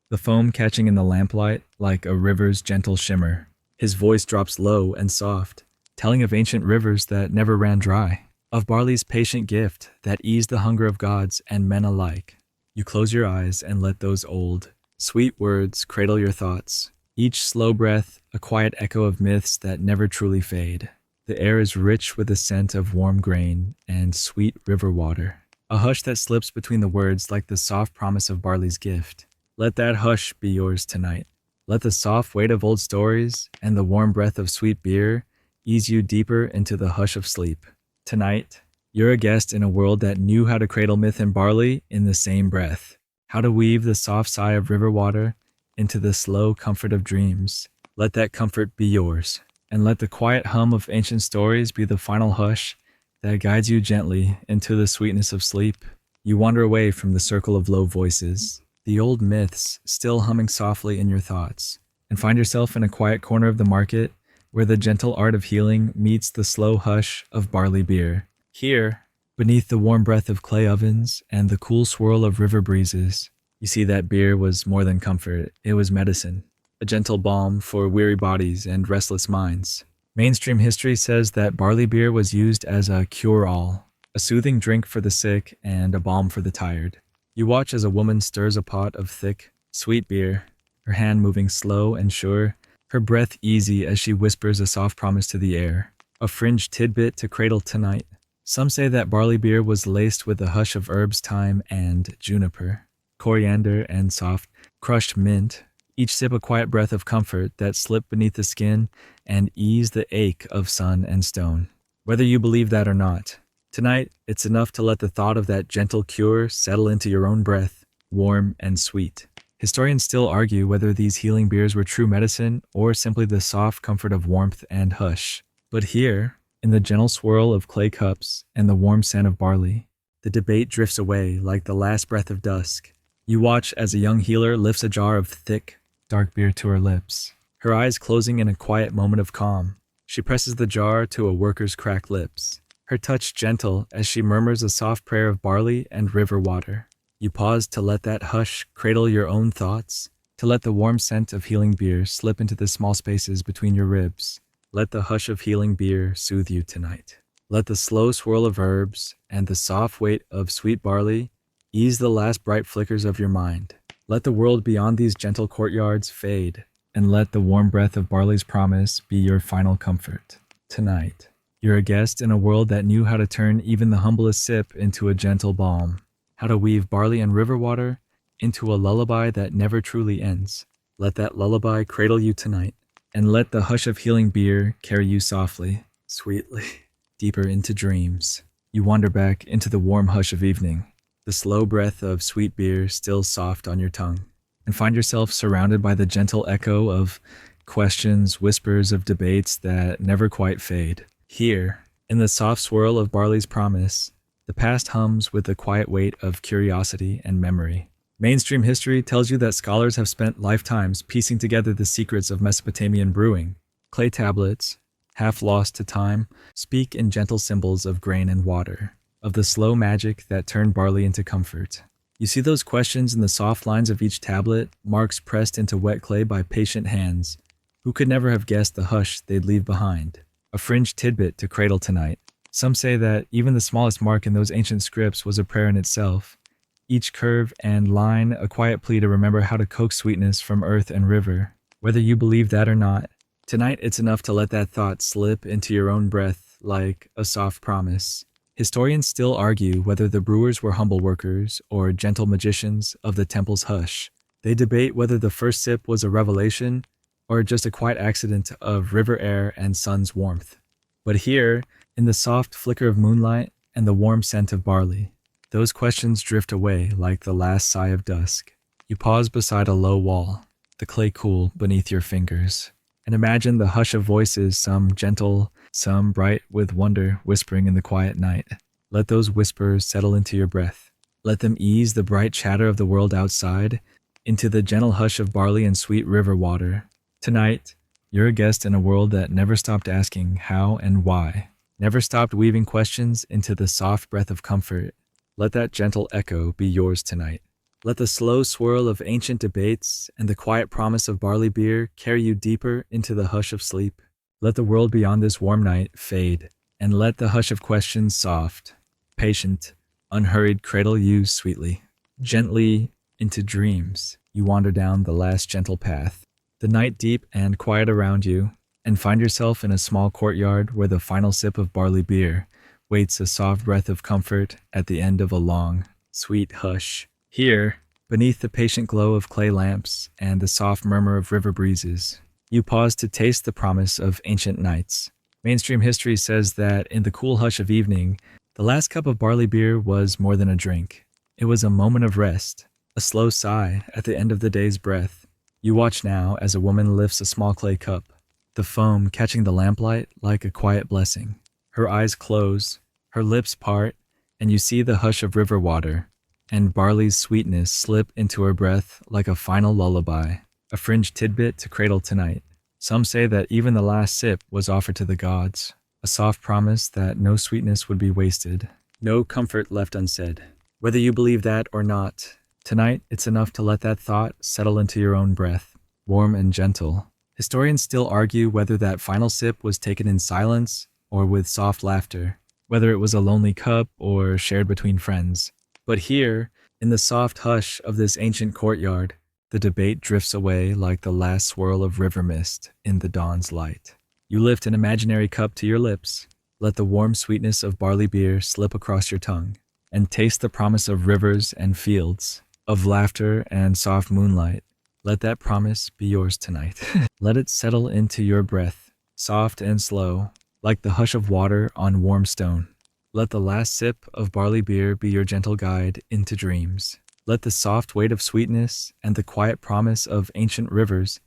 the foam catching in the lamplight like a river's gentle shimmer. His voice drops low and soft, telling of ancient rivers that never ran dry, of barley's patient gift that eased the hunger of gods and men alike. You close your eyes and let those old, sweet words cradle your thoughts, each slow breath a quiet echo of myths that never truly fade. The air is rich with the scent of warm grain and sweet river water, a hush that slips between the words like the soft promise of barley's gift. Let that hush be yours tonight. Let the soft weight of old stories and the warm breath of sweet beer ease you deeper into the hush of sleep. Tonight, you're a guest in a world that knew how to cradle myth and barley in the same breath, how to weave the soft sigh of river water into the slow comfort of dreams. Let that comfort be yours, and let the quiet hum of ancient stories be the final hush that guides you gently into the sweetness of sleep. You wander away from the circle of low voices, the old myths still humming softly in your thoughts, and find yourself in a quiet corner of the market where the gentle art of healing meets the slow hush of barley beer. Here, beneath the warm breath of clay ovens and the cool swirl of river breezes, you see that beer was more than comfort, it was medicine, a gentle balm for weary bodies and restless minds. Mainstream history says that barley beer was used as a cure-all, a soothing drink for the sick and a balm for the tired. You watch as a woman stirs a pot of thick, sweet beer, her hand moving slow and sure, her breath easy as she whispers a soft promise to the air, a fringe tidbit to cradle tonight. Some say that barley beer was laced with the hush of herbs, thyme, and juniper, coriander, and soft, crushed mint, each sip a quiet breath of comfort that slipped beneath the skin and eased the ache of sun and stone. Whether you believe that or not, tonight it's enough to let the thought of that gentle cure settle into your own breath, warm and sweet. Historians still argue whether these healing beers were true medicine or simply the soft comfort of warmth and hush. But here, in the gentle swirl of clay cups and the warm scent of barley, the debate drifts away like the last breath of dusk. You watch as a young healer lifts a jar of thick, dark beer to her lips, her eyes closing in a quiet moment of calm. She presses the jar to a worker's cracked lips, her touch gentle as she murmurs a soft prayer of barley and river water. You pause to let that hush cradle your own thoughts, to let the warm scent of healing beer slip into the small spaces between your ribs. Let the hush of healing beer soothe you tonight. Let the slow swirl of herbs and the soft weight of sweet barley ease the last bright flickers of your mind. Let the world beyond these gentle courtyards fade, and let the warm breath of barley's promise be your final comfort. Tonight, you're a guest in a world that knew how to turn even the humblest sip into a gentle balm, how to weave barley and river water into a lullaby that never truly ends. Let that lullaby cradle you tonight, and let the hush of healing beer carry you softly, sweetly, deeper into dreams. You wander back into the warm hush of evening, the slow breath of sweet beer still soft on your tongue, and find yourself surrounded by the gentle echo of questions, whispers of debates that never quite fade. Here, in the soft swirl of barley's promise, the past hums with the quiet weight of curiosity and memory. Mainstream history tells you that scholars have spent lifetimes piecing together the secrets of Mesopotamian brewing. Clay tablets, half lost to time, speak in gentle symbols of grain and water, of the slow magic that turned barley into comfort. You see those questions in the soft lines of each tablet, marks pressed into wet clay by patient hands, who could never have guessed the hush they'd leave behind. A fringed tidbit to cradle tonight. Some say that even the smallest mark in those ancient scripts was a prayer in itself. Each curve and line a quiet plea to remember how to coax sweetness from earth and river. Whether you believe that or not, tonight it's enough to let that thought slip into your own breath like a soft promise. Historians still argue whether the brewers were humble workers or gentle magicians of the temple's hush. They debate whether the first sip was a revelation or just a quiet accident of river air and sun's warmth. But here, in the soft flicker of moonlight and the warm scent of barley, those questions drift away like the last sigh of dusk. You pause beside a low wall, the clay cool beneath your fingers, and imagine the hush of voices, some gentle, some bright with wonder, whispering in the quiet night. Let those whispers settle into your breath. Let them ease the bright chatter of the world outside into the gentle hush of barley and sweet river water. Tonight, you're a guest in a world that never stopped asking how and why, never stopped weaving questions into the soft breath of comfort. Let that gentle echo be yours tonight. Let the slow swirl of ancient debates and the quiet promise of barley beer carry you deeper into the hush of sleep. Let the world beyond this warm night fade, and let the hush of questions soft, patient, unhurried cradle you sweetly. Gently into dreams, you wander down the last gentle path, the night deep and quiet around you, and find yourself in a small courtyard where the final sip of barley beer waits a soft breath of comfort at the end of a long, sweet hush. Here, beneath the patient glow of clay lamps and the soft murmur of river breezes, you pause to taste the promise of ancient nights. Mainstream history says that in the cool hush of evening, the last cup of barley beer was more than a drink. It was a moment of rest, a slow sigh at the end of the day's breath. You watch now as a woman lifts a small clay cup, the foam catching the lamplight like a quiet blessing. Her eyes close, her lips part, and you see the hush of river water, and barley's sweetness slip into her breath like a final lullaby, a fringed tidbit to cradle tonight. Some say that even the last sip was offered to the gods, a soft promise that no sweetness would be wasted, no comfort left unsaid. Whether you believe that or not, tonight it's enough to let that thought settle into your own breath, warm and gentle. Historians still argue whether that final sip was taken in silence or with soft laughter, whether it was a lonely cup or shared between friends. But here, in the soft hush of this ancient courtyard, the debate drifts away like the last swirl of river mist in the dawn's light. You lift an imaginary cup to your lips, let the warm sweetness of barley beer slip across your tongue, and taste the promise of rivers and fields, of laughter and soft moonlight. Let that promise be yours tonight. Let it settle into your breath, soft and slow, like the hush of water on warm stone. Let the last sip of barley beer be your gentle guide into dreams. Let the soft weight of sweetness and the quiet promise of ancient rivers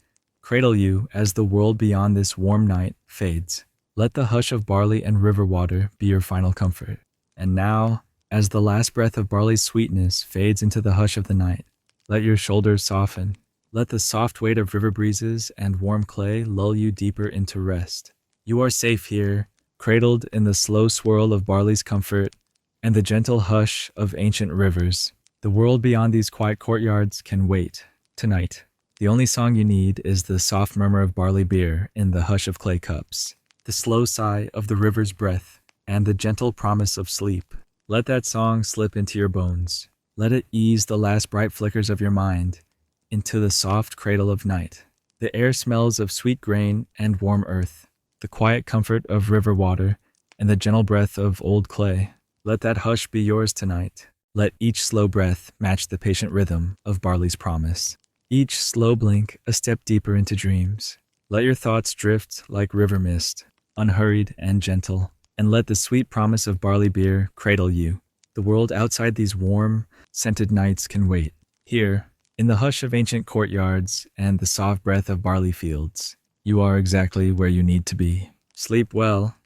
cradle you as the world beyond this warm night fades. Let the hush of barley and river water be your final comfort. And now, as the last breath of barley's sweetness fades into the hush of the night, let your shoulders soften, Let the soft weight of river breezes and warm clay lull you deeper into rest. You are safe here, cradled in the slow swirl of barley's comfort and the gentle hush of ancient rivers. The world beyond these quiet courtyards can wait. Tonight, the only song you need is the soft murmur of barley beer in the hush of clay cups, the slow sigh of the river's breath, and the gentle promise of sleep. Let that song slip into your bones. Let it ease the last bright flickers of your mind into the soft cradle of night. The air smells of sweet grain and warm earth, the quiet comfort of river water, and the gentle breath of old clay. Let that hush be yours tonight. Let each slow breath match the patient rhythm of barley's promise. Each slow blink a step deeper into dreams. Let your thoughts drift like river mist, unhurried and gentle, and let the sweet promise of barley beer cradle you. The world outside these warm, scented nights can wait. Here, in the hush of ancient courtyards and the soft breath of barley fields, you are exactly where you need to be. Sleep well,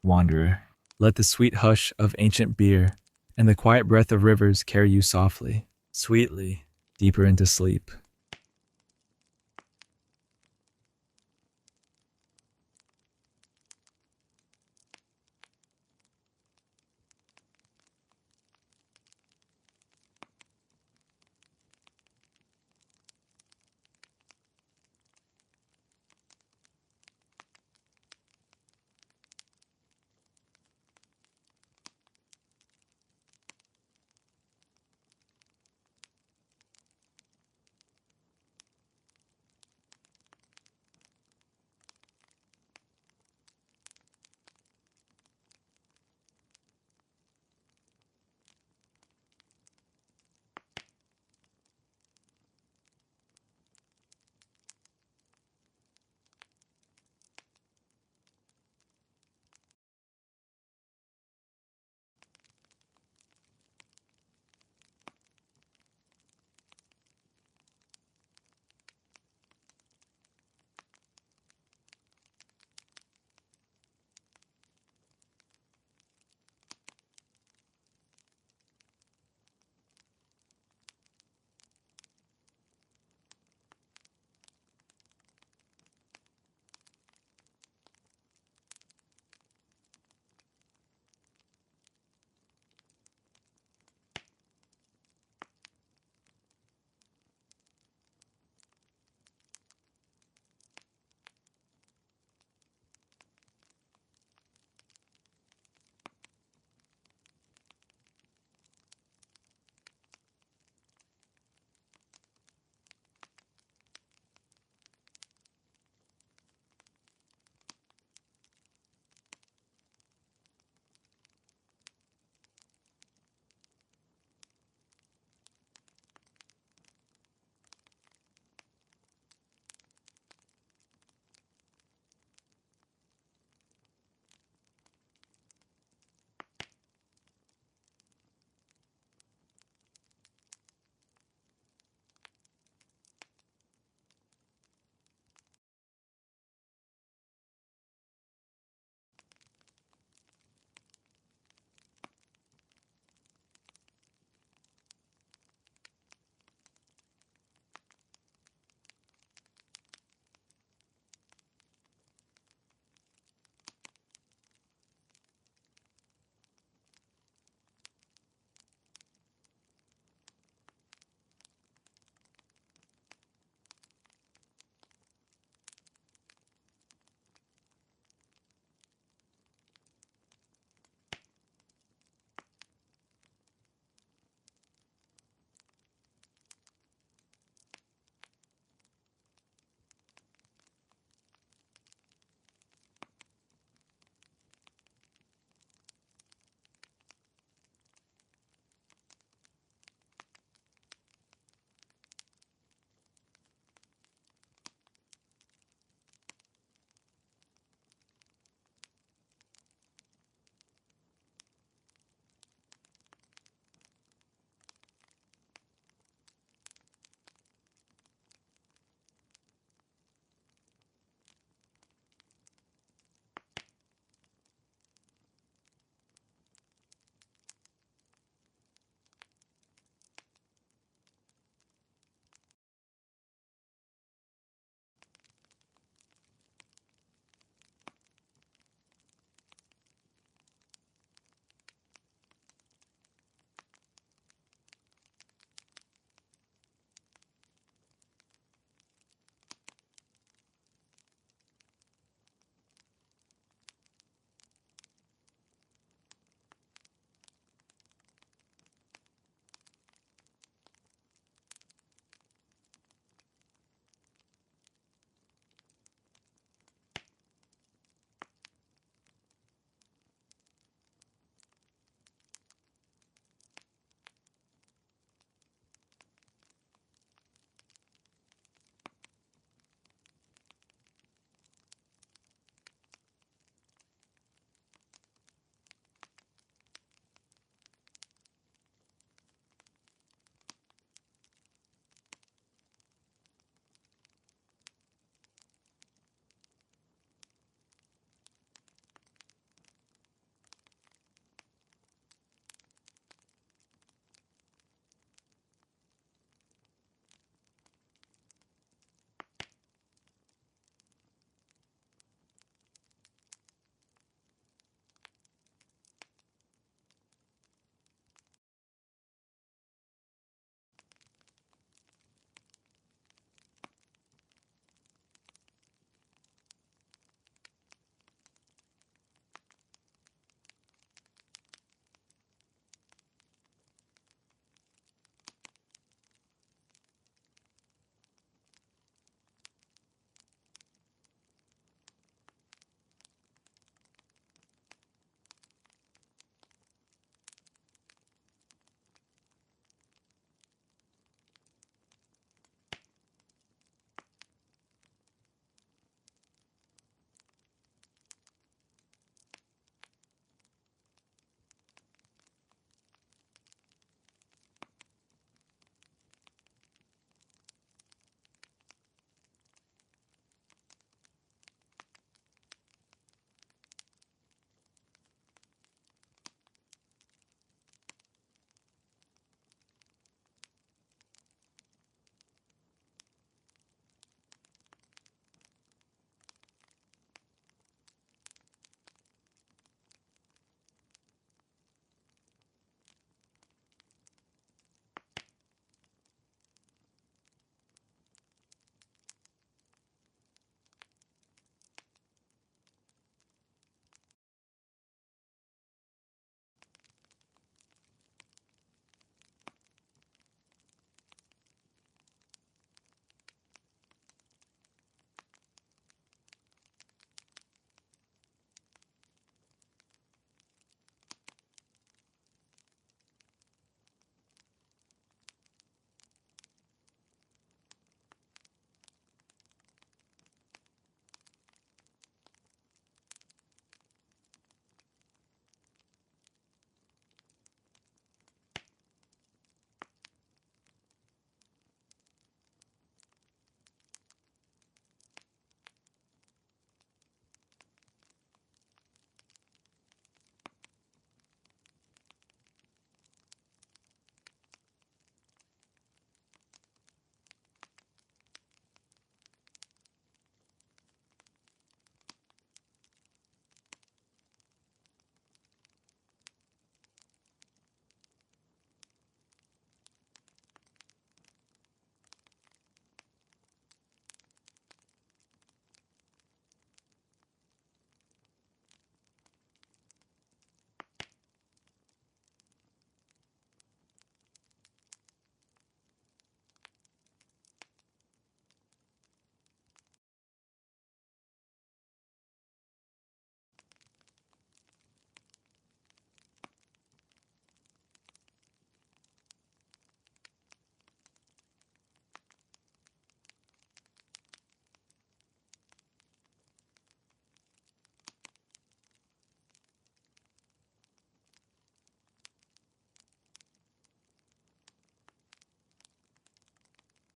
wanderer. Let the sweet hush of ancient beer and the quiet breath of rivers carry you softly, sweetly, deeper into sleep.